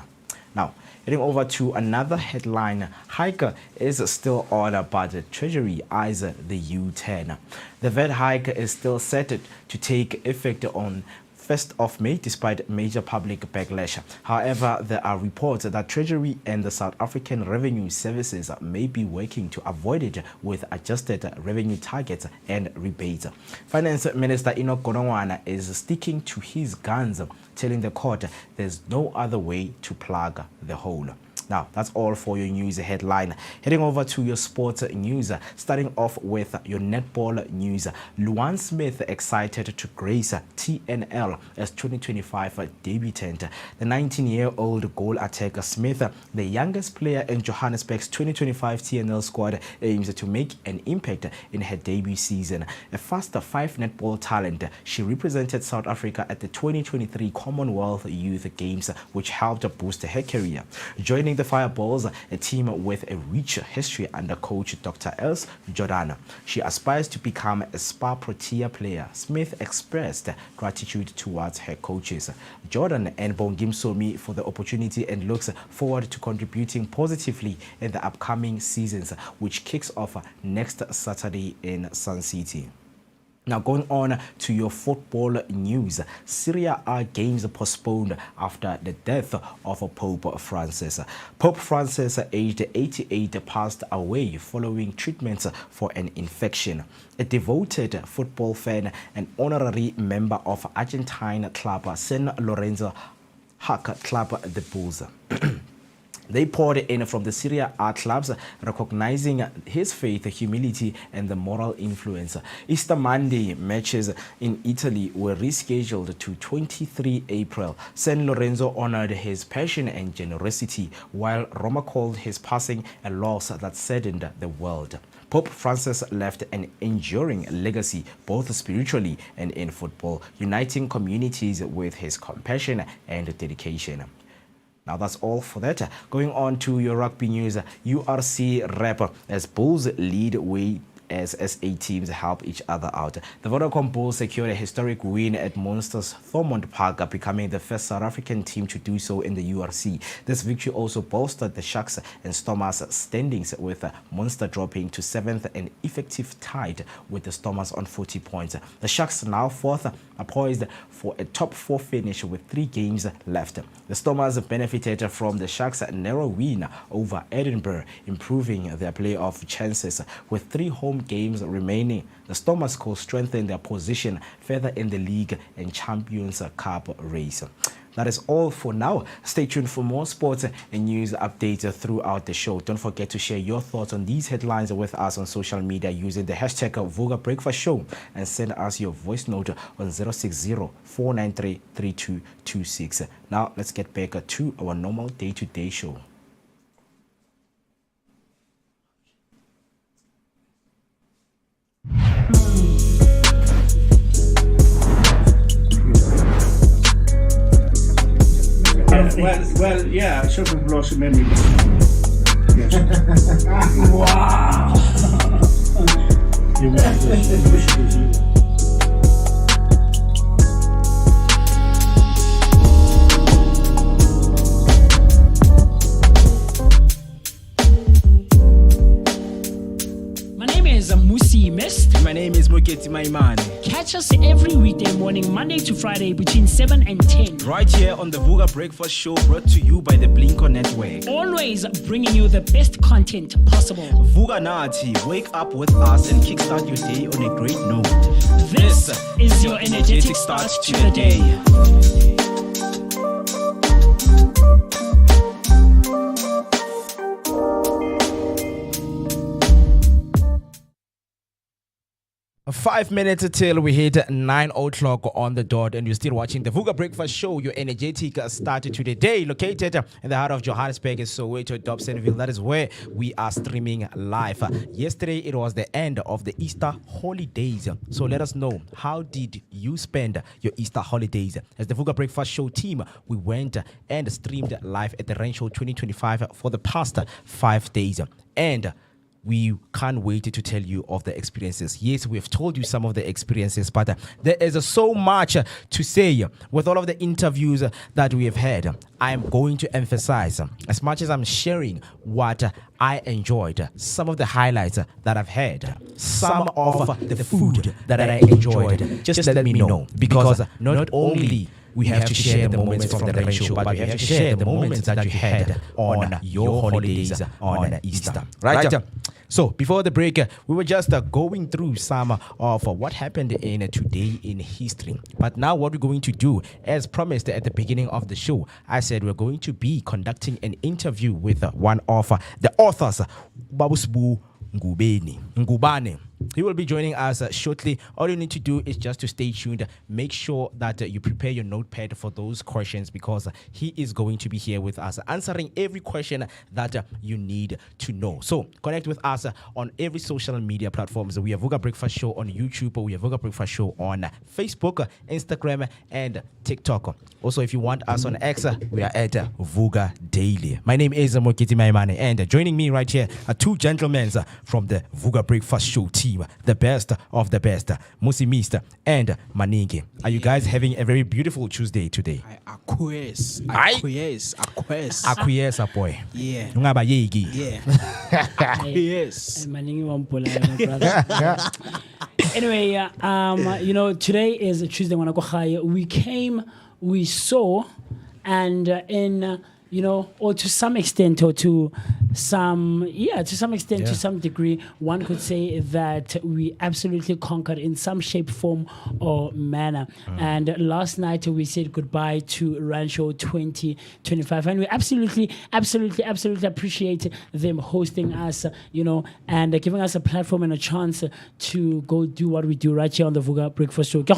[SPEAKER 1] Now, heading over to another headline, hike is still on, but the Treasury eyes the U-turn. The VAT hike is still set to take effect on 1st of May despite major public backlash. However, there are reports that Treasury and the South African Revenue Services may be working to avoid it with adjusted revenue targets and rebates. Finance Minister Enoch Godongwana is sticking to his guns, telling the court there's no other way to plug the hole. Now, that's all for your news headline. Heading over to your sports news, starting off with your netball news. Luan Smith excited to grace TNL as 2025 debutant. The 19-year-old goal attacker Smith, the youngest player in Johannesburg's 2025 TNL squad, aims to make an impact in her debut season. A fast 5 netball talent, she represented South Africa at the 2023 Commonwealth Youth Games, which helped boost her career. Joining the Fireballs, a team with a rich history under coach Dr. Els Jordan. She aspires to become a Spa Protea player. Smith expressed gratitude towards her coaches, Jordan and Bongim Somi, for the opportunity and looks forward to contributing positively in the upcoming seasons, which kicks off next Saturday in Sun City. Now, going on to your football news, Serie A games postponed after the death of Pope Francis. Pope Francis, aged 88, passed away following treatments for an infection. A devoted football fan and honorary member of Argentine club San Lorenzo Hack Club the Bulls. They poured in from the Serie A clubs, recognizing his faith, humility, and the moral influence. Easter Monday matches in Italy were rescheduled to 23 April. San Lorenzo honored his passion and generosity, while Roma called his passing a loss that saddened the world. Pope Francis left an enduring legacy, both spiritually and in football, uniting communities with his compassion and dedication. Now that's all for that. Going on to your rugby news, URC rep as Bulls lead way as SA teams help each other out. The Vodacom Bulls secured a historic win at Munster's Thomond Park, becoming the first South African team to do so in the URC. This victory also bolstered the Sharks and Stormers standings, with Munster dropping to 7th and effective tied with the Stormers on 40 points. The Sharks, now 4th, are poised for a top 4 finish with 3 games left. The Stormers benefited from the Sharks' narrow win over Edinburgh, improving their playoff chances. With 3 home games remaining, the Stormers could strengthen their position further in the league and Champions Cup race. That is all for now. Stay tuned for more sports and news updates throughout the show. Don't forget to share your thoughts on these headlines with us on social media using the hashtag Vooka Breakfast Show, and send us your voice note on 060-493-3226. Now let's get back to our normal day-to-day show.
[SPEAKER 12] Well, yeah, shopping blossom memory. Yes.
[SPEAKER 3] Wow.
[SPEAKER 12] You wish
[SPEAKER 6] My name is Moketi Maimane.
[SPEAKER 3] Catch us every weekday morning, Monday to Friday, between 7 and 10.
[SPEAKER 6] Right here on the Vooka Breakfast Show, brought to you by the Blinko Network.
[SPEAKER 3] Always bringing you the best content possible.
[SPEAKER 6] Vooka Nati, wake up with us and kickstart your day on a great note.
[SPEAKER 3] This is your energetic start to the day.
[SPEAKER 9] 5 minutes till we hit 9 o'clock on the dot, and you're still watching the Vooka Breakfast Show, your energetic start to the day, located in the heart of Johannesburg, Soweto, Dobsonville. That is where we are streaming live. Yesterday, it was the end of the Easter holidays. So let us know, how did you spend your Easter holidays? As the Vooka Breakfast Show team, we went and streamed live at the Rain Show 2025 for the past 5 days. And we can't wait to tell you of the experiences. Yes, we've told you some of the experiences, but there is so much to say with all of the interviews that we have had. I am going to emphasize, as much as I'm sharing what I enjoyed, some of the highlights that I've had, some of the food that I enjoyed. Just let me know, because not only we have to share the moments from the rain show, but we have to share the moments that you had on your holidays on Easter. Right? So before the break, we were just going through some of what happened in today in history. But now what we're going to do, as promised at the beginning of the show, I said we're going to be conducting an interview with one of the authors, Babusbu Ngubane. He will be joining us shortly. All you need to do is just to stay tuned. Make sure that you prepare your notepad for those questions, because he is going to be here with us, answering every question that you need to know. So connect with us on every social media platforms. We have Vooka Breakfast Show on YouTube. We have Vooka Breakfast Show on Facebook, Instagram, and TikTok. Also, if you want us on X, we are at Vooka Daily. My name is Mokiti Maimane, and joining me right here are two gentlemen from the Vooka Breakfast Show team. The best of the best, Musi Mist and Maningi. Are you guys having a very beautiful Tuesday today?
[SPEAKER 7] I acquiesce, boy.
[SPEAKER 9] Yeah. Ngaba yegi.
[SPEAKER 7] Yeah. Yes.
[SPEAKER 3] Maningi wampula, brother. Anyway, you know, today is Tuesday. We came, we saw, and you know, or to some extent, or to some extent, to some degree, one could say that we absolutely conquered in some shape, form, or manner. And last night we said goodbye to Rancho 2025, and we absolutely appreciate them hosting us, you know, and giving us a platform and a chance to go do what we do right here on the Vooka Breakfast Show. To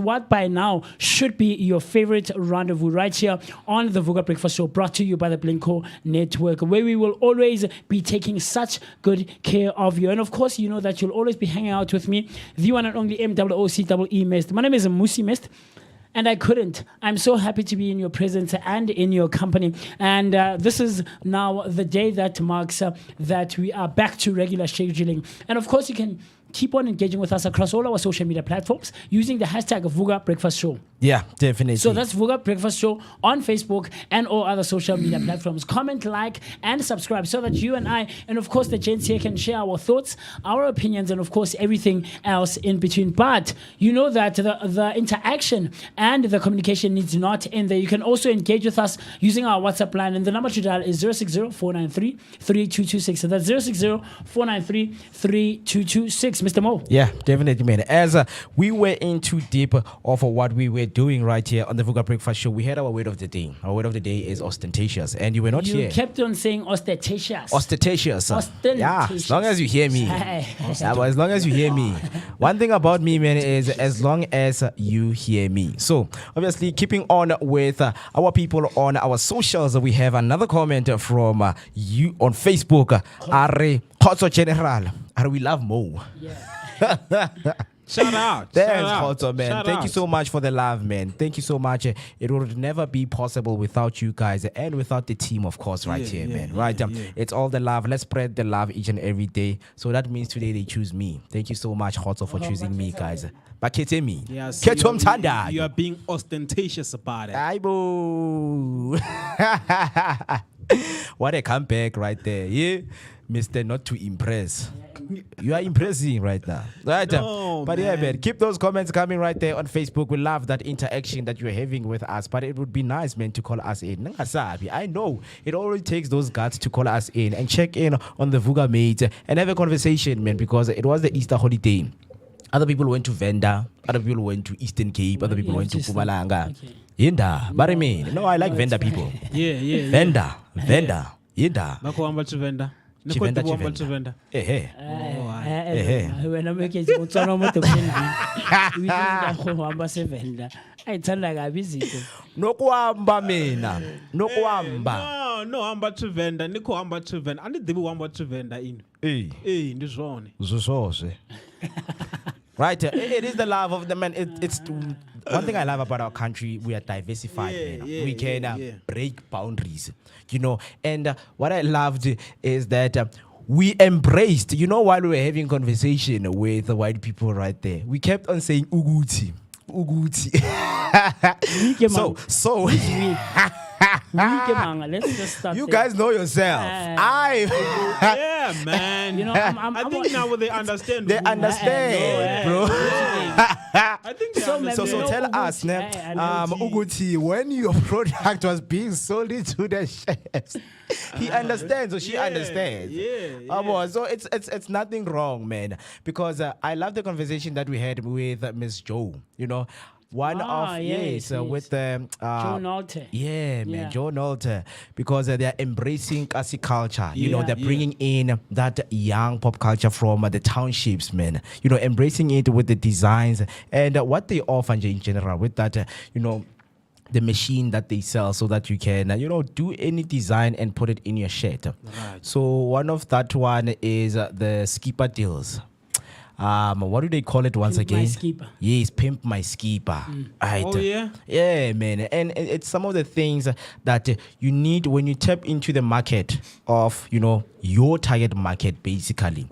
[SPEAKER 3] what by now should be your favorite rendezvous right here on the Vooka Breakfast Show, brought to you by the Blinko Network, where we will always be taking such good care of you. And of course, you know that you'll always be hanging out with me, the one and only MOOCEE Mist. My name is Musi Mist, and I'm so happy to be in your presence and in your company. And this is now the day that marks that we are back to regular scheduling. And of course, you can keep on engaging with us across all our social media platforms using the hashtag Vooka Breakfast Show.
[SPEAKER 9] Yeah, definitely.
[SPEAKER 3] So that's Vooka Breakfast Show on Facebook and all other social media platforms. Comment, like, and subscribe so that you and I, and of course the gents here, can share our thoughts, our opinions, and of course everything else in between. But you know that the interaction and the communication needs not end there. You can also engage with us using our WhatsApp line, and the number to dial is 060-493-3226. So that's 060-493-3226. Mr. Mo.
[SPEAKER 9] Yeah, definitely, man. As we were in too deep of what we were doing right here on the Vooka Breakfast Show, we had our word of the day. Our word of the day is ostentatious, and you were not here.
[SPEAKER 3] You kept on saying ostentatious.
[SPEAKER 9] Ostentatious. Yeah, as long as you hear me. As long as you hear me. One thing about me, man, is as long as you hear me. So, obviously, keeping on with our people on our socials, we have another comment from you on Facebook. Are Khotso General. Are we love Mo?
[SPEAKER 3] Yeah.
[SPEAKER 7] Shout out.
[SPEAKER 9] Thanks, Khotso, man. Thank you so much for the love, man. Thank you so much. It would never be possible without you guys and without the team, of course, right here, man. Right? It's all the love. Let's spread the love each and every day. So that means today they choose me. Thank you so much, Khotso, for choosing me, guys. Bakete me.
[SPEAKER 7] Yes, you are being ostentatious about it.
[SPEAKER 9] Aibo. What a comeback right there. Yeah. Mr. Not to impress. You are impressing right now. Right?
[SPEAKER 7] No,
[SPEAKER 9] but yeah, man, keep those comments coming right there on Facebook. We love that interaction that you're having with us. But it would be nice, man, to call us in. I know it already takes those guts to call us in and check in on the Vooka mates and have a conversation, man, because it was the Easter holiday. Other people went to Venda. Other people went to Eastern Cape. Other people went to Mpumalanga. Yinda. But I mean, no, I like Venda people.
[SPEAKER 7] Yeah.
[SPEAKER 9] Venda. Yinda.
[SPEAKER 7] Bako to Venda.
[SPEAKER 9] Chivenda,
[SPEAKER 7] Chivenda.
[SPEAKER 9] Chivenda. Eh,
[SPEAKER 3] wena mekezi utswana umuntu kusenini uyisiza ngohamba sevenda ayithanda kabi izinto
[SPEAKER 9] nokuhamba mina nokuhamba
[SPEAKER 7] No hamba Chivenda niko hamba Chivenda andidibi hamba Chivenda ini ndizvone
[SPEAKER 9] zuzozwe. Right, it is the love of the man. It's one thing I love about our country. We are diversified. We can break boundaries, you know. And what I loved is that we embraced. You know, while we were having conversation with the white people right there, we kept on saying uguti, uguti. so.
[SPEAKER 3] Let's just start.
[SPEAKER 9] You
[SPEAKER 3] there.
[SPEAKER 9] guys know yourself.
[SPEAKER 7] Yeah, man.
[SPEAKER 3] You know,
[SPEAKER 7] I think now they understand.
[SPEAKER 9] They understand, bro.
[SPEAKER 7] I think they
[SPEAKER 3] So
[SPEAKER 7] understand.
[SPEAKER 9] So tell us, Uguti, when your product was being sold into the chefs, he understands or she understands. So it's nothing wrong, man. Because I love the conversation that we had with Miss Joe. You know. With
[SPEAKER 3] Joe Nolte.
[SPEAKER 9] Yeah, man, Joe Nolte, because they are embracing Kasi culture. You know, they're bringing in that young pop culture from the townships, man. You know, embracing it with the designs and what they offer in general with that, you know, the machine that they sell so that you can, do any design and put it in your shirt. Right. So one of that one is the skipper deals. What do they call it once
[SPEAKER 3] Pimp
[SPEAKER 9] again?
[SPEAKER 3] My skipper.
[SPEAKER 9] Yes, pimp my skipper. Right.
[SPEAKER 7] Oh yeah.
[SPEAKER 9] Yeah, man, and it's some of the things that you need when you tap into the market of your target market. Basically,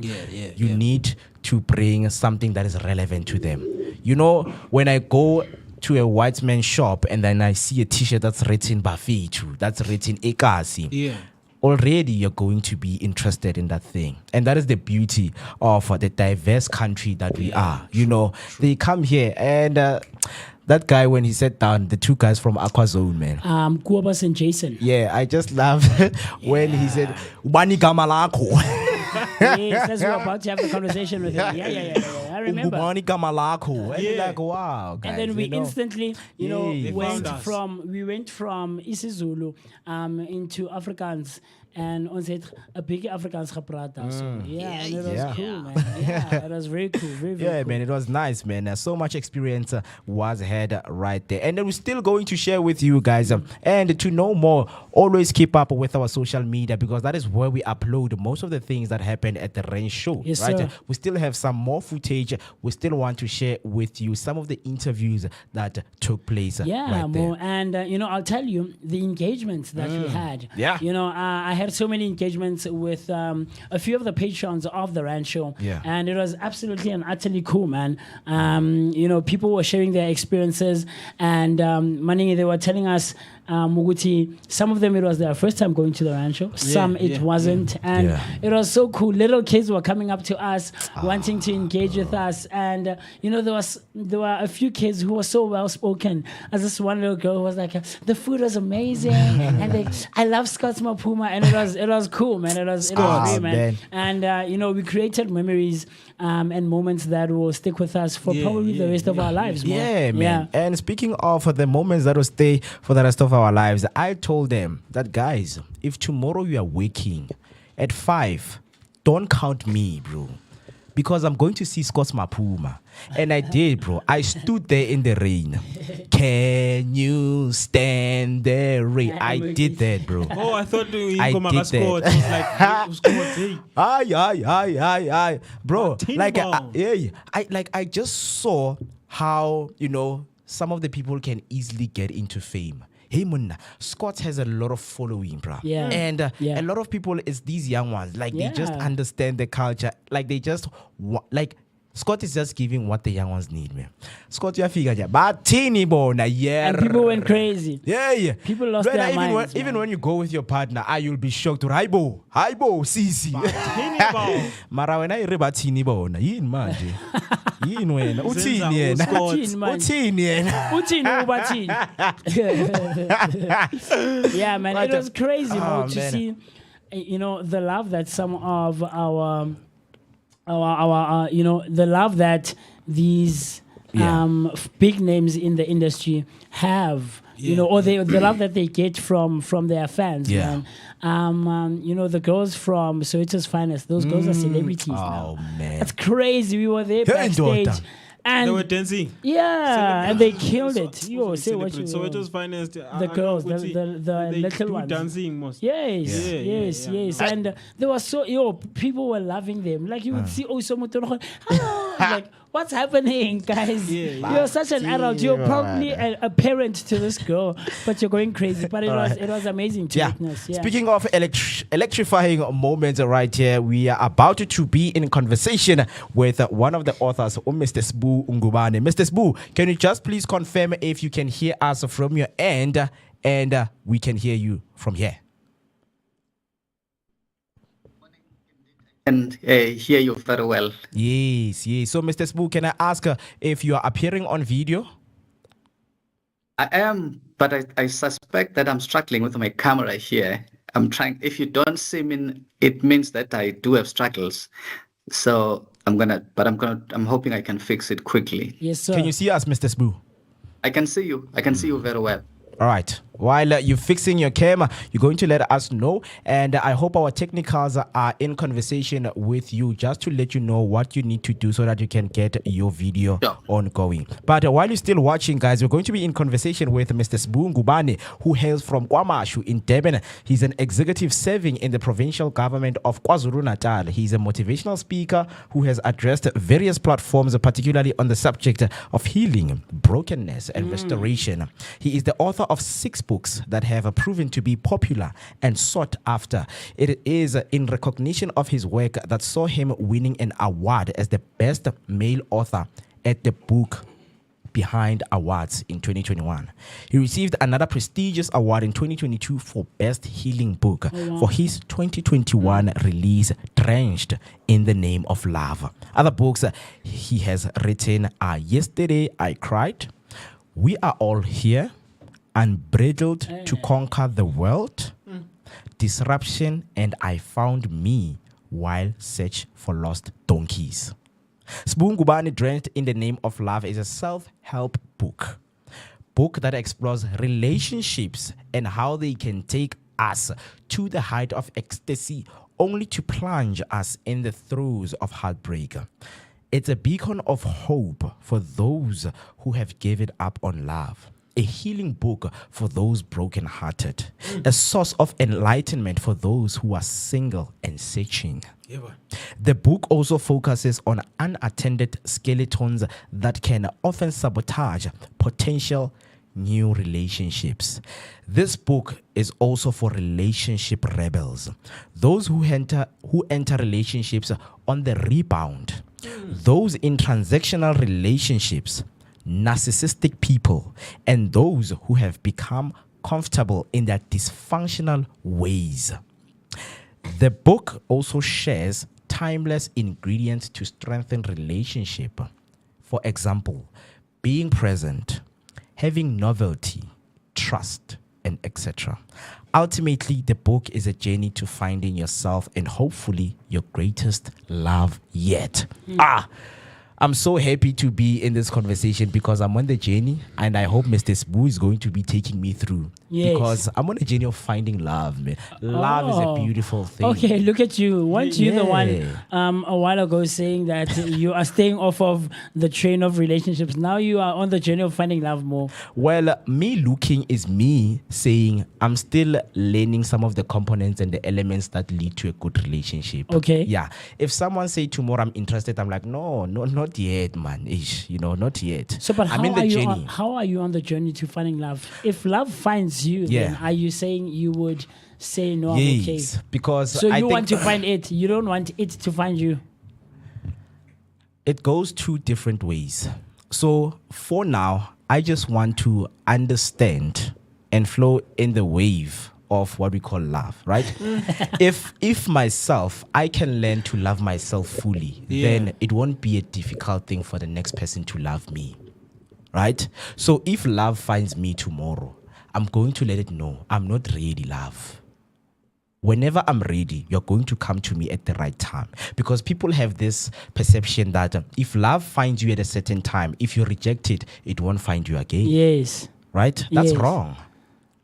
[SPEAKER 9] you need to bring something that is relevant to them. You know, when I go to a white man's shop and then I see a T-shirt that's written Bafitu, that's written Ekasi. Already you're going to be interested in that thing. And that is the beauty of the diverse country that we are. You know, they come here and that guy, when he sat down, the two guys from Aquazone, man.
[SPEAKER 3] Kuobas and Jason.
[SPEAKER 9] Yeah, I just loved when he said, Ubani Gamalako.
[SPEAKER 3] Yes, as we were about to have the conversation with him. Yeah. I remember.
[SPEAKER 9] Ubani Gamalako. And you're like, wow, guys.
[SPEAKER 3] And then we instantly,
[SPEAKER 9] They
[SPEAKER 3] went from isiZulu into Afrikaans. And on said a big Afrikaans gepraat. So and it was cool, man. Yeah, it was very cool. Very cool.
[SPEAKER 9] Man, it was nice, man. So much experience was had right there. And then we're still going to share with you guys. And to know more, always keep up with our social media because that is where we upload most of the things that happened at the range show.
[SPEAKER 3] Yes,
[SPEAKER 9] right?
[SPEAKER 3] Sir.
[SPEAKER 9] We still have some more footage. We still want to share with you some of the interviews that took place.
[SPEAKER 3] Yeah, more. And, I'll tell you the engagements that we had.
[SPEAKER 9] Yeah.
[SPEAKER 3] I had so many engagements with a few of the patrons of the Rand Show.
[SPEAKER 9] Yeah.
[SPEAKER 3] And it was absolutely and utterly cool, man. People were sharing their experiences and Manini, they were telling us Muguti, some of them it was their first time going to the Rand Show. Some it wasn't. And it was so cool. Little kids were coming up to us wanting to engage with us. And, there were a few kids who were so well spoken. As this one little girl who was like, the food was amazing. And I love Scott's Mapuma. And it was cool, man. It was great, man. And, we created memories and moments that will stick with us for probably the rest of our lives, man.
[SPEAKER 9] Man. And speaking of the moments that will stay for the rest of our lives, I told them that, guys, if tomorrow you are waking at 5, don't count me, bro. Because I'm going to see Scott's Mapuma. And I did, bro. I stood there in the rain. Can you stand the rain? I did that, bro.
[SPEAKER 7] Oh, I thought you
[SPEAKER 9] I
[SPEAKER 7] did
[SPEAKER 9] did that. Aye. Bro, I just saw how, some of the people can easily get into fame. Hey, Munna, Scott has a lot of following, bro.
[SPEAKER 3] Yeah.
[SPEAKER 9] And a lot of people is these young ones. Like, they just understand the culture. Like, they just, Scott is just giving what the young ones need, man. Scott, you figure, but teeny bona, yeah.
[SPEAKER 3] And people went crazy.
[SPEAKER 9] Yeah.
[SPEAKER 3] People lost their minds.
[SPEAKER 9] Even when you go with your partner, you'll be shocked. Haibo, sisi. Mara when I reba teeny bona, yin manje. Yin wena. Utini
[SPEAKER 3] Yeah, man. It was crazy, to see, the love that some of our the love that these big names in the industry have you know, or the love that they get from their fans,
[SPEAKER 9] Yeah.
[SPEAKER 3] man. You know, the girls from Sowetan's Finest, those girls are celebrities now.
[SPEAKER 9] Oh man.
[SPEAKER 3] That's crazy. We were there
[SPEAKER 9] Yeah,
[SPEAKER 3] backstage.
[SPEAKER 9] daughter.
[SPEAKER 3] And
[SPEAKER 7] They were dancing.
[SPEAKER 3] yeah, and they killed it. Yo, say what you
[SPEAKER 7] So it
[SPEAKER 3] will.
[SPEAKER 7] was finest.
[SPEAKER 3] The girls, the little ones.
[SPEAKER 7] Dancing most.
[SPEAKER 3] Yes,
[SPEAKER 7] Yeah.
[SPEAKER 3] yes, yes. And they were people were loving them. Like you would see, oh, someone like, what's happening, guys? You're such an adult. You're probably a parent to this girl, but you're going crazy. But it was amazing to witness. Yeah.
[SPEAKER 9] Speaking of electrifying moments right here, we are about to be in conversation with one of the authors, Mr. Sbu Ngubane. Mr. Sbu, can you just please confirm if you can hear us from your end and we can hear you from here?
[SPEAKER 13] And hear you very well.
[SPEAKER 9] Yes. So, Mr. Sbu, can I ask if you are appearing on video?
[SPEAKER 13] I am, but I suspect that I'm struggling with my camera here. I'm trying. If you don't see me, it means that I do have struggles. So I'm hoping I can fix it quickly.
[SPEAKER 3] Yes, sir.
[SPEAKER 9] Can you see us, Mr. Sbu?
[SPEAKER 13] I can see you. I can see you very well.
[SPEAKER 9] All right. While you're fixing your camera, you're going to let us know. And I hope our technicals are in conversation with you just to let you know what you need to do so that you can get your video ongoing. But while you're still watching, guys, we're going to be in conversation with Mr. Sbu Ngubane, who hails from KwaMashu in Durban. He's an executive serving in the provincial government of KwaZulu-Natal. He's a motivational speaker who has addressed various platforms, particularly on the subject of healing, brokenness, and restoration. He is the author of 6 books that have proven to be popular and sought after. It is in recognition of his work that saw him winning an award as the best male author at the Book Behind Awards in 2021. He received another prestigious award in 2022 for Best Healing Book for his 2021 release, Drenched in the Name of Love. Other books he has written are Yesterday I Cried, We Are All Here, Unbridled to Conquer the World, Disruption, and I Found Me While Search for Lost Donkeys. Sbu Ngubane, Drenched in the Name of Love is a self-help book that explores relationships and how they can take us to the height of ecstasy only to plunge us in the throes of heartbreak. It's a beacon of hope for those who have given up on love, a healing book for those brokenhearted, a source of enlightenment for those who are single and searching. The book also focuses on unattended skeletons that can often sabotage potential new relationships. This book is also for relationship rebels, those who enter relationships on the rebound, those in transactional relationships, narcissistic people, and those who have become comfortable in their dysfunctional ways. The book also shares timeless ingredients to strengthen relationship. For example, being present, having novelty, trust, and etc. Ultimately, the book is a journey to finding yourself and hopefully your greatest love yet. I'm so happy to be in this conversation because I'm on the journey and I hope Mr. Sbu is going to be taking me through.
[SPEAKER 3] Yes.
[SPEAKER 9] Because I'm on a journey of finding love, man. Love is a beautiful thing.
[SPEAKER 3] Okay, look at you. Weren't you the one a while ago saying that you are staying off of the train of relationships? Now you are on the journey of finding love more.
[SPEAKER 9] Well, me looking is me saying I'm still learning some of the components and the elements that lead to a good relationship.
[SPEAKER 3] Okay.
[SPEAKER 9] Yeah. If someone say tomorrow I'm interested, I'm like, no, not yet, man. Not yet.
[SPEAKER 3] So, but
[SPEAKER 9] I'm in the journey.
[SPEAKER 3] How are you on the journey to finding love? If love finds you, then are you saying you would say no?
[SPEAKER 9] Yes,
[SPEAKER 3] I'm okay?
[SPEAKER 9] because
[SPEAKER 3] so
[SPEAKER 9] I
[SPEAKER 3] you
[SPEAKER 9] think
[SPEAKER 3] want to find it. You don't want it to find you.
[SPEAKER 9] It goes 2 different ways. So for now, I just want to understand and flow in the wave of what we call love, right? if myself, I can learn to love myself fully, then it won't be a difficult thing for the next person to love me, right? So if love finds me tomorrow, I'm going to let it know I'm not ready, love. Whenever I'm ready, you're going to come to me at the right time. Because people have this perception that if love finds you at a certain time, if you reject it, it won't find you again.
[SPEAKER 3] Yes.
[SPEAKER 9] right? That's
[SPEAKER 3] Yes.
[SPEAKER 9] wrong.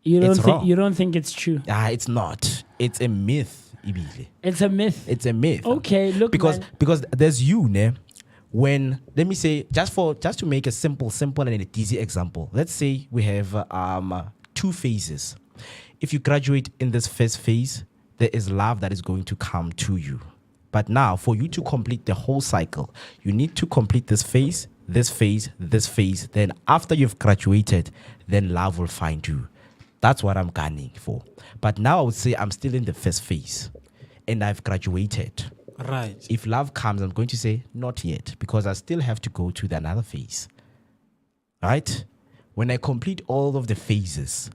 [SPEAKER 3] You don't
[SPEAKER 9] It's
[SPEAKER 3] think
[SPEAKER 9] wrong.
[SPEAKER 3] you don't think it's true?
[SPEAKER 9] It's not. It's a myth, Ibile.
[SPEAKER 3] It's a myth.
[SPEAKER 9] It's a myth.
[SPEAKER 3] Okay, look,
[SPEAKER 9] because
[SPEAKER 3] man.
[SPEAKER 9] because there's you, ne? When let me say just to make a simple and an easy example. Let's say we have two phases. If you graduate in this first phase, there is love that is going to come to you. But now, for you to complete the whole cycle, you need to complete this phase, this phase, this phase. Then after you've graduated, then love will find you. That's what I'm gunning for. But now I would say I'm still in the first phase and I've graduated.
[SPEAKER 7] Right.
[SPEAKER 9] If love comes, I'm going to say not yet because I still have to go to the another phase. Right? When I complete all of the phases,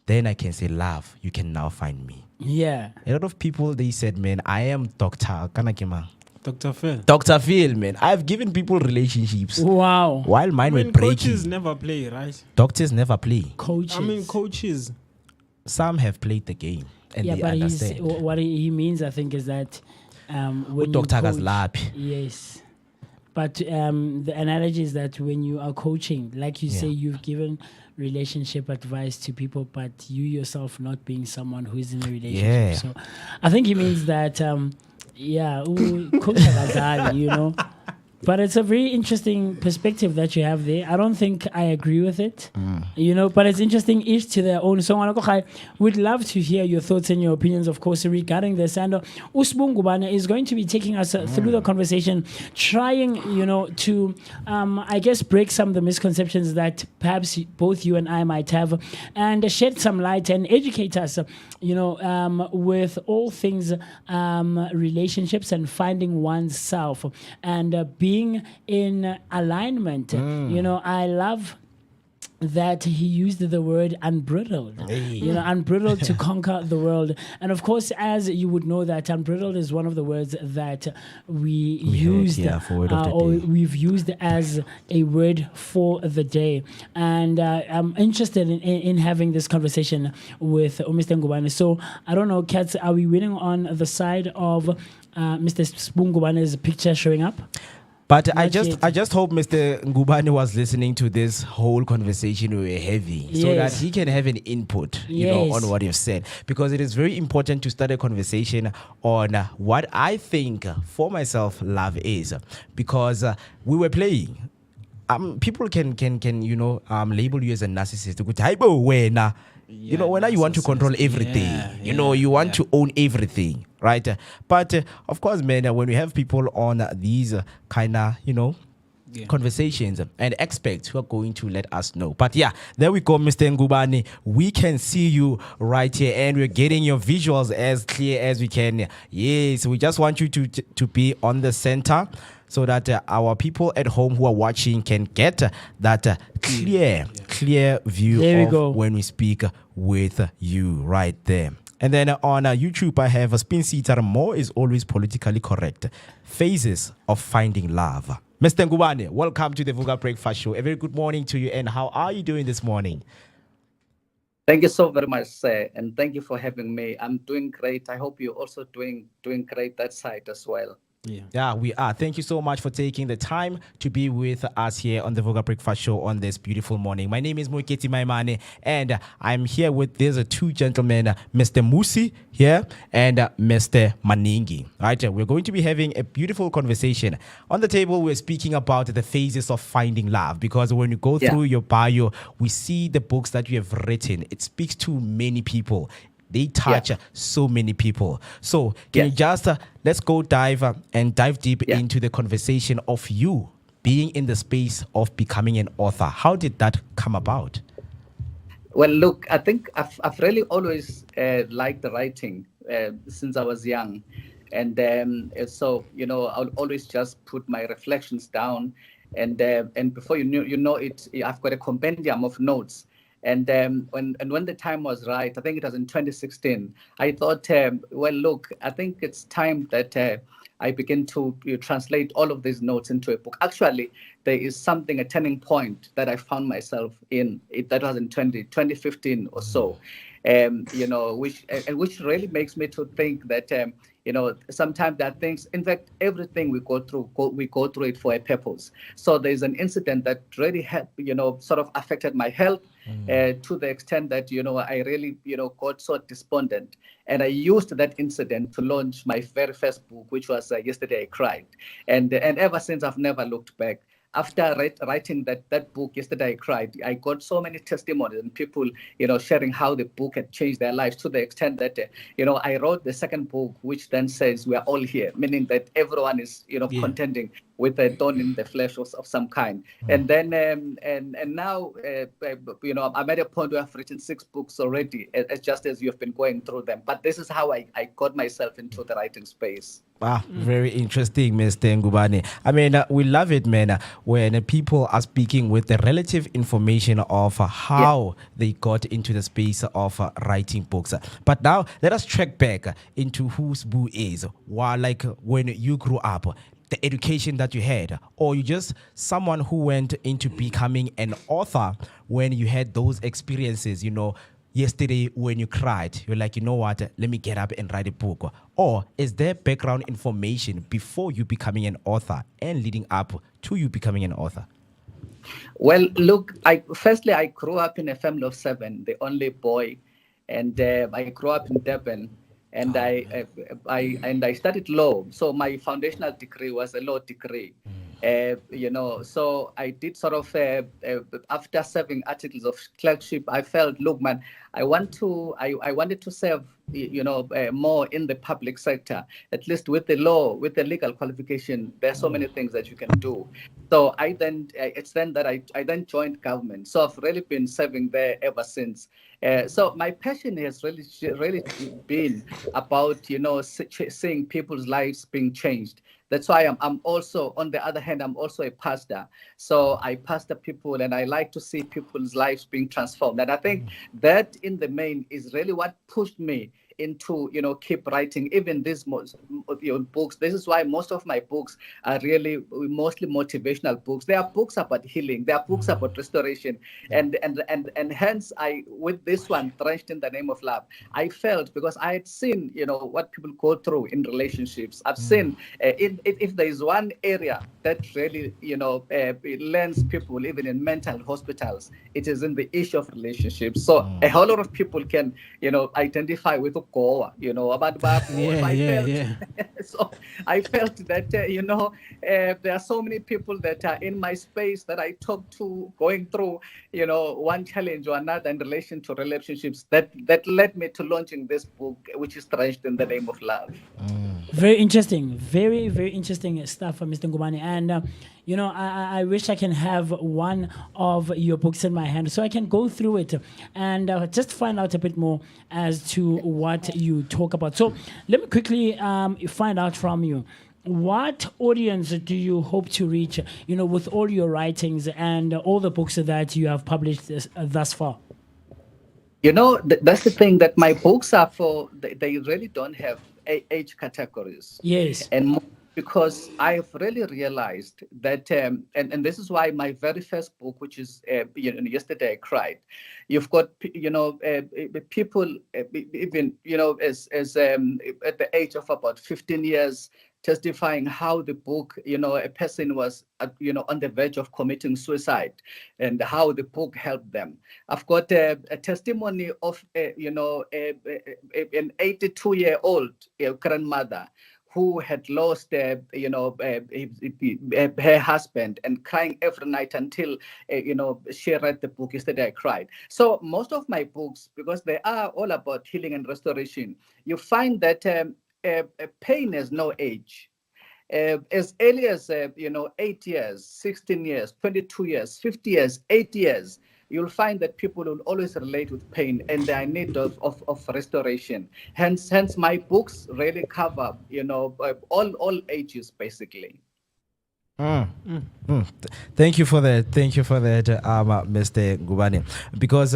[SPEAKER 9] then I can say, love, you can now find me.
[SPEAKER 3] Yeah.
[SPEAKER 9] A lot of people, they said, man, I am Dr.
[SPEAKER 7] Dr. Phil.
[SPEAKER 9] Dr. Phil, man. I've given people relationships.
[SPEAKER 3] Wow.
[SPEAKER 9] While mine were breaking.
[SPEAKER 7] Coaches never play, right?
[SPEAKER 9] Doctors never play.
[SPEAKER 3] Coaches.
[SPEAKER 7] I mean, coaches.
[SPEAKER 9] Some have played the game and
[SPEAKER 3] Yeah,
[SPEAKER 9] they
[SPEAKER 3] but
[SPEAKER 9] understand.
[SPEAKER 3] what he means, I think, is that when
[SPEAKER 9] Dr.
[SPEAKER 3] you coach,
[SPEAKER 9] Gazlapi.
[SPEAKER 3] yes. But the analogy is that when you are coaching, like you say, you've given relationship advice to people, but you yourself not being someone who is in a relationship.
[SPEAKER 9] Yeah.
[SPEAKER 3] So I think he means that, coach Gazali, you know. But it's a very interesting perspective that you have there. I don't think I agree with it, you know, but it's interesting, each to their own. So we'd love to hear your thoughts and your opinions, of course, regarding this. And Usbungubane is going to be taking us through the conversation, trying, you know, to, I guess, break some of the misconceptions that perhaps both you and I might have and shed some light and educate us, you know, with all things relationships and finding oneself and being in alignment. You know, I love that he used the word unbridled, you know, unbridled to conquer the world. And of course, as you would know, that unbridled is one of the words that we used,
[SPEAKER 9] for word of the
[SPEAKER 3] or
[SPEAKER 9] day.
[SPEAKER 3] we've used as a word for the day. And I'm interested in having this conversation with Mr. Ngubane. So I don't know, Katz, are we winning on the side of Mr. Ngubane's picture showing up?
[SPEAKER 9] But
[SPEAKER 3] Not
[SPEAKER 9] I
[SPEAKER 3] yet.
[SPEAKER 9] just hope Mr. Ngubane was listening to this whole conversation we were having so that
[SPEAKER 3] Yes.
[SPEAKER 9] he can have an input, you know,
[SPEAKER 3] Yes.
[SPEAKER 9] on what you've said. Because it is very important to start a conversation on what I think for myself love is. Because we were playing. People can you know label you as a narcissist. You know, when you want to control everything, you know, you want to own everything, right? But of course, man, when we have people on these kind of, you know, conversations and experts who are going to let us know. But yeah, there we go, Mr. Ngubane. We can see you right here and we're getting your visuals as clear as we can. Yes, we just want you to be on the center so that our people at home who are watching can get that clear view
[SPEAKER 3] There we
[SPEAKER 9] of
[SPEAKER 3] go.
[SPEAKER 9] when we speak with you right there. And then on YouTube, I have a spin seater. More is always politically correct. Phases of finding love. Mr. Ngubane, welcome to the Vooka Breakfast Show. A very good morning to you. And how are you doing this morning?
[SPEAKER 13] Thank you so very much, sir, and thank you for having me. I'm doing great. I hope you're also doing great that side as well.
[SPEAKER 9] Yeah, we are. Thank you so much for taking the time to be with us here on the Vooka Breakfast Show on this beautiful morning. My name is Moiketi Maimane, and I'm here with these two gentlemen, Mr. Musi here and Mr. Maningi. Right, we're going to be having a beautiful conversation. On the table, we're speaking about the phases of finding love, because when you go through your bio, we see the books that you have written. It speaks to many people. They touch so many people. So can you just let's go dive deep into the conversation of you being in the space of becoming an author. How did that come about?
[SPEAKER 13] Well, look, I think I've really always liked the writing since I was young. And so, you know, I'll always just put my reflections down. And before you know it, I've got a compendium of notes. And when the time was right, I think it was in 2016, I thought, well, look, I think it's time that I begin to translate all of these notes into a book. Actually, there is a turning point that I found myself in. That was in 2015 or so, you know, which really makes me to think that, sometimes there are things, in fact, everything we go through, we go through it for a purpose. So there's an incident that really had, sort of affected my health to the extent that, I really, got so despondent. And I used that incident to launch my very first book, which was Yesterday I Cried. And ever since, I've never looked back. After writing that book, Yesterday I Cried, I got so many testimonies and people, sharing how the book had changed their lives, to the extent that, I wrote the second book, which then says we are all here, meaning that everyone is, contending with a thorn in the flesh of some kind. And then, and now, I'm at a point where I've written 6 books already, just as you've been going through them. But this is how I got myself into the writing space.
[SPEAKER 9] Wow, very interesting, Mr. Ngubane. I mean, we love it, man, when people are speaking with the relative information of how they got into the space of writing books. But now, let us track back into whose Boo is. While, like, when you grew up, the education that you had, or you just someone who went into becoming an author when you had those experiences, yesterday when you cried, you're like, you know what, let me get up and write a book? Or is there background information before you becoming an author and leading up to you becoming an author?
[SPEAKER 13] Well, look, firstly, I grew up in a family of 7, the only boy, and I grew up in Durban. And I studied law, so my foundational degree was a law degree. So I did sort of after serving articles of clerkship, I felt, look, man, I wanted to serve, more in the public sector, at least with the law, with the legal qualification. There are so many things that you can do. So it's then that I then joined government. So I've really been serving there ever since. So my passion has really been about, seeing people's lives being changed. That's why I'm also, on the other hand, I'm also a pastor. So I pastor people and I like to see people's lives being transformed. And I think that in the main is really what pushed me into, keep writing even these books. This is why most of my books are really mostly motivational books. There are books about healing. There are books about restoration. And hence with this one, Drenched in the Name of Love, I felt, because I had seen, what people go through in relationships. I've seen if there is one area that really, it lands people even in mental hospitals, it is in the issue of relationships. So a whole lot of people can, identify with Goa, about So I felt that, there are so many people that are in my space that I talk to, going through, one challenge or another in relation to relationships, that led me to launching this book, which is Drenched in the Name of Love.
[SPEAKER 3] Very interesting. Very, very interesting stuff, Mr. Ngubane. And, I wish I can have one of your books in my hand so I can go through it and just find out a bit more as to what you talk about. So let me quickly find out from you. What audience do you hope to reach, with all your writings and all the books that you have published thus far?
[SPEAKER 13] That's the thing, that my books are for, they really don't have age categories.
[SPEAKER 3] Yes.
[SPEAKER 13] And because I've really realized that, and this is why my very first book, which is, Yesterday I Cried, you've got, people, even, as at the age of about 15 years, testifying how the book, a person was, on the verge of committing suicide, and how the book helped them. I've got a testimony of, an 82-year-old grandmother who had lost, her husband, and crying every night until, she read the book, Yesterday I Cried. So most of my books, because they are all about healing and restoration, you find that pain has no age. As early as, 8 years, 16 years, 22 years, 50 years, 80 years, you'll find that people will always relate with pain and they are in need of restoration. Hence my books really cover, all ages, basically.
[SPEAKER 9] Thank you for that. Mr. Ngubane. Because,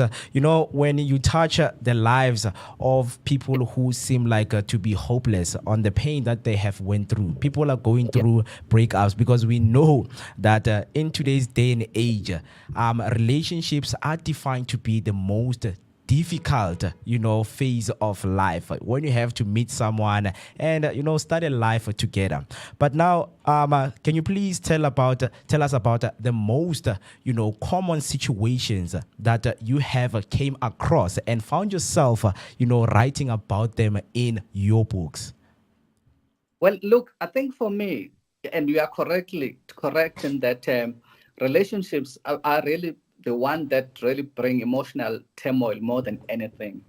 [SPEAKER 9] when you touch the lives of people who seem like to be hopeless on the pain that they have went through, people are going through breakups, because we know that in today's day and age, relationships are defined to be the most difficult, phase of life when you have to meet someone and start a life together. But now, can you please tell us about the most, common situations that you have came across and found yourself, writing about them in your books?
[SPEAKER 13] Well, look, I think for me, and you are correct in that relationships are really the one that really bring emotional turmoil more than anything.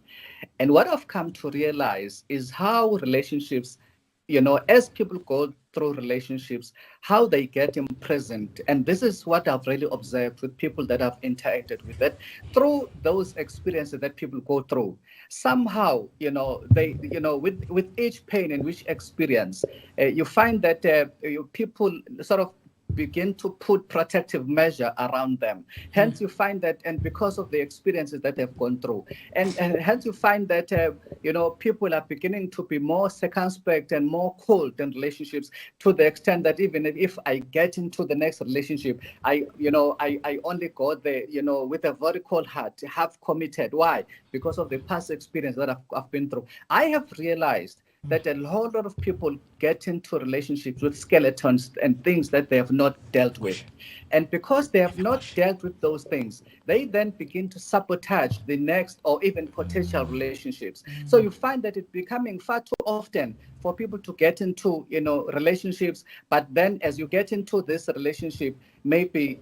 [SPEAKER 13] And what I've come to realize is how relationships, as people go through relationships, how they get imprisoned. And this is what I've really observed with people that I've interacted with, that through those experiences that people go through, somehow, they, with each pain and each experience, you find that people sort of begin to put protective measure around them. Hence, you find that, and because of the experiences that they've gone through, and hence you find that people are beginning to be more circumspect and more cold in relationships, to the extent that even if I get into the next relationship, I only go there, with a very cold heart, have committed. Why? Because of the past experience that I've been through. I have realized that a whole lot of people get into relationships with skeletons and things that they have not dealt with. And because they have not dealt with those things, they then begin to sabotage the next or even potential relationships. So you find that it's becoming far too often for people to get into, relationships. But then as you get into this relationship, maybe,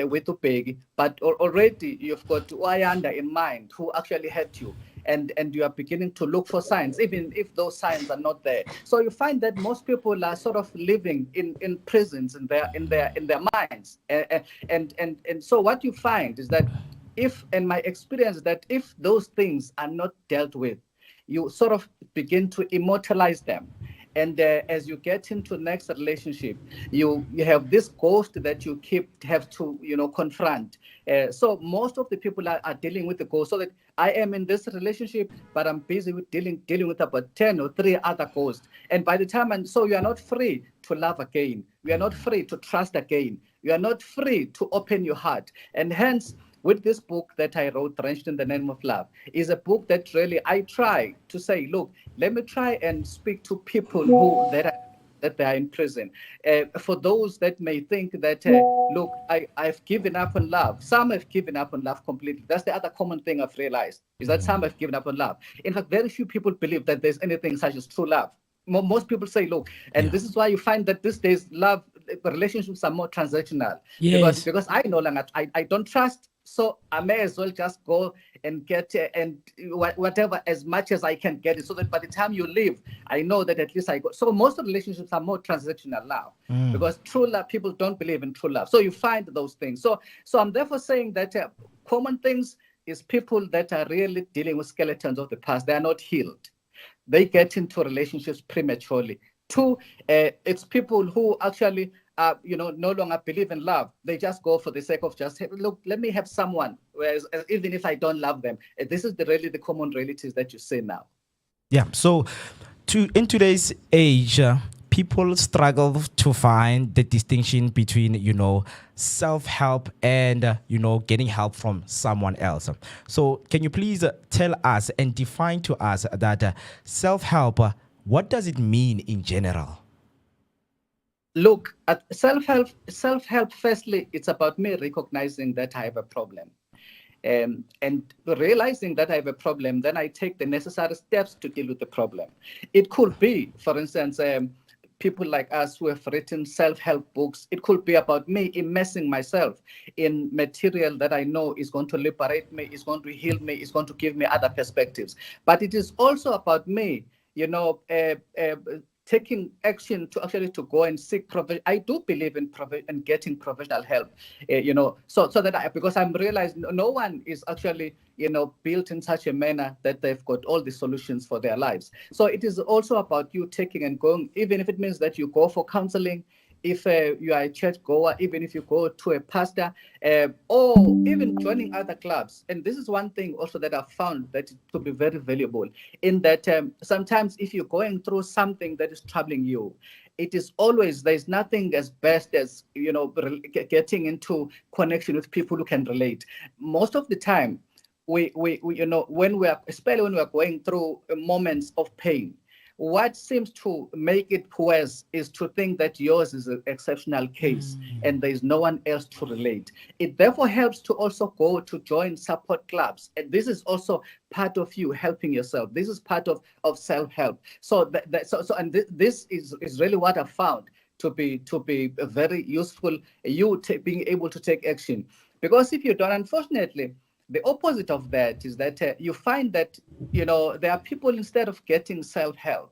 [SPEAKER 13] with a big, but already you've got Wayanda in mind who actually hurt you. And you are beginning to look for signs, even if those signs are not there. So you find that most people are sort of living in prisons in their minds. And so what you find is that in my experience, that if those things are not dealt with, you sort of begin to immortalize them. And as you get into the next relationship, you have this ghost that you have to confront. So most of the people are dealing with the ghost. So that I am in this relationship, but I'm busy with dealing with about 10 or 3 other ghosts. And by the time, so you are not free to love again. You are not free to trust again. You are not free to open your heart. And hence, with this book that I wrote, Drenched in the Name of Love, is a book that really I try to say, look, let me try and speak to people that they are in prison. For those that may think that, look, I've given up on love. Some have given up on love completely. That's the other common thing I've realized, is that some have given up on love. In fact, very few people believe that there's anything such as true love. Most people say, look, and this is why you find that these days love relationships are more transactional.
[SPEAKER 3] Yes.
[SPEAKER 13] Because I no longer, I don't trust. So I may as well just go and get and whatever, as much as I can get it, so that by the time you leave, I know that at least I got. So most of the relationships are more transactional now, because true love, people don't believe in true love. So you find those things. So I'm therefore saying that common things is people that are really dealing with skeletons of the past. They are not healed. They get into relationships prematurely. 2, it's people who actually no longer believe in love. They just go for the sake of just, hey, look, let me have someone, whereas even if I don't love them. This is really the common realities that you see now.
[SPEAKER 9] Yeah. So in today's age, people struggle to find the distinction between, self-help and, getting help from someone else. So can you please tell us and define to us that self-help, what does it mean in general?
[SPEAKER 13] Look, at self-help, firstly, it's about me recognizing that I have a problem. And realizing that I have a problem, then I take the necessary steps to deal with the problem. It could be, for instance, people like us who have written self-help books. It could be about me immersing myself in material that I know is going to liberate me, is going to heal me, is going to give me other perspectives. But it is also about me, taking action to actually to go and seek provision. I do believe in getting professional help, so that because I'm realizing no one is actually, built in such a manner that they've got all the solutions for their lives. So it is also about you taking and going, even if it means that you go for counseling, if you are a church goer, even if you go to a pastor, or even joining other clubs. And this is one thing also that I've found that it could be very valuable, in that sometimes if you're going through something that is troubling you, it is always, there's nothing as best as, getting into connection with people who can relate. Most of the time, when we are, especially when we are going through moments of pain, what seems to make it worse is to think that yours is an exceptional case and there is no one else to relate. It therefore helps to also go to join support clubs. And this is also part of you helping yourself. This is part of self-help. So this is really what I found to be very useful, being able to take action. Because if you don't, unfortunately, the opposite of that is that you find that there are people, instead of getting self-help,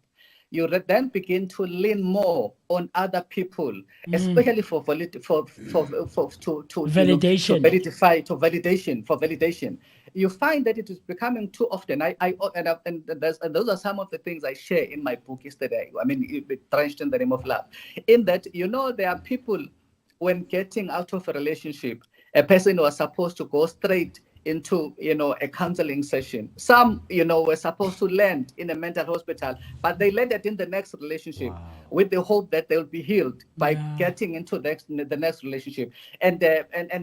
[SPEAKER 13] you then begin to lean more on other people, especially for
[SPEAKER 3] validation.
[SPEAKER 13] For validation. You find that it is becoming too often. And those are some of the things I share in my book yesterday. I mean, Trenched in the Name of Love. In that, there are people, when getting out of a relationship, a person was supposed to go straight into a counseling session. Some were supposed to land in a mental hospital, but they landed in the next relationship with the hope that they'll be healed by getting into the next relationship. And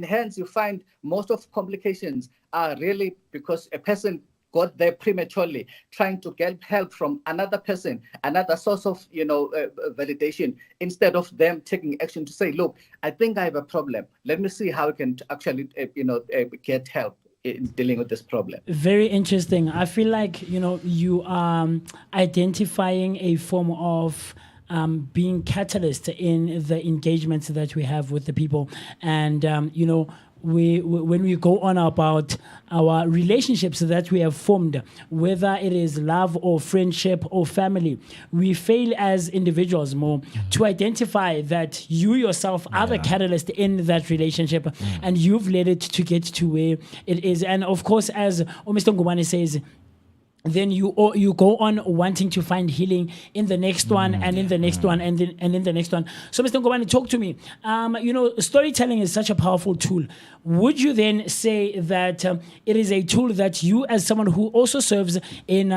[SPEAKER 13] hence you find most of complications are really because a person got there prematurely, trying to get help from another person, another source of validation, instead of them taking action to say, look, I think I have a problem. Let me see how I can actually get help in dealing with this problem.
[SPEAKER 3] Very interesting. I feel like you are identifying a form of being catalyst in the engagements that we have with the people, and when we go on about our relationships that we have formed, whether it is love or friendship or family, we fail as individuals more to identify that you yourself are the catalyst in that relationship, and you've led it to get to where it is. And of course, as Mr. Ngubane says, then you go on wanting to find healing in the next one, and in the next one, and in the next one. So, Mr. Ngubane, talk to me. Storytelling is such a powerful tool. Would you then say that it is a tool that you, as someone who also serves in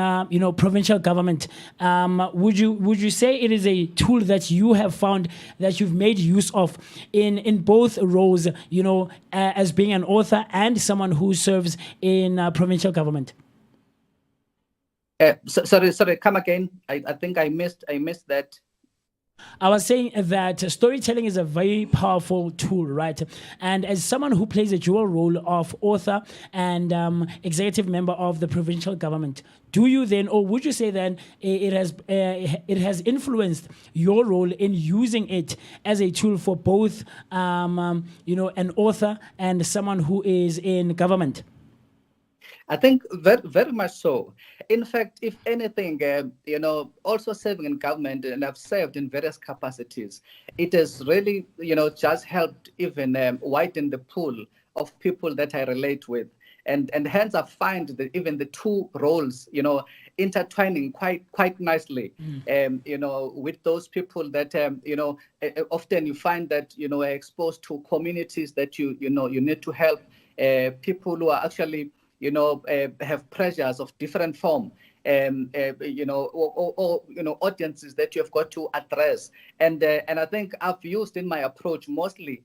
[SPEAKER 3] provincial government, would you say it is a tool that you have found that you've made use of in both roles, as being an author and someone who serves in provincial government?
[SPEAKER 13] Sorry, come again. I think I missed that.
[SPEAKER 3] I was saying that storytelling is a very powerful tool, right? And as someone who plays a dual role of author and executive member of the provincial government, do you then, or would you say then, it has influenced your role in using it as a tool for both, an author and someone who is in government?
[SPEAKER 13] I think very, very much so. In fact, if anything, also serving in government, and I've served in various capacities, it has really, just helped even widen the pool of people that I relate with. And hence I find that even the two roles, intertwining quite nicely, with those people that, often you find that, are exposed to communities that you need to help, people who are actually have pressures of different form, audiences that you have got to address. And I think I've used in my approach mostly,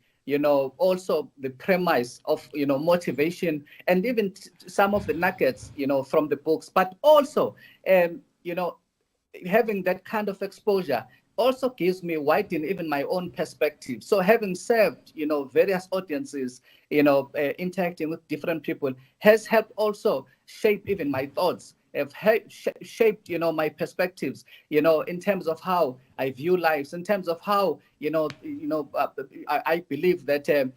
[SPEAKER 13] also the premise of, motivation, and even some of the nuggets, from the books, but also, having that kind of exposure also gives me widen even my own perspective. So having served, various audiences, interacting with different people has helped also shape even my thoughts, have shaped, my perspectives, in terms of how I view lives, in terms of how, I believe that,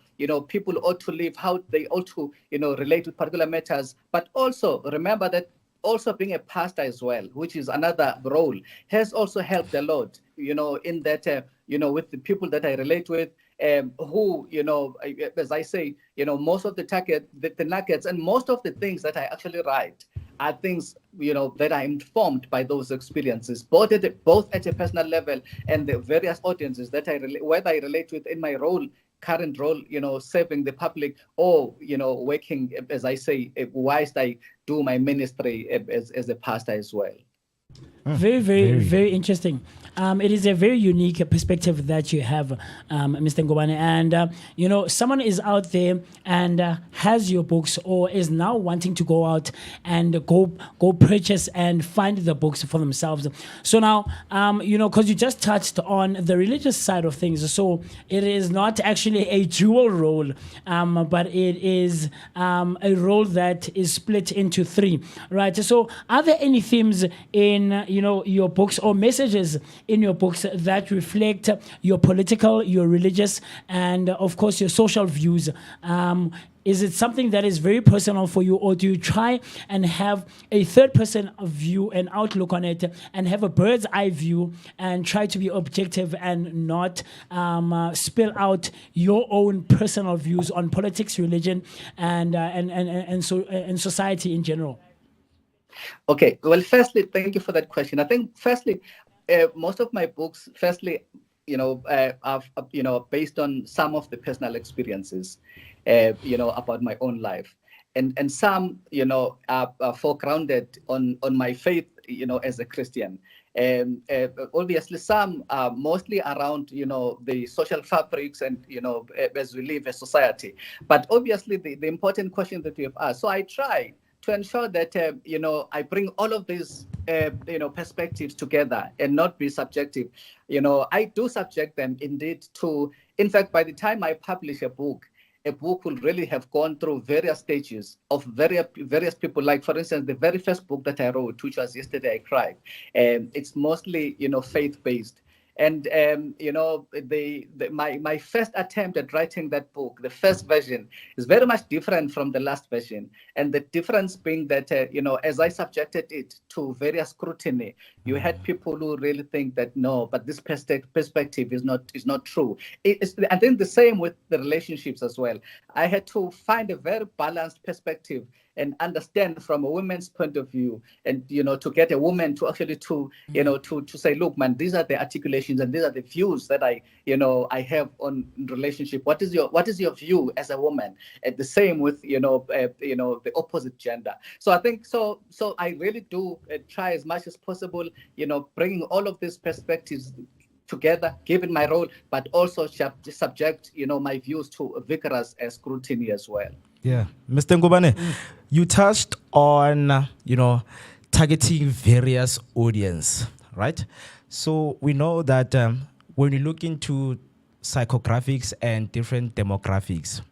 [SPEAKER 13] people ought to live, how they ought to, relate to particular matters, but also remember that also being a pastor as well, which is another role, has also helped a lot, in that, with the people that I relate with, who, as I say, most of the nuggets and most of the things that I actually write are things, that are informed by those experiences, both at a personal level and the various audiences that whether I relate with in my current role, serving the public, or, working, as I say, whilst I do my ministry as a pastor as well.
[SPEAKER 3] Very interesting. It is a very unique perspective that you have, Mr. Ngobane. And, someone is out there and has your books or is now wanting to go out and go purchase and find the books for themselves. So now, because you just touched on the religious side of things, so it is not actually a dual role, but it is a role that is split into three, right? So are there any themes in, your books or messages in your books that reflect your political, your religious, and of course your social views? Is it something that is very personal for you, or do you try and have a third person view and outlook on it and have a bird's eye view and try to be objective and not spill out your own personal views on politics, religion, and society in general?
[SPEAKER 13] Okay, well, firstly, thank you for that question. I think, firstly, most of my books, are based on some of the personal experiences, about my own life, and some, are foregrounded on my faith, as a Christian. And obviously, some are mostly around, the social fabrics and, as we live as society. But obviously, the important question that you have asked. So I try to ensure that, I bring all of these, perspectives together and not be subjective. I do subject them indeed to, in fact, by the time I publish a book will really have gone through various stages of various people. Like, for instance, the very first book that I wrote, which was Yesterday I Cried, it's mostly, faith-based. And my first attempt at writing that book, the first version, is very much different from the last version. And the difference being that, as I subjected it to various scrutiny, you had people who really think that no, but this perspective is not true. I think the same with the relationships as well. I had to find a very balanced perspective and understand from a woman's point of view, and to get a woman to actually to say, look, man, these are the articulations and these are the views that I have on relationship. What is your view as a woman? And the same with the opposite gender. So I think so I really do try as much as possible, bringing all of these perspectives together, given my role, but also subject my views to vigorous scrutiny as well.
[SPEAKER 9] Yeah, Mr. Ngobane, you touched on targeting various audience, right? So we know that when you look into psychographics and different demographics,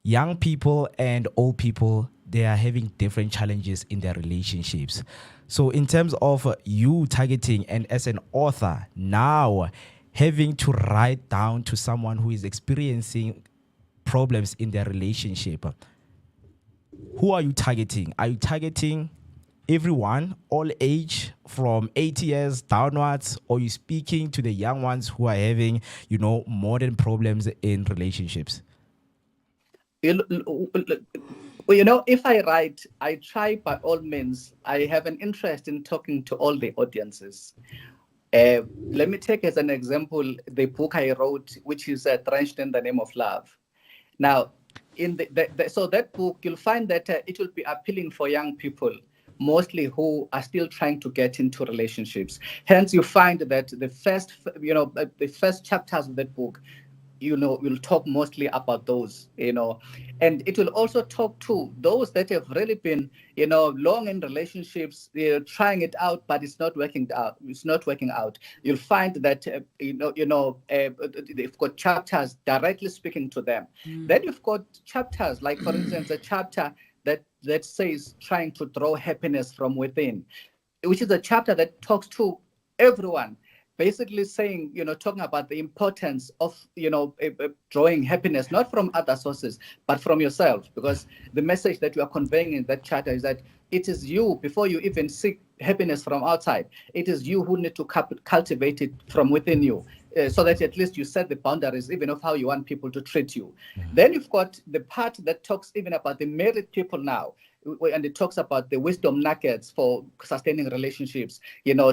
[SPEAKER 9] young people and old people, they are having different challenges in their relationships. So in terms of you targeting, and as an author now having to write down to someone who is experiencing problems in their relationship, who are you targeting? Are you targeting everyone, all age, from 80 years downwards, or are you speaking to the young ones who are having, modern problems in relationships?
[SPEAKER 13] If I write, I try by all means. I have an interest in talking to all the audiences. Let me take as an example the book I wrote, which is Drenched in the Name of Love. Now, in so that book, you'll find that it will be appealing for young people, mostly who are still trying to get into relationships. Hence, you find that the first chapters of that book, will talk mostly about those, and it will also talk to those that have really been, long in relationships, trying it out, but it's not working out. You'll find that, they've got chapters directly speaking to them. Then you've got chapters, like, for instance, a chapter that says trying to draw happiness from within, which is a chapter that talks to everyone. Basically saying, talking about the importance of, drawing happiness, not from other sources, but from yourself. Because the message that you are conveying in that chapter is that it is you, before you even seek happiness from outside, it is you who need to cultivate it from within you, so that at least you set the boundaries even of how you want people to treat you. Then you've got the part that talks even about the married people now. and it talks about the wisdom nuggets for sustaining relationships.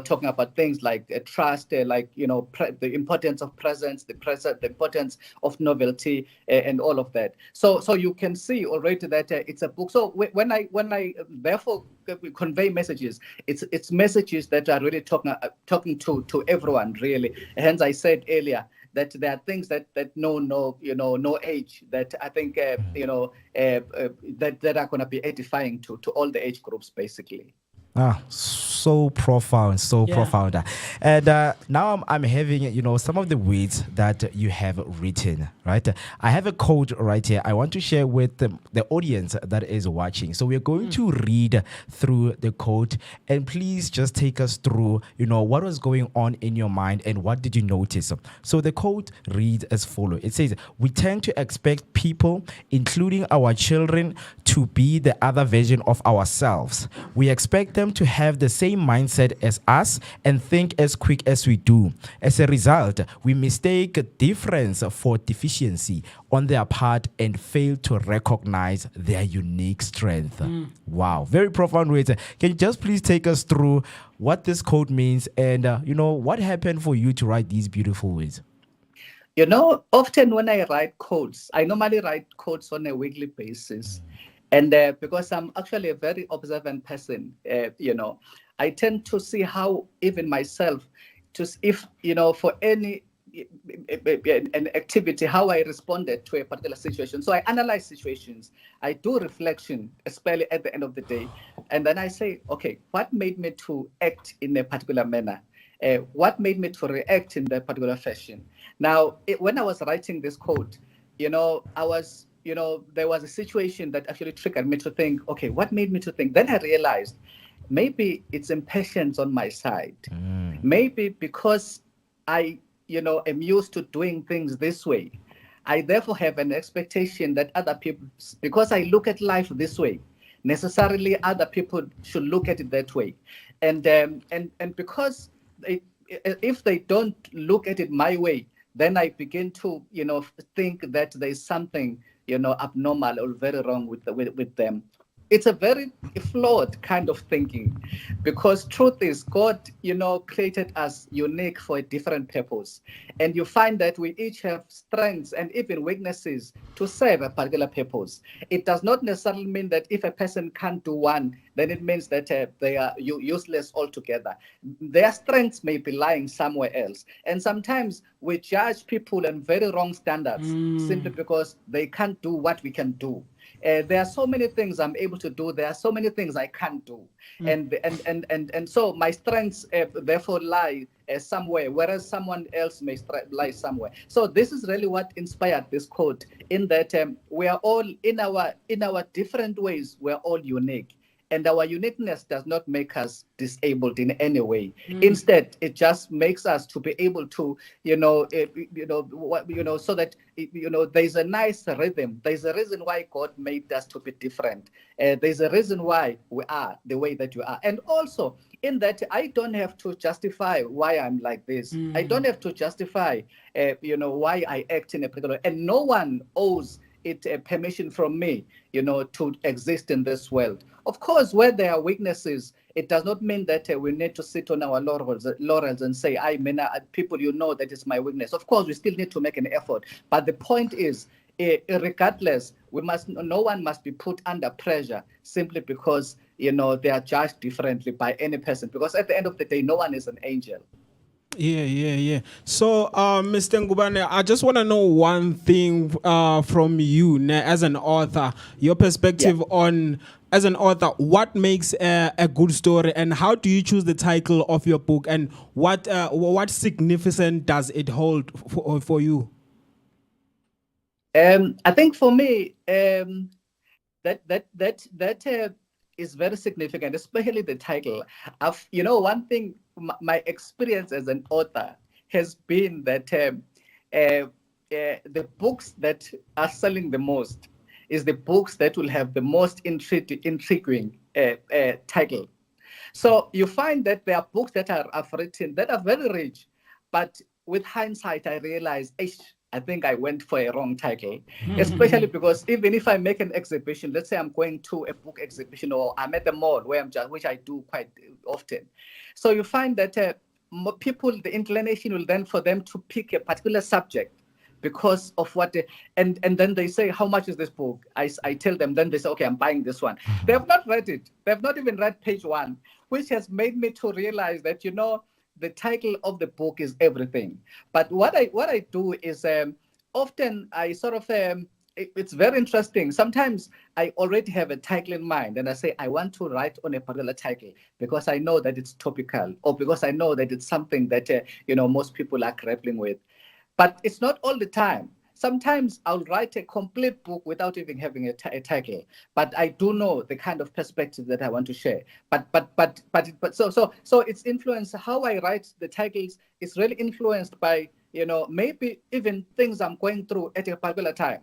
[SPEAKER 13] Talking about things like trust, the importance of presence, the importance of novelty, and all of that. So you can see already that it's a book. So when I therefore convey messages, it's messages that are really talking to everyone, really. Hence, I said earlier that there are things that know no age, that I think that are going to be edifying to all the age groups, basically.
[SPEAKER 9] So profound, profound. And now I'm having, some of the words that you have written, right? I have a quote right here. I want to share with the audience that is watching. So we're going to read through the quote, and please just take us through, what was going on in your mind and what did you notice? So the quote reads as follows. It says, "We tend to expect people, including our children, to be the other version of ourselves. We expect them to have the same mindset as us and think as quick as we do. As a result, we mistake difference for deficiency on their part and fail to recognize their unique strength." Wow, very profound words. Can you just please take us through what this quote means and what happened for you to write these beautiful words?
[SPEAKER 13] Often when I write quotes, I normally write quotes on a weekly basis. And because I'm actually a very observant person, I tend to see how even myself, for any an activity, how I responded to a particular situation. So I analyze situations, I do reflection, especially at the end of the day. And then I say, okay, what made me to act in a particular manner? What made me to react in that particular fashion? Now, when I was writing this quote, there was a situation that actually triggered me to think, okay, what made me to think? Then I realized maybe it's impatience on my side. Maybe because I, am used to doing things this way. I therefore have an expectation that other people, because I look at life this way, necessarily other people should look at it that way. And because if they don't look at it my way, then I begin to, think that there's something, abnormal or very wrong with them. It's a very flawed kind of thinking, because truth is God, created us unique for a different purpose. And you find that we each have strengths and even weaknesses to serve a particular purpose. It does not necessarily mean that if a person can't do one, then it means that they are useless altogether. Their strengths may be lying somewhere else. And sometimes we judge people on very wrong standards simply because they can't do what we can do. There are so many things I'm able to do. There are so many things I can't do. And so my strengths therefore lie somewhere, whereas someone else may lie somewhere. So this is really what inspired this quote, in that we are all in our different ways, we're all unique. And our uniqueness does not make us disabled in any way. Instead, it just makes us to be able to, so that there's a nice rhythm. There's a reason why God made us to be different. There's a reason why we are the way that we are. And also, in that, I don't have to justify why I'm like this. I don't have to justify, why I act in a particular way. And no one owes it permission from me, to exist in this world. Of course, where there are weaknesses, it does not mean that we need to sit on our laurels and say, people, that is my weakness. Of course, we still need to make an effort. But the point is, regardless, no one must be put under pressure simply because, they are judged differently by any person. Because at the end of the day, no one is an angel.
[SPEAKER 7] Yeah. So, Mr. Ngubane, I just want to know one thing from you as an author, your perspective on, as an author, what makes a good story, and how do you choose the title of your book, and what significance does it hold for you?
[SPEAKER 13] I think for me, that is very significant, especially the title. One thing, my experience as an author has been that the books that are selling the most is the books that will have the most intriguing title. So you find that there are books that I've written that are very rich, but with hindsight, I realize I think I went for a wrong title, especially because even if I make an exhibition, let's say I'm going to a book exhibition or I'm at the mall where which I do quite often. So you find that people, the inclination will then for them to pick a particular subject because of what and then they say, how much is this book? I tell them, then they say, okay, I'm buying this one. They have not read it. They have not even read page 1, which has made me to realize that, the title of the book is everything. But what I do is often I sort of it's very interesting. Sometimes I already have a title in mind and I say I want to write on a particular title because I know that it's topical or because I know that it's something that most people are grappling with. But it's not all the time. Sometimes I'll write a complete book without even having a title, but I do know the kind of perspective that I want to share. But so it's influenced. How I write the titles is really influenced by maybe even things I'm going through at a particular time.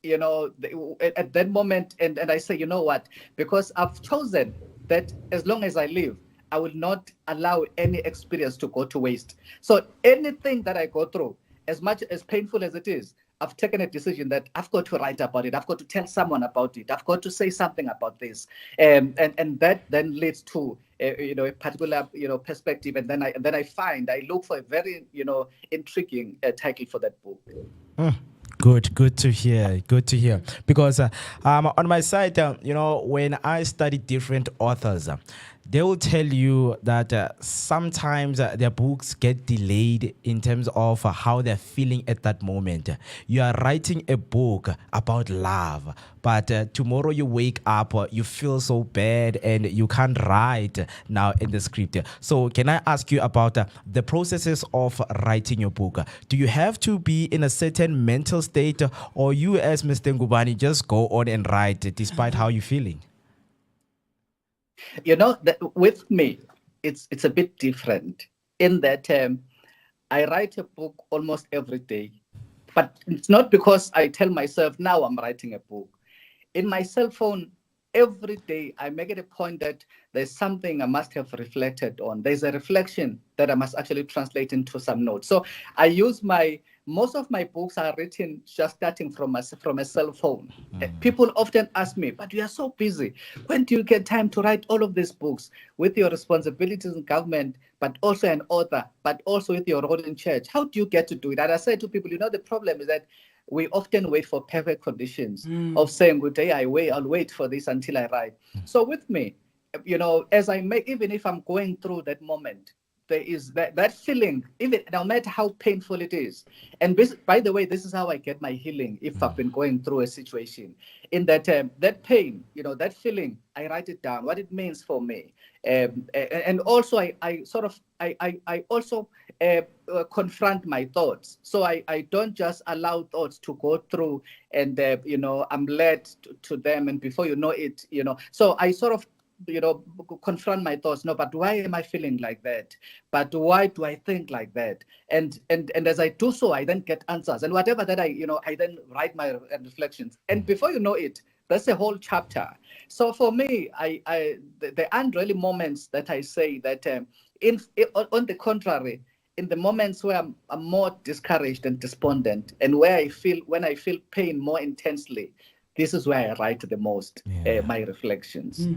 [SPEAKER 13] At that moment, and I say, you know what? Because I've chosen that as long as I live, I will not allow any experience to go to waste. So anything that I go through, as much as painful as it is, I've taken a decision that I've got to write about it. I've got to tell someone about it. I've got to say something about this, and that then leads to a particular perspective. And then I look for a very intriguing title for that book.
[SPEAKER 9] Good to hear. Good to hear. Because on my side, when I study different authors, they will tell you that sometimes their books get delayed in terms of how they're feeling at that moment. You are writing a book about love, but tomorrow you wake up, you feel so bad and you can't write now in the script. So can I ask you about the processes of writing your book? Do you have to be in a certain mental state, or you as Mr. Ngubane just go on and write despite how you're feeling?
[SPEAKER 13] With me, it's a bit different in that I write a book almost every day, but it's not because I tell myself now I'm writing a book. In my cell phone, every day I make it a point that there's something I must have reflected on. There's a reflection that I must actually translate into some notes. So I use most of my books are written just starting from a cell phone. People often ask me, but you are so busy. When do you get time to write all of these books with your responsibilities in government, but also an author, but also with your role in church? How do you get to do it? And I say to people, the problem is that we often wait for perfect conditions of saying, good day, I'll wait for this until I write. So with me, as I make, even if I'm going through that moment, there is that feeling, even no matter how painful it is. And by the way, this is how I get my healing if I've been going through a situation. In that that pain, that feeling, I write it down, what it means for me. And also I also confront my thoughts. So I don't just allow thoughts to go through and, I'm led to them. And before you know it, so I sort of, confront my thoughts. No, but why am I feeling like that? But why do I think like that? And as I do so, I then get answers. And whatever that I then write my reflections. And before you know it, that's a whole chapter. So for me, there aren't really moments that I say that on the contrary, in the moments where I'm more discouraged and despondent, and when I feel pain more intensely, this is where I write the most, my reflections.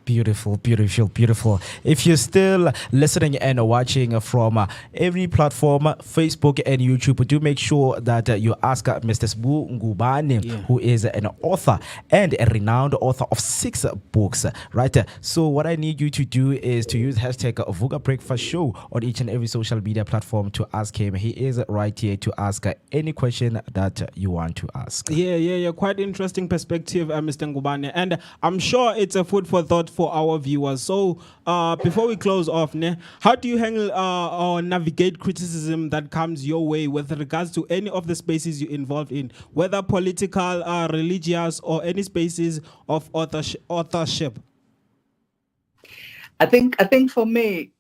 [SPEAKER 9] Beautiful. If you're still listening and watching from every platform, Facebook and YouTube, do make sure that you ask Mr. Sbu Ngubane, who is an author and a renowned author of 6 books, right? So what I need you to do is to use hashtag Vooka Breakfast Show on each and every social media platform to ask him. He is right here to ask any question that you want to ask.
[SPEAKER 7] Yeah. Quite interesting perspective, Mr. Ngubane. And I'm sure it's a food for thought for our viewers. So before we close off, how do you handle or navigate criticism that comes your way with regards to any of the spaces you're involved in, whether political, religious, or any spaces of authorship?
[SPEAKER 13] I think for me,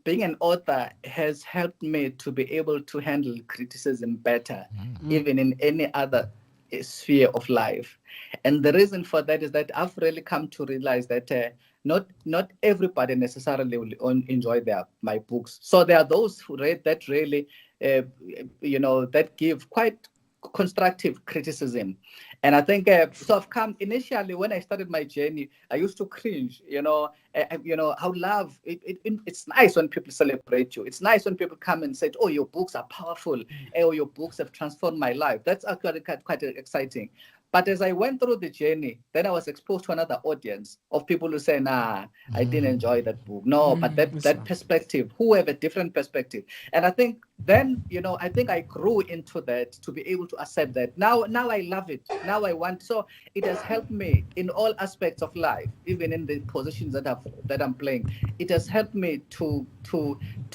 [SPEAKER 13] being an author has helped me to be able to handle criticism better, even in any other sphere of life. And the reason for that is that I've really come to realize that not everybody necessarily will enjoy my books. So there are those who read that really that give quite constructive criticism. And I think so I've come initially when I started my journey, I used to cringe, how love it's nice when people celebrate you. It's nice when people come and say, oh, your books are powerful, or your books have transformed my life. That's actually quite exciting. But as I went through the journey, then I was exposed to another audience of people who say, nah, I didn't enjoy that book. No, but that perspective, who have a different perspective. And I think then, I think I grew into that to be able to accept that. Now I love it. Now I want. So it has helped me in all aspects of life, even in the positions that I'm playing. It has helped me to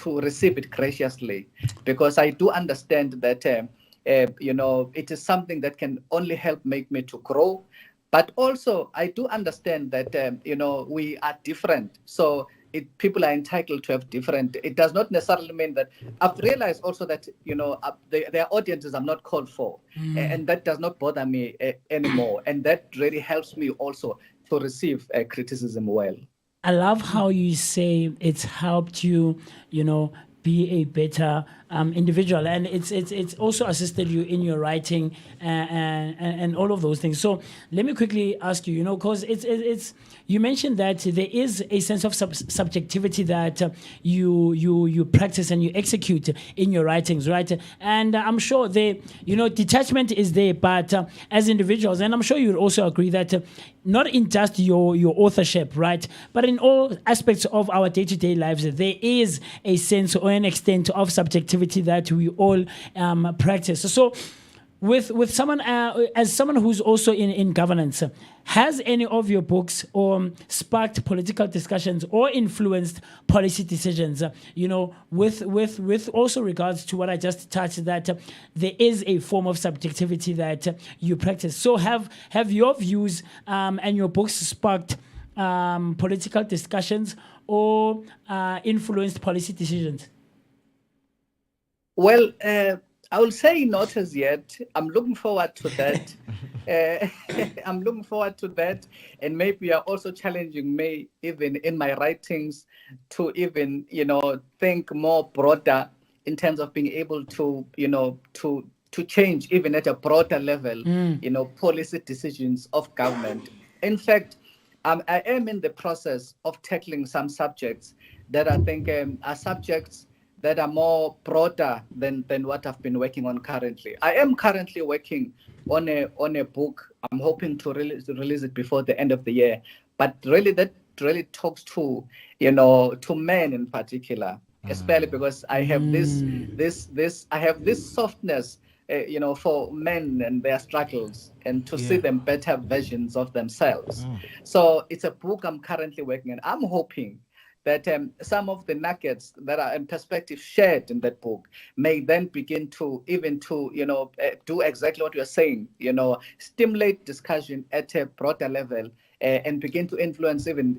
[SPEAKER 13] receive it graciously, because I do understand that it is something that can only help make me to grow. But also, I do understand that, we are different. So people are entitled to have different. It does not necessarily mean that. I've realized also that, their audiences I'm not called for. And that does not bother me anymore. And that really helps me also to receive criticism well.
[SPEAKER 3] I love how you say it's helped you, be a better individual, and it's also assisted you in your writing and all of those things. So let me quickly ask you, because it's you mentioned that there is a sense of subjectivity that you practice and you execute in your writings, right? And I'm sure detachment is there, but as individuals, and I'm sure you'll also agree that not in just your authorship, right, but in all aspects of our day-to-day lives, there is a sense or an extent of subjectivity that we all practice. So with someone, as someone who's also in governance, has any of your books sparked political discussions or influenced policy decisions, with also regards to what I just touched, that there is a form of subjectivity that you practice. So have your views and your books sparked political discussions or influenced policy decisions?
[SPEAKER 13] Well, I will say not as yet. I'm looking forward to that. I'm looking forward to that. And maybe you're also challenging me, even in my writings, to even, think more broader in terms of being able to, to change even at a broader level, policy decisions of government. In fact, I am in the process of tackling some subjects that I think are subjects that are more broader than what I've been working on currently. I am currently working on a book. I'm hoping to release it before the end of the year. But really, that really talks to to men in particular, especially because I have this softness, for men and their struggles, and to see them better versions of themselves. So it's a book I'm currently working on. I'm hoping that some of the nuggets that are in perspective shared in that book may then begin to do exactly what you're saying, stimulate discussion at a broader level, and begin to influence even,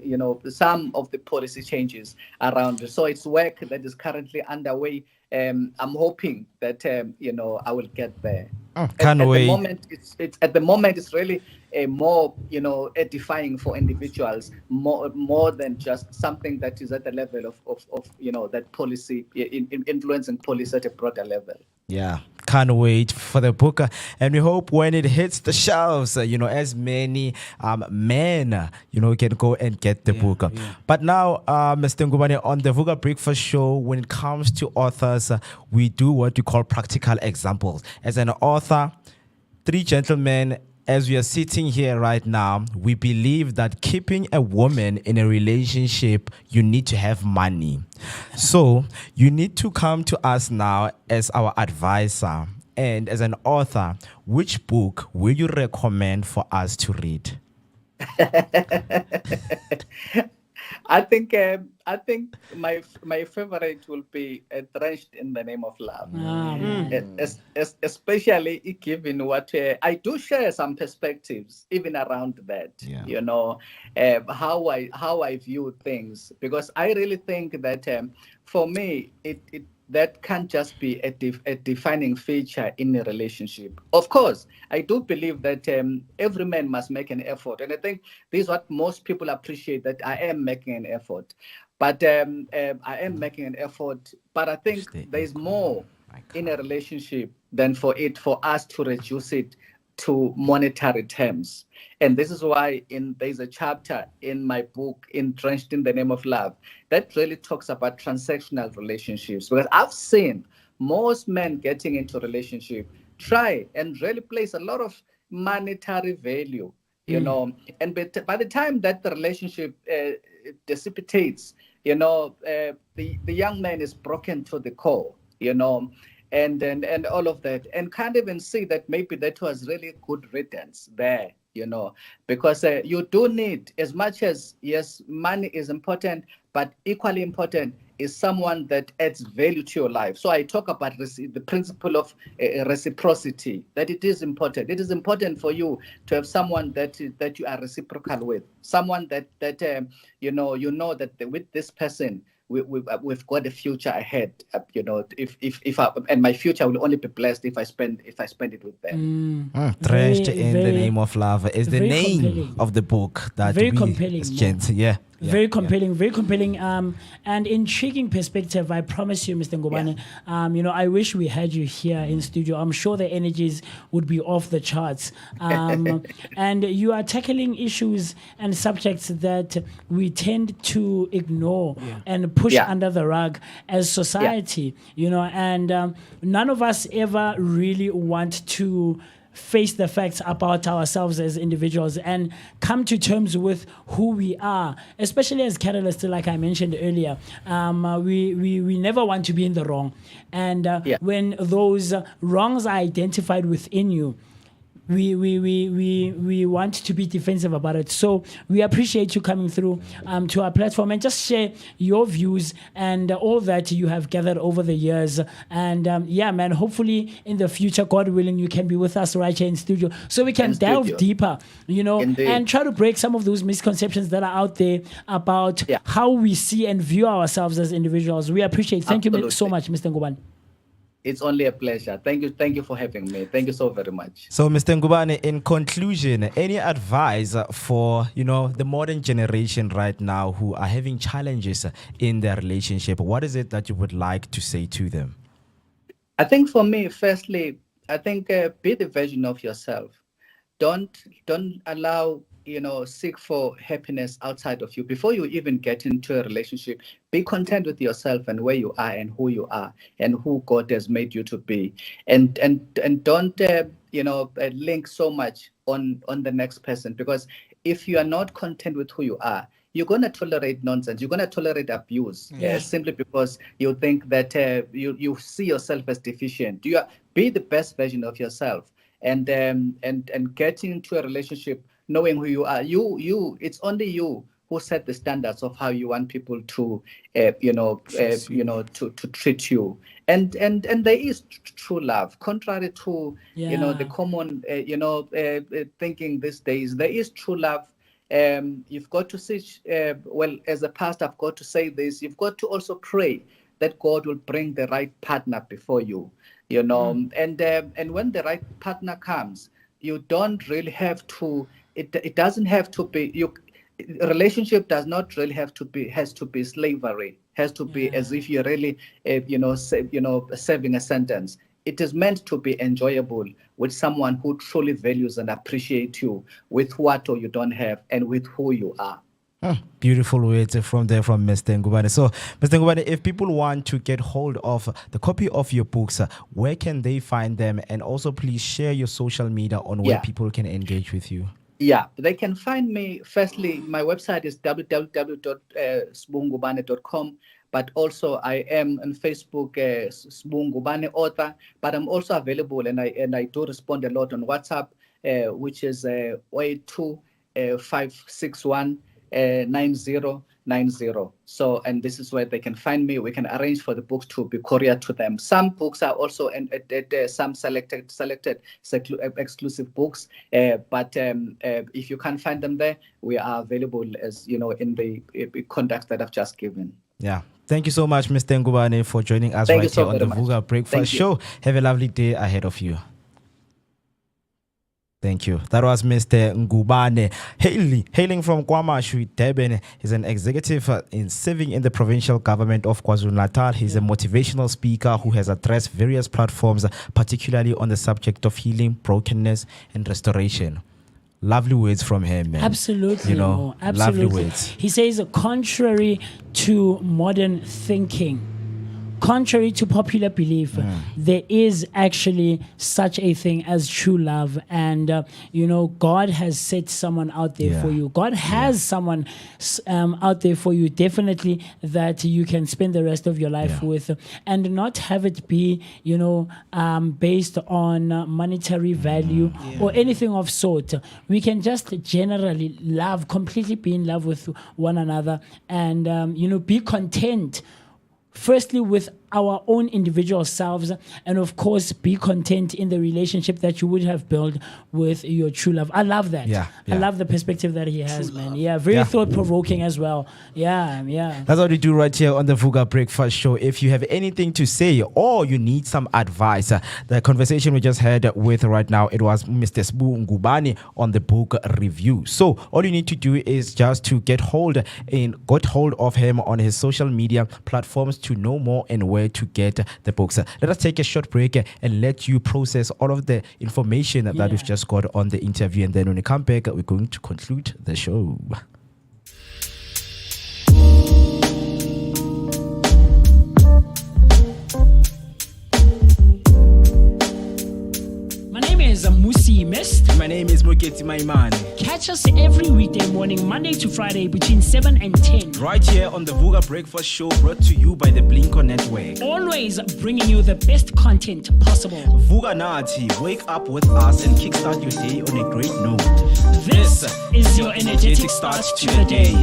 [SPEAKER 13] some of the policy changes around it. So it's work that is currently underway. I'm hoping that, I will get there.
[SPEAKER 9] Can't wait.
[SPEAKER 13] At the moment, it's really more, edifying for individuals, more than just something that is at the level of that policy, influencing policy at a broader level.
[SPEAKER 9] Yeah, can't wait for the book, and we hope when it hits the shelves, as many men, can go and get the book. But now, Mr. Ngubane, on the Vooka Breakfast Show, when it comes to authors, we do what we call practical examples. As an author, three gentlemen, as we are sitting here right now, we believe that keeping a woman in a relationship, you need to have money. So you need to come to us now as our advisor. And as an author, which book will you recommend for us to read?
[SPEAKER 13] I think my favorite will be Drenched in the Name of Love. Especially given what I do share some perspectives even around that. How I view things, because I really think that for me that can't just be a defining feature in a relationship. Of course, I do believe that every man must make an effort. And I think this is what most people appreciate, that I am making an effort. But I am making an effort. But I think there is more in a relationship than for us to reduce it to monetary terms. And this is why there's a chapter in my book, Entrenched in the Name of Love, that really talks about transactional relationships. Because I've seen most men getting into a relationship try and really place a lot of monetary value, and by the time that the relationship dissipates, the young man is broken to the core, and all of that, and can't even see that maybe that was really good riddance there, because you do need, as much as, yes, money is important, but equally important is someone that adds value to your life. So I talk about the principle of reciprocity, that it is important. It is important for you to have someone that you are reciprocal with, someone that you know that with this person we've got a future ahead. If and my future will only be blessed if I spend it with them.
[SPEAKER 9] Entrenched in the Name of Love is the name
[SPEAKER 3] compelling.
[SPEAKER 9] of the book that
[SPEAKER 3] Very
[SPEAKER 9] we
[SPEAKER 3] compelling,
[SPEAKER 9] exchanged.
[SPEAKER 3] Very compelling, and intriguing perspective. I promise you, Mr. Ngubane. I wish we had you here in studio. I'm sure the energies would be off the charts. And you are tackling issues and subjects that we tend to ignore and push under the rug as society. And none of us ever really want to face the facts about ourselves as individuals and come to terms with who we are, especially as catalysts, like I mentioned earlier. We never want to be in the wrong. And when those wrongs are identified within you, we want to be defensive about it. So we appreciate you coming through to our platform and just share your views and all that you have gathered over the years. And man, hopefully in the future, God willing, you can be with us right here in studio so we can delve deeper,
[SPEAKER 13] Indeed.
[SPEAKER 3] and try to break some of those misconceptions that are out there about how we see and view ourselves as individuals. We appreciate. Thank you so much, Mr. Ngubane.
[SPEAKER 13] It's only a pleasure. Thank you for having me. Thank you so very much.
[SPEAKER 9] So, Mr. Ngubane, in conclusion, any advice for the modern generation right now who are having challenges in their relationship? What is it that you would like to say to them?
[SPEAKER 13] I think for me, firstly, be the version of yourself. Don't allow seek for happiness outside of you. Before you even get into a relationship, be content with yourself and where you are and who you are and who God has made you to be. And don't link so much on the next person, because if you are not content with who you are, you're going to tolerate nonsense. You're going to tolerate abuse simply because you think that you see yourself as deficient. Be the best version of yourself, and getting into a relationship knowing who you are. It's only you who set the standards of how you want people to to treat you. And there is true love, contrary to the common thinking these days. There is true love. You've got to see, as a pastor, I've got to say this, you've got to also pray that God will bring the right partner before you, and when the right partner comes, you don't really have to, it doesn't have to be, a relationship does not really has to be slavery, has to be as if you're really, serving a sentence. It is meant to be enjoyable with someone who truly values and appreciates you with what or you don't have and with who you are.
[SPEAKER 9] Beautiful words from Mr. Ngubane. So, Mr. Ngubane, if people want to get hold of the copy of your books, where can they find them? And also, please share your social media on where people can engage with you.
[SPEAKER 13] Yeah, they can find me. Firstly, my website is www.sbungubane.com. But also, I am on Facebook, Ngubane author. But I'm also available, and I do respond a lot on WhatsApp, which is 082 561 9090. So, and this is where they can find me. We can arrange for the books to be couriered to them. Some books are also some selected exclusive books. But if you can't find them there, we are available as in the contact that I've just given.
[SPEAKER 9] Yeah. Thank you so much, Mr. Ngubane, for joining us right here on the Vooka Breakfast Show. Have a lovely day ahead of you. Thank you. That was Mr. Ngubane hailing from KwaMashu, Durban. He's an executive in serving in the provincial government of KwaZulu-Natal. He's a motivational speaker who has addressed various platforms, particularly on the subject of healing, brokenness, and restoration. Lovely words from him, man.
[SPEAKER 3] Absolutely.
[SPEAKER 9] You know,
[SPEAKER 3] absolutely.
[SPEAKER 9] Lovely words.
[SPEAKER 3] He says, contrary to modern thinking, contrary to popular belief, there is actually such a thing as true love. And, God has set someone out there for you. God has someone out there for you, definitely, that you can spend the rest of your life with, and not have it be, based on monetary value or anything of sort. We can just generally love, completely be in love with one another, and, be content. Firstly, with our own individual selves, and of course, be content in the relationship that you would have built with your true love. I love that. I love the perspective that he has, man. Yeah, very thought-provoking as well. Yeah.
[SPEAKER 9] That's what we do right here on the Vooka Breakfast Show. If you have anything to say or you need some advice, the conversation we just had with right now, it was Mr. Sbu Ngubane on the book review. So all you need to do is just to get hold of him on his social media platforms to know more and where to get the books. Let us take a short break and let you process all of the information that we've just got on the interview, and then when we come back, we're going to conclude the show.
[SPEAKER 3] Is Musi Mist.
[SPEAKER 6] My name is Moketi Maimane.
[SPEAKER 3] Catch us every weekday morning, Monday to Friday, between 7 and 10.
[SPEAKER 6] Right here on the Vooka Breakfast Show, brought to you by the Blinko Network.
[SPEAKER 3] Always bringing you the best content possible.
[SPEAKER 6] Vooka Nati, wake up with us and kickstart your day on a great note.
[SPEAKER 3] This is your energetic start to the day.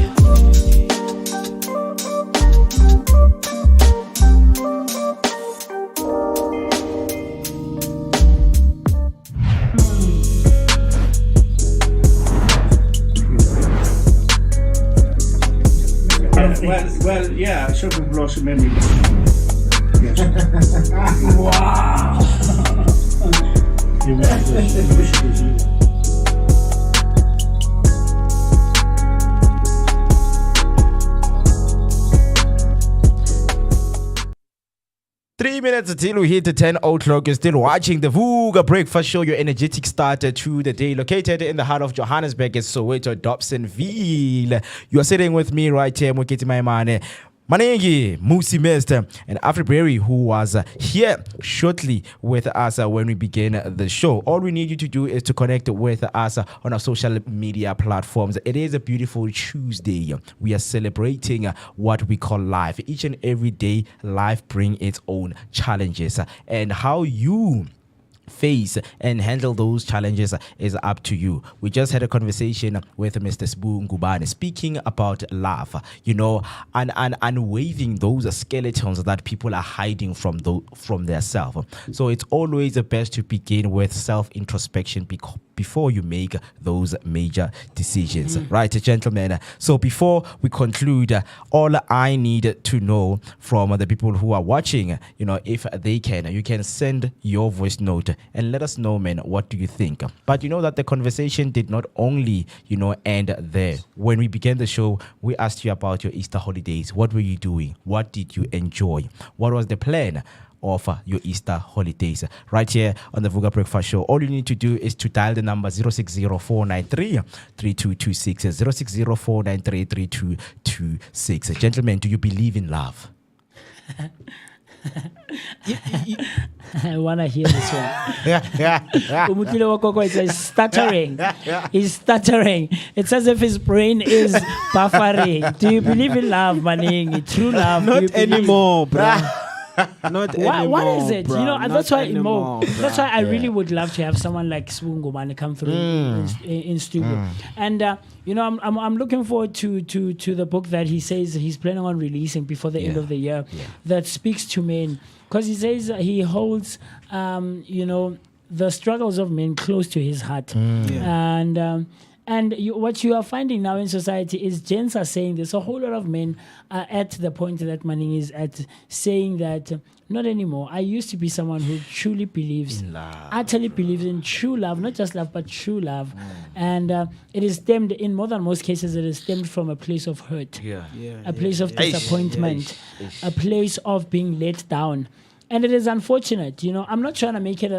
[SPEAKER 12] Well, yeah, shopping blossom memory. Yes.
[SPEAKER 3] Wow.
[SPEAKER 9] 3 minutes until we hit the 10 o'clock. You're still watching the Vooka Breakfast Show, your energetic starter to the day, located in the heart of Johannesburg, is Soweto, Dobsonville. You are sitting with me right here, Moketi Maimane. Manengi, Musi Mist, and Afriberry, who was here shortly with us when we began the show. All we need you to do is to connect with us on our social media platforms. It is a beautiful Tuesday. We are celebrating what we call life. Each and every day, life brings its own challenges. And how you face and handle those challenges is up to you. We just had a conversation with Mr. Sbu Ngubane speaking about love, and waving those skeletons that people are hiding from their self. So it's always the best to begin with self-introspection before you make those major decisions. Right, gentlemen? So before we conclude, all I need to know from the people who are watching, if they can, you can send your voice note and let us know, man, what do you think? But you know that the conversation did not only, end there. When we began the show, we asked you about your Easter holidays. What were you doing? What did you enjoy? What was the plan of your Easter holidays? Right here on the Vooka Breakfast Show. All you need to do is to dial the number 060-493-3226. 060-493-3226. Gentlemen, do you believe in love?
[SPEAKER 3] I want to hear this one. Umutile Wakoko is stuttering. He's stuttering. It's as if his brain is buffering. Do you believe in love, Maning? True love?
[SPEAKER 7] Not anymore, bruh. Not anymore.
[SPEAKER 3] What is it?
[SPEAKER 7] Bruh.
[SPEAKER 3] That's why
[SPEAKER 7] anymore,
[SPEAKER 3] that's why I really would love to have someone like Sbu Ngubane come through in studio. And I'm looking forward to the book that he says he's planning on releasing before the end of the year, that speaks to men, because he says he holds the struggles of men close to his heart. And what you are finding now in society is gents are saying this. A whole lot of men are at the point that Manning is at, saying that not anymore. I used to be someone who truly believes, utterly believes in true love, not just love, but true love. And it is stemmed, in more than most cases, it is stemmed from a place of hurt, a place of disappointment, a place of being let down. And it is unfortunate, you know. I'm not trying to make it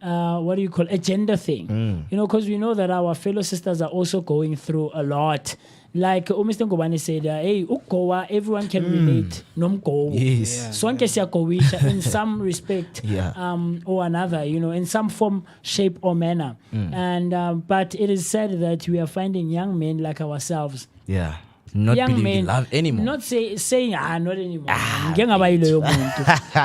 [SPEAKER 3] what do you call a gender thing, you know, because we know that our fellow sisters are also going through a lot. Like Mr. Ngobane said, hey, Ukowa, everyone can relate. Nomko. Yes. In some respect or another, you know, in some form, shape, or manner. And but it is sad that we are finding young men like ourselves.
[SPEAKER 9] Not
[SPEAKER 3] young
[SPEAKER 9] believing
[SPEAKER 3] men,
[SPEAKER 9] in love anymore.
[SPEAKER 3] Not saying not anymore.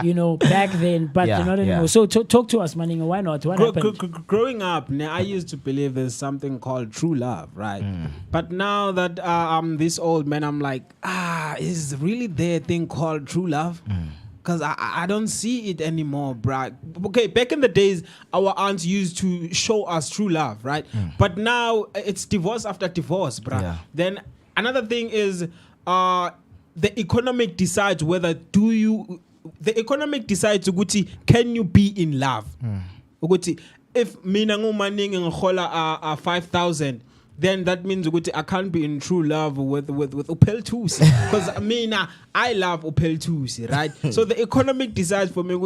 [SPEAKER 3] You know, back then, but not anymore. So talk to us, Manning. Why not? What happened?
[SPEAKER 7] Growing up, I used to believe there's something called true love, right? But now that I'm this old man, I'm like, is really there a thing called true love? Because I don't see it anymore, bruh. Okay, back in the days, our aunts used to show us true love, right? But now it's divorce after divorce, bruh. Then another thing is the economic decides whether the economic decides can you be in love? If mina ngumaning ngihola 5,000, then that means I can't be in true love with Upel Tusi. Because I love Upel Tusi, right? So the economic decides for me,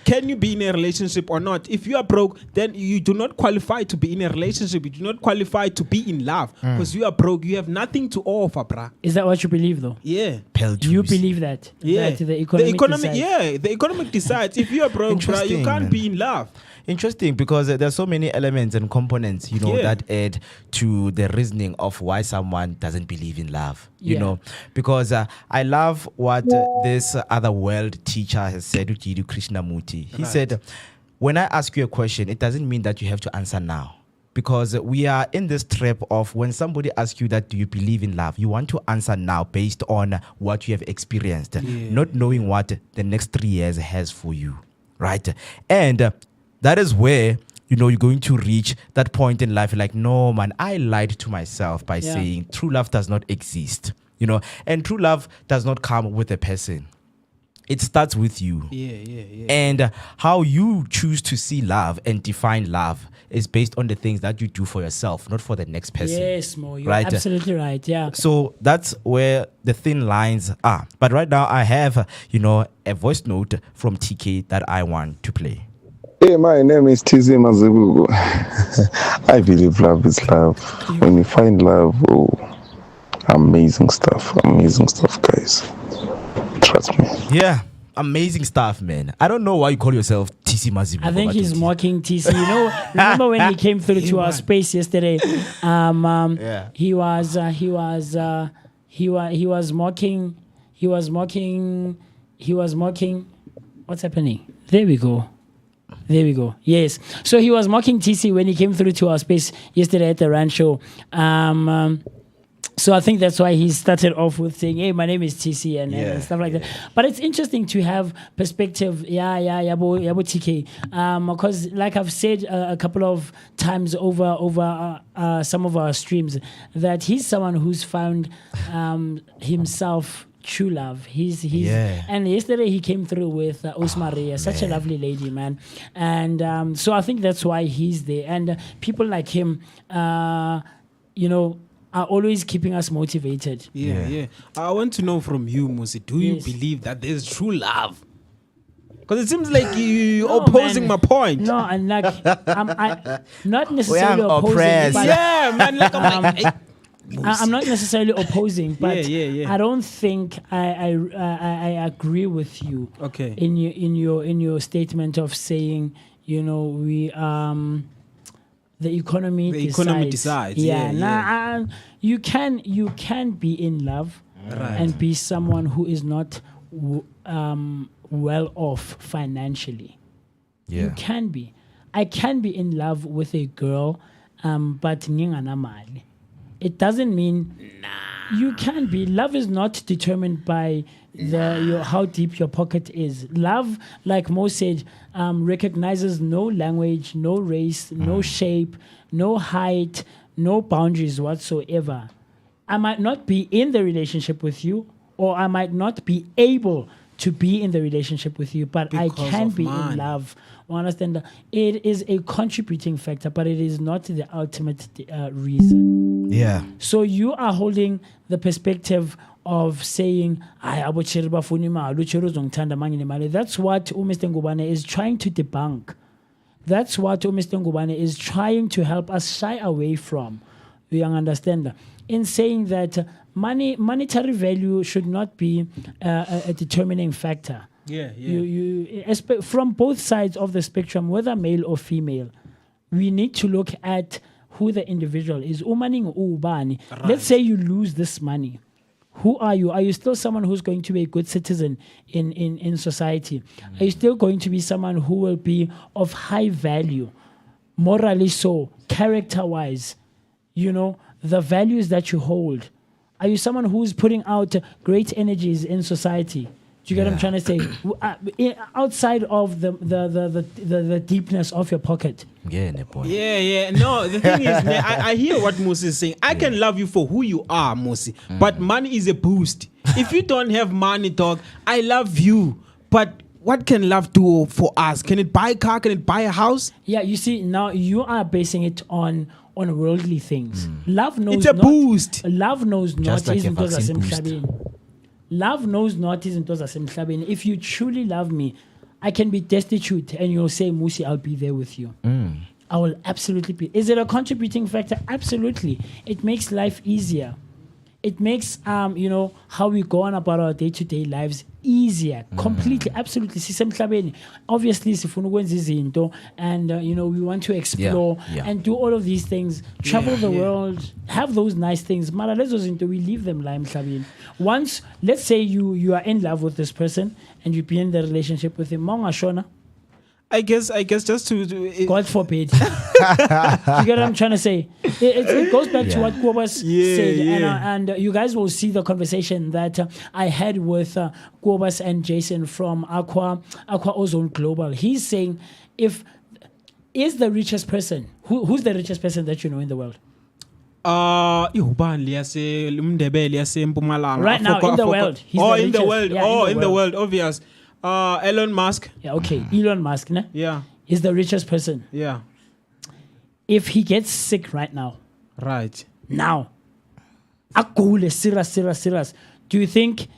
[SPEAKER 7] can you be in a relationship or not? If you are broke, then you do not qualify to be in a relationship. You do not qualify to be in love. Because you are broke, you have nothing to offer, bruh.
[SPEAKER 3] Is that what you believe, though?
[SPEAKER 7] Yeah.
[SPEAKER 3] You believe that?
[SPEAKER 7] Yeah.
[SPEAKER 3] That the economic decides.
[SPEAKER 7] Yeah, the economic decides. If you are broke, bruh, you can't be in love.
[SPEAKER 9] Interesting, because there's so many elements and components, you know, that add to the reasoning of why someone doesn't believe in love, you know. Because I love what this other world teacher has said, Ujidu Krishnamurti. He said, when I ask you a question, it doesn't mean that you have to answer now. Because we are in this trap of when somebody asks you that, do you believe in love? You want to answer now based on what you have experienced, not knowing what the next 3 years has for you, right? And that is where, you know, you're going to reach that point in life. Like, no, man, I lied to myself by saying true love does not exist, you know, and true love does not come with a person. It starts with you. And how you choose to see love and define love is based on the things that you do for yourself, not for the next person.
[SPEAKER 3] Yes, Mo, you're absolutely right. Yeah.
[SPEAKER 9] So that's where the thin lines are. But right now I have, you know, a voice note from TK that I want to play.
[SPEAKER 10] Hey, my name is TZ Mazibugo. I believe love is love. When you find love, amazing stuff, guys. Trust me.
[SPEAKER 9] Yeah, amazing stuff, man. I don't know why you call yourself TC Mazibugo.
[SPEAKER 3] I think he's mocking TC. You know, remember when he came through to our space yesterday? He was mocking. What's happening? There we go. Yes. So he was mocking TC when he came through to our space yesterday at the Rand show. So I think that's why he started off with saying, hey, my name is TC and stuff like that. But it's interesting to have perspective. Yabo TK. Because like I've said a couple of times over some of our streams, that he's someone who's found himself true love. And yesterday he came through with Osmaria, such a lovely lady, man. And so I think that's why he's there. And people like him, you know, are always keeping us motivated.
[SPEAKER 7] Yeah. I want to know from you, Musi, do you believe that there's true love? Because it seems like you're opposing my point.
[SPEAKER 3] No, and like I'm not necessarily opposing. But,
[SPEAKER 7] man. Like I'm like.
[SPEAKER 3] I'm not necessarily opposing, but I don't think I agree with you.
[SPEAKER 7] Okay.
[SPEAKER 3] In your statement of saying, you know, we the economy decides. You can be in love and be someone who is not well off financially. You can be. I can be in love with a girl, but ngingana mali. It doesn't mean you can be. Love is not determined by how deep your pocket is. Love, like Mo said, recognizes no language, no race, no shape, no height, no boundaries whatsoever, I might not be in the relationship with you, or I might not be able to be in the relationship with you, but I
[SPEAKER 7] Because
[SPEAKER 3] can
[SPEAKER 7] of
[SPEAKER 3] be
[SPEAKER 7] money.
[SPEAKER 3] in love. You understand? It is a contributing factor, but it is not the ultimate reason.
[SPEAKER 9] Yeah.
[SPEAKER 3] So you are holding the perspective of saying, that's what Mr. Ngubane is trying to debunk. That's what Mr. Ngubane is trying to help us shy away from. You understand? In saying that monetary value should not be a determining factor.
[SPEAKER 7] Yeah, yeah.
[SPEAKER 3] You from both sides of the spectrum, whether male or female, we need to look at who the individual is. Let's say you lose this money. Who are you? Are you still someone who's going to be a good citizen in society? Are you still going to be someone who will be of high value, morally so, character-wise? You know, the values that you hold. Are you someone who's putting out great energies in society? Do you get what I'm trying to say? Outside of the deepness of your pocket.
[SPEAKER 9] Yeah, boy.
[SPEAKER 7] Yeah. No, the thing is, man, I hear what Musi is saying. I can love you for who you are, Musi. But money is a boost. If you don't have money, dog, I love you. But what can love do for us? Can it buy a car? Can it buy a house?
[SPEAKER 3] Yeah, you see, now you are basing it on worldly things. Love knows
[SPEAKER 7] It's a
[SPEAKER 3] not,
[SPEAKER 7] boost.
[SPEAKER 3] Love knows
[SPEAKER 9] Just
[SPEAKER 3] not
[SPEAKER 9] like a
[SPEAKER 3] izinto
[SPEAKER 9] vaccine boost.
[SPEAKER 3] zasemhlabeni. Love knows not izinto zasemhlabeni. If you truly love me, I can be destitute and you'll say, Musi, I'll be there with you. I will absolutely be. Is it a contributing factor? Absolutely. It makes life easier. It makes how we go on about our day-to-day lives easier. Completely, absolutely. Sisemhlabeni. Obviously, sifuna ukwenza izinto, and we want to explore and do all of these things, travel the world, have those nice things. Mara lezo zinto, we leave them la emhlabeni. Once, let's say you are in love with this person and you be in the relationship with him, Maunga Shona.
[SPEAKER 7] I guess just to
[SPEAKER 3] God forbid. You get what I'm trying to say? It goes back to what Kobas said, and you guys will see the conversation that I had with Kobas and Jason from Aqua Ozone Global. He's saying, is the richest person, who's the richest person that you know in the world?
[SPEAKER 7] Right
[SPEAKER 3] now, in the world. He's the
[SPEAKER 7] in the
[SPEAKER 3] richest.
[SPEAKER 7] world.
[SPEAKER 3] Yeah,
[SPEAKER 7] In the world, obvious. Elon Musk.
[SPEAKER 3] Yeah, okay. Elon Musk, ne?
[SPEAKER 7] Yeah.
[SPEAKER 3] Is the richest person.
[SPEAKER 7] Yeah.
[SPEAKER 3] If he gets sick right now.
[SPEAKER 7] Right.
[SPEAKER 3] Now. Akule, serious. Do you think,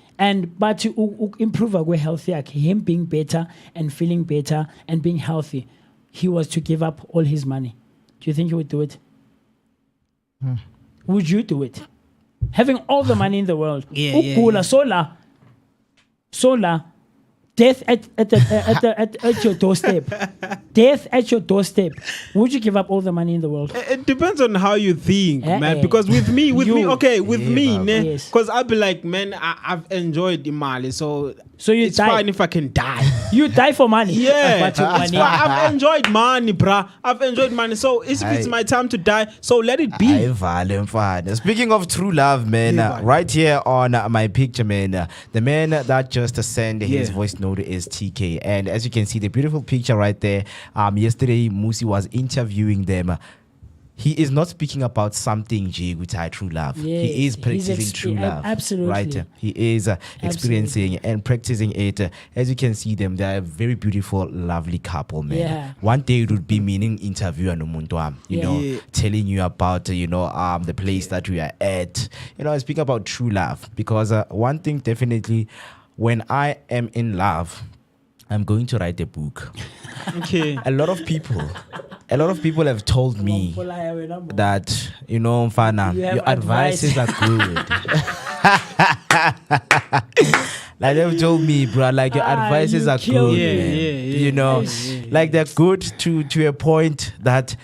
[SPEAKER 3] but to improve our health, him being better and feeling better and being healthy, he was to give up all his money. Do you think he would do it? Would you do it? Having all the money in the world. Solar. Death at your doorstep. Death at your doorstep. Would you give up all the money in the world?
[SPEAKER 7] It depends on how you think, man. Because with me, because I'll be like, man, I've enjoyed the Mali, so it's fine if I can die.
[SPEAKER 3] You die for money.
[SPEAKER 7] Yeah, I've enjoyed money, bruh. I've enjoyed money. So if it's my time to die, so let it be.
[SPEAKER 9] Speaking of true love, man, right here on my picture, man, the man that just sent his voice note is TK, and as you can see, the beautiful picture right there. Yesterday, Musi was interviewing them. He is not speaking about something with true love.
[SPEAKER 3] Yes,
[SPEAKER 9] he is practicing true love.
[SPEAKER 3] Absolutely.
[SPEAKER 9] Right? He is experiencing and practicing it. As you can see them, they are a very beautiful, lovely couple, man.
[SPEAKER 3] Yeah.
[SPEAKER 9] One day it would be meaning interview and telling you about the place that we are at. Speaking about true love, because one thing definitely, when I am in love, I'm going to write a book.
[SPEAKER 7] Okay.
[SPEAKER 9] A lot of people have told me that, Mfana, your advices are good. Like they've told me, bro, like your advices are good. Like they're good to a point that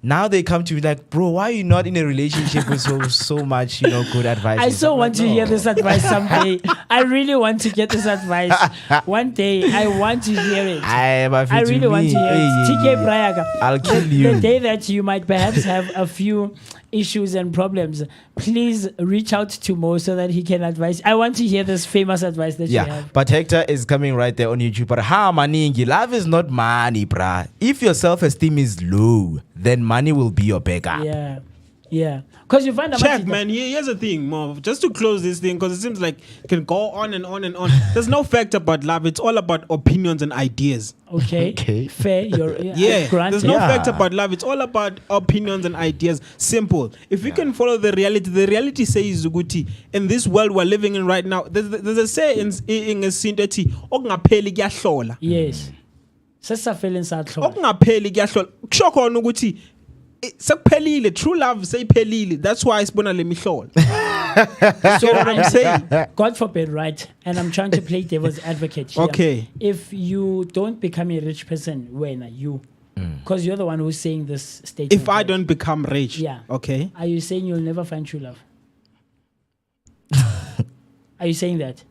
[SPEAKER 9] now they come to me like, bro, why are you not in a relationship with so much, good advice?
[SPEAKER 3] I so want to hear this advice someday. I really want to get this advice. One day, I want to hear it. I really want to hear it. TK Brayaga.
[SPEAKER 9] I'll kill you.
[SPEAKER 3] The day that you might perhaps have a few issues and problems, please reach out to Mo so that he can advise. I want to hear this famous advice that you have.
[SPEAKER 9] But Hector is coming right there on YouTube. But maningi, love is not money, bruh. If your self-esteem is low, then money will be your backup.
[SPEAKER 3] Yeah. Yeah, because you find
[SPEAKER 7] Check, man. Here's the thing, Mom. Just to close this thing, because it seems like it can go on and on and on. There's no fact about love. It's all about opinions and ideas.
[SPEAKER 3] Okay. Fair.
[SPEAKER 7] Yeah. There's no fact about love. It's all about opinions and ideas. Simple. If we can follow the reality says Zuguti. In this world we're living in right now, there's a saying in a sinteti. Okungapheli kuyahlola.
[SPEAKER 3] Yes. Sesafela insahlola.
[SPEAKER 7] Okungapheli kuyahlola. Kusho khona ukuthi sekuphelile, true love seyiphelile. That's why sibona le mihlola. So what I'm saying,
[SPEAKER 3] God forbid, right? And I'm trying to play devil's advocate here.
[SPEAKER 7] Okay.
[SPEAKER 3] If you don't become a rich person, when are you? Because you're the one who's saying this statement.
[SPEAKER 7] If I don't become rich,
[SPEAKER 3] yeah.
[SPEAKER 7] Okay.
[SPEAKER 3] Are you saying you'll never find true love? Are you saying that?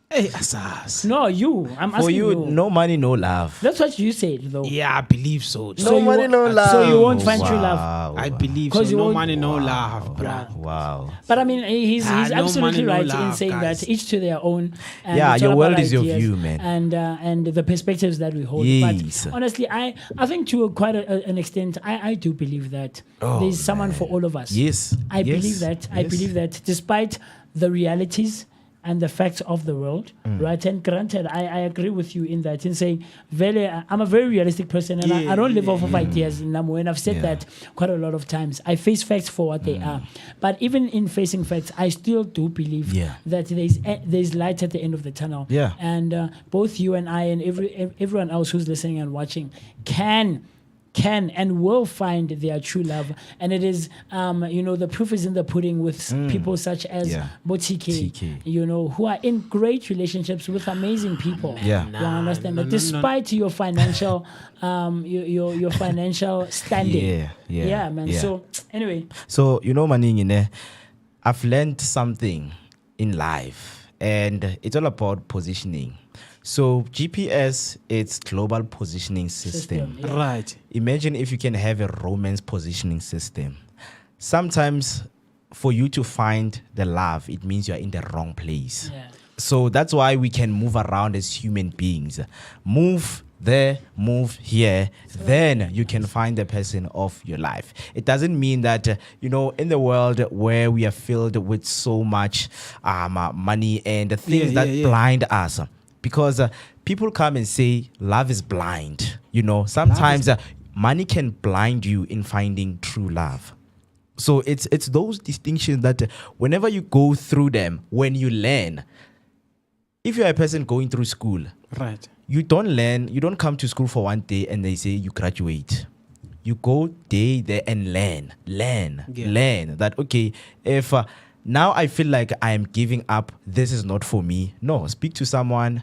[SPEAKER 7] Hey, Asas.
[SPEAKER 3] No, you. I'm asking you.
[SPEAKER 9] For you, no money, no love.
[SPEAKER 3] That's what you said, though.
[SPEAKER 7] Yeah, I believe so.
[SPEAKER 9] No money, no love.
[SPEAKER 3] So you won't find true love.
[SPEAKER 7] I believe so. No money, no love, bro.
[SPEAKER 9] Wow.
[SPEAKER 3] But I mean, he's absolutely
[SPEAKER 7] no
[SPEAKER 3] right
[SPEAKER 7] love,
[SPEAKER 3] in saying
[SPEAKER 7] guys.
[SPEAKER 3] that each to their own. And
[SPEAKER 9] Yeah,
[SPEAKER 3] it's
[SPEAKER 9] your
[SPEAKER 3] all
[SPEAKER 9] world
[SPEAKER 3] about
[SPEAKER 9] is your
[SPEAKER 3] ideas
[SPEAKER 9] view, man.
[SPEAKER 3] And the perspectives that we hold.
[SPEAKER 9] Yes.
[SPEAKER 3] But honestly, I think to quite an extent, I do believe that there's someone for all of us.
[SPEAKER 9] Yes.
[SPEAKER 3] I believe that. I believe that despite the realities and the facts of the world, right? And granted, I agree with you in that, in saying, I'm a very realistic person, and I don't live off of ideas. And I've said that quite a lot of times. I face facts for what they are. But even in facing facts, I still do believe that there's light at the end of the tunnel.
[SPEAKER 9] Yeah.
[SPEAKER 3] And both you and I and everyone else who's listening and watching can and will find their true love, and it is the proof is in the pudding with people such as Botike, who are in great relationships with amazing people. You understand that despite your financial your financial standing. Yeah, man. So anyway,
[SPEAKER 9] Maning, I've learned something in life, and it's all about positioning. So GPS, it's global positioning system.
[SPEAKER 7] Right.
[SPEAKER 9] Imagine if you can have a romance positioning system. Sometimes for you to find the love, it means you're in the wrong place.
[SPEAKER 3] Yeah.
[SPEAKER 9] So that's why we can move around as human beings. Move there, move here, then you can find the person of your life. It doesn't mean that, in the world where we are filled with so much money and the things that blind us. Because people come and say love is blind. Sometimes money can blind you in finding true love. So it's those distinctions that whenever you go through them, when you learn, if you're a person going through school,
[SPEAKER 7] right,
[SPEAKER 9] you don't come to school for one day and they say you graduate. You go day there and learn that, okay, if now I feel like I am giving up, this is not for me. No, speak to someone.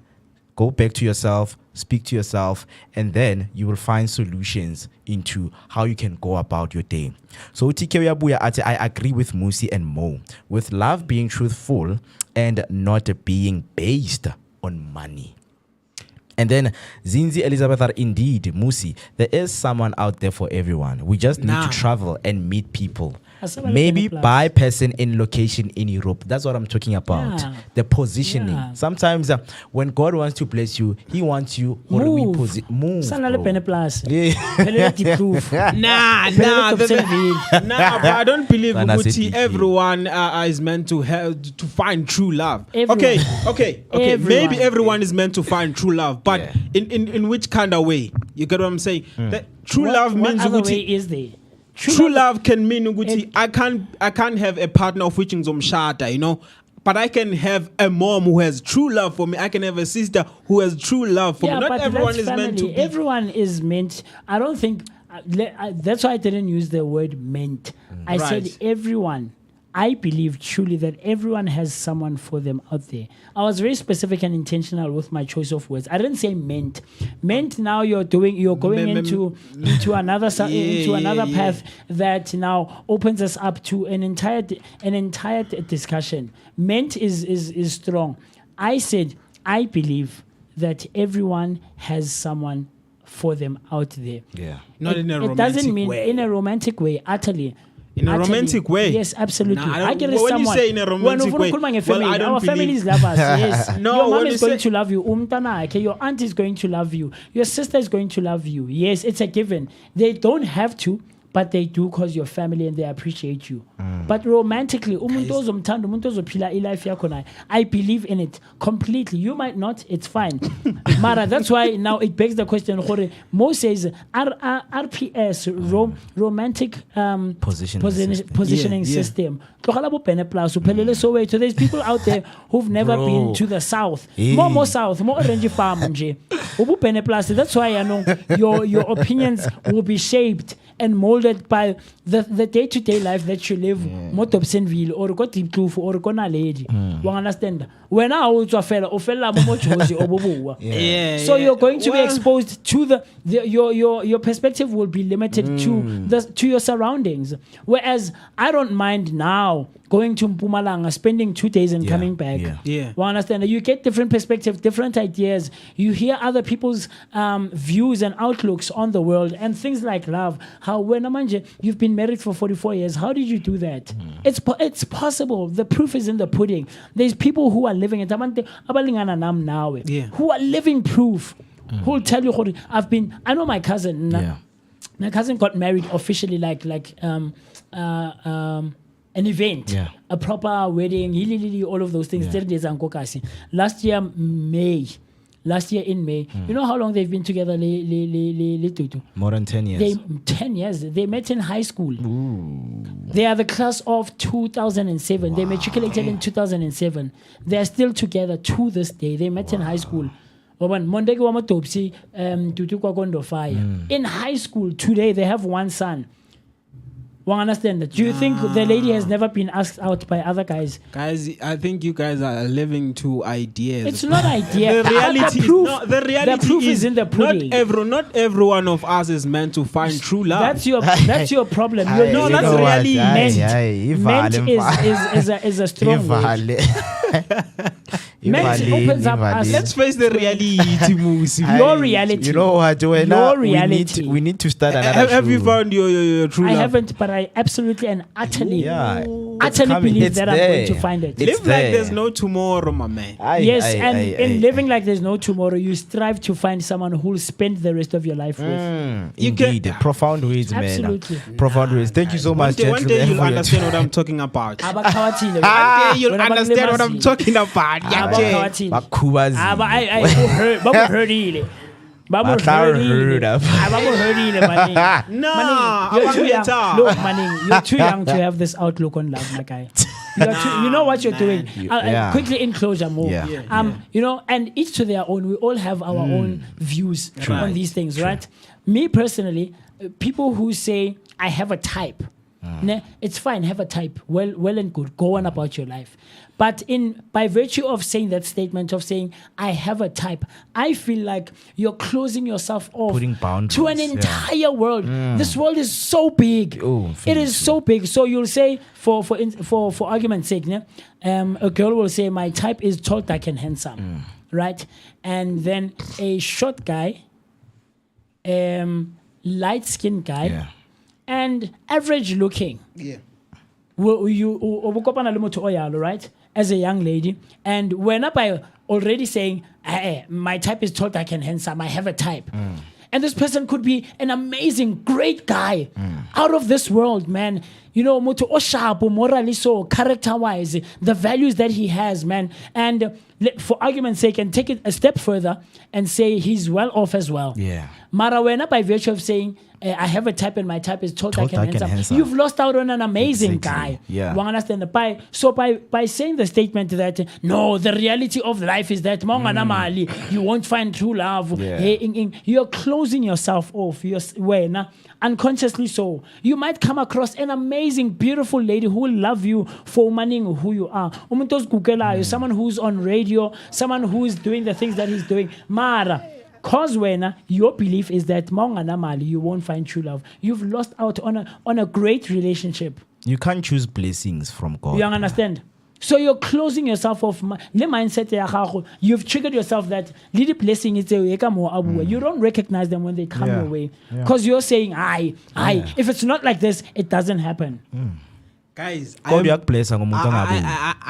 [SPEAKER 9] Go back to yourself, speak to yourself, and then you will find solutions into how you can go about your day. So I agree with Musi and Mo, with love being truthful and not being based on money. And then Zinzi Elizabeth are indeed, Musi, there is someone out there for everyone. We just need to travel and meet people. Maybe by person in location in Europe. That's what I'm talking about.
[SPEAKER 3] Yeah.
[SPEAKER 9] The positioning.
[SPEAKER 3] Yeah.
[SPEAKER 9] Sometimes when God wants to bless you, He wants you move. Move.
[SPEAKER 7] Nah, but I don't believe everyone is meant to find true love.
[SPEAKER 3] Everyone.
[SPEAKER 7] Okay.
[SPEAKER 3] Everyone.
[SPEAKER 7] Maybe everyone is meant to find true love, but in which kind of way? You get what I'm saying? That true love means
[SPEAKER 3] what other way is there?
[SPEAKER 7] True love can mean ukuthi I can't have a partner of which is umshada, but I can have a mom who has true love for me. I can have a sister who has true love for me. Not everyone is meant to be.
[SPEAKER 3] Everyone is meant. I don't think that's why I didn't use the word meant. I said everyone. I believe truly that everyone has someone for them out there. I was very specific and intentional with my choice of words. I didn't say meant. Meant now you're going into another path that now opens us up to an entire discussion. Meant is strong. I said I believe that everyone has someone for them out there.
[SPEAKER 9] Yeah.
[SPEAKER 7] Not in a romantic way.
[SPEAKER 3] It doesn't mean in a romantic way, utterly.
[SPEAKER 7] In a romantic way?
[SPEAKER 3] Yes, absolutely.
[SPEAKER 7] I get when you say in a romantic way,
[SPEAKER 3] our families love us. Yes.
[SPEAKER 7] No,
[SPEAKER 3] your mom is going to love you. Your aunt is going to love you. Your sister is going to love you. Yes, it's a given. They don't have to, but they do cause your family and they appreciate you. But romantically, umuntu ozomthanda, umuntu ozophila life yakho naye, I believe in it completely. You might not, it's fine. Mara, that's why now it begs the question, Mo says RPS, romantic positioning system. So there's people out there who've never been to the south. More south, more orange farm. That's why I know your opinions will be shaped and molded by the day-to-day life that you live. Mo Dobsonville or go Timkloof or go Naledi. You understand? When I also fell so you're going to be exposed to your perspective will be limited to your surroundings. Whereas I don't mind now going to Mpumalanga, spending 2 days and coming back. You understand? You get different perspectives, different ideas. You hear other people's views and outlooks on the world and things like love. How when you've been married for 44 years, how did you do that? It's possible. The proof is in the pudding. There's people who are living it. Who are living proof. Who will tell you, I know my cousin. My cousin got married officially like an event, a proper wedding, all of those things. Last year in May. You know how long they've been together?
[SPEAKER 9] More than 10 years.
[SPEAKER 3] 10 years. They met in high school. They are the class of 2007. They matriculated in 2007. They are still together to this day. They met in high school. In high school today, they have one son. Understand that? Do you think the lady has never been asked out by other guys?
[SPEAKER 7] Guys, I think you guys are living to ideas.
[SPEAKER 3] It's not idea.
[SPEAKER 7] The reality,
[SPEAKER 3] the proof is in the pudding.
[SPEAKER 7] Not every one of us is meant to find true love.
[SPEAKER 3] That's your problem.
[SPEAKER 7] No, that's really
[SPEAKER 3] meant is a strong word. Opens up us.
[SPEAKER 7] Let's face the reality, Musi.
[SPEAKER 3] Your reality.
[SPEAKER 9] You know what?
[SPEAKER 3] Your reality.
[SPEAKER 9] We need to start another
[SPEAKER 7] Have you found your true love?
[SPEAKER 3] I haven't, but I absolutely and utterly believe that I'm going to find it.
[SPEAKER 7] Live like there's no tomorrow, my man.
[SPEAKER 3] In living like there's no tomorrow, you strive to find someone who'll spend the rest of your life with.
[SPEAKER 9] Indeed. Profound words, man.
[SPEAKER 3] Absolutely.
[SPEAKER 9] Profound words. Thank you so much,
[SPEAKER 7] One day you'll understand what I'm talking about. One day you'll understand what I'm talking about.
[SPEAKER 3] I you're too young to have this outlook on love, my guy. You know what you're doing. Quickly in closure, more. And each to their own. We all have our own views on these things, right? Me personally, people who say I have a type, it's fine, have a type, well and good, go on about your life. But by virtue of saying that statement of saying I have a type, I feel like you're closing yourself off to an entire world. This world is so big. It is so big. So you'll say, for argument's sake, a girl will say my type is tall, dark, and handsome, right? And then a short guy, light-skinned guy, and average looking. Right? As a young lady, and when up by already saying, my type is tall, dark, and handsome, I have a type. And this person could be an amazing, great guy, out of this world, man. You know, moto oshapo, morally so, character-wise, the values that he has, man. And for argument's sake, and take it a step further and say he's well off as well. Marawena, by virtue of saying, I have a type and my type is tall, dark, and handsome. You've lost out on an amazing guy. You understand? By saying the statement that, no, the reality of life is that you won't find true love. You're closing yourself off. Unconsciously so. You might come across an amazing, beautiful lady who will love you for who you are. Someone who's on radio, someone who's doing the things that he's doing. Mara. Cause when your belief is that you won't find true love, you've lost out on a great relationship.
[SPEAKER 9] You can't choose blessings from God.
[SPEAKER 3] You understand? So you're closing yourself off. The mindset you've triggered yourself that little blessing is you don't recognize them when they come your way. Because you're saying, if it's not like this, it doesn't happen.
[SPEAKER 7] Guys,
[SPEAKER 9] I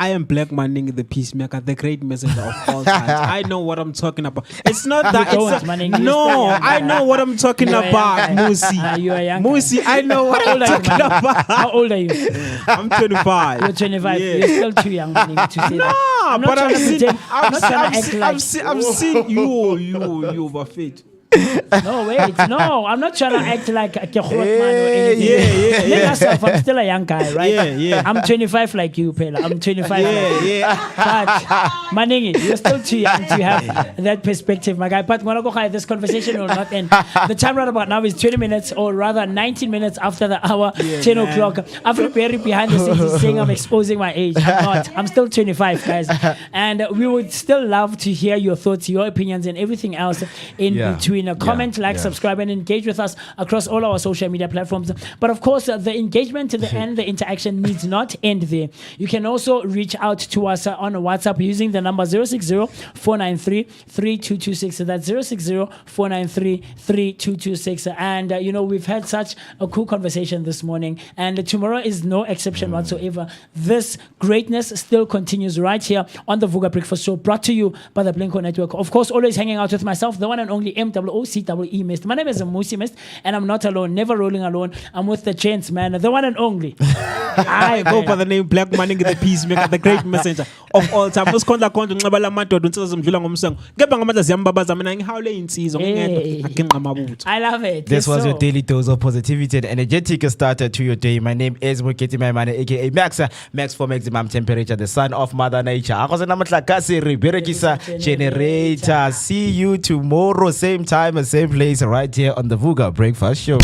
[SPEAKER 7] am Black Manning, the peacemaker, the great messenger of all times. I know what I'm talking about. It's not that. I know what I'm talking about, Musi.
[SPEAKER 3] You are young.
[SPEAKER 7] Musi, I know what I'm talking about.
[SPEAKER 3] How old are you?
[SPEAKER 7] I'm 25.
[SPEAKER 3] You're 25. Yeah. You're still too young to say that.
[SPEAKER 7] But I've seen you overfit.
[SPEAKER 3] No, wait. No, I'm not trying to act like a man or anything. Myself, I'm still a young guy, right?
[SPEAKER 7] Yeah.
[SPEAKER 3] I'm 25 like you, Pela. I'm 25 But, Maningi, you're still too young to have that perspective, my guy. But this conversation will not end. The time right about now is 20 minutes, or rather 19 minutes after the hour, 10 o'clock. I feel very behind the scenes is saying I'm exposing my age. I'm not. I'm still 25, guys. And we would still love to hear your thoughts, your opinions, and everything else in between. Comment, subscribe, and engage with us across all our social media platforms. But of course, the engagement and the interaction needs not end there. You can also reach out to us on WhatsApp using the number 060-493-3226. That's 060-493-3226. And we've had such a cool conversation this morning, and tomorrow is no exception whatsoever. This greatness still continues right here on the Vooka Breakfast Show, brought to you by the Blinko Network. Of course, always hanging out with myself, the one and only MWOCWE Mist. My name is Musi Mist, and I'm not alone, never rolling alone. I'm with the gents, man, the one and only.
[SPEAKER 7] I go by the name Black Manning, the peacemaker, the great messenger of all time.
[SPEAKER 3] I love it.
[SPEAKER 9] This was your daily dose of positivity and energetic starter to your day. My name is Moketi Maimane, aka Max for maximum temperature, the son of Mother Nature. Generator. See you tomorrow, same time and same place, right here on the Vooka Breakfast Show.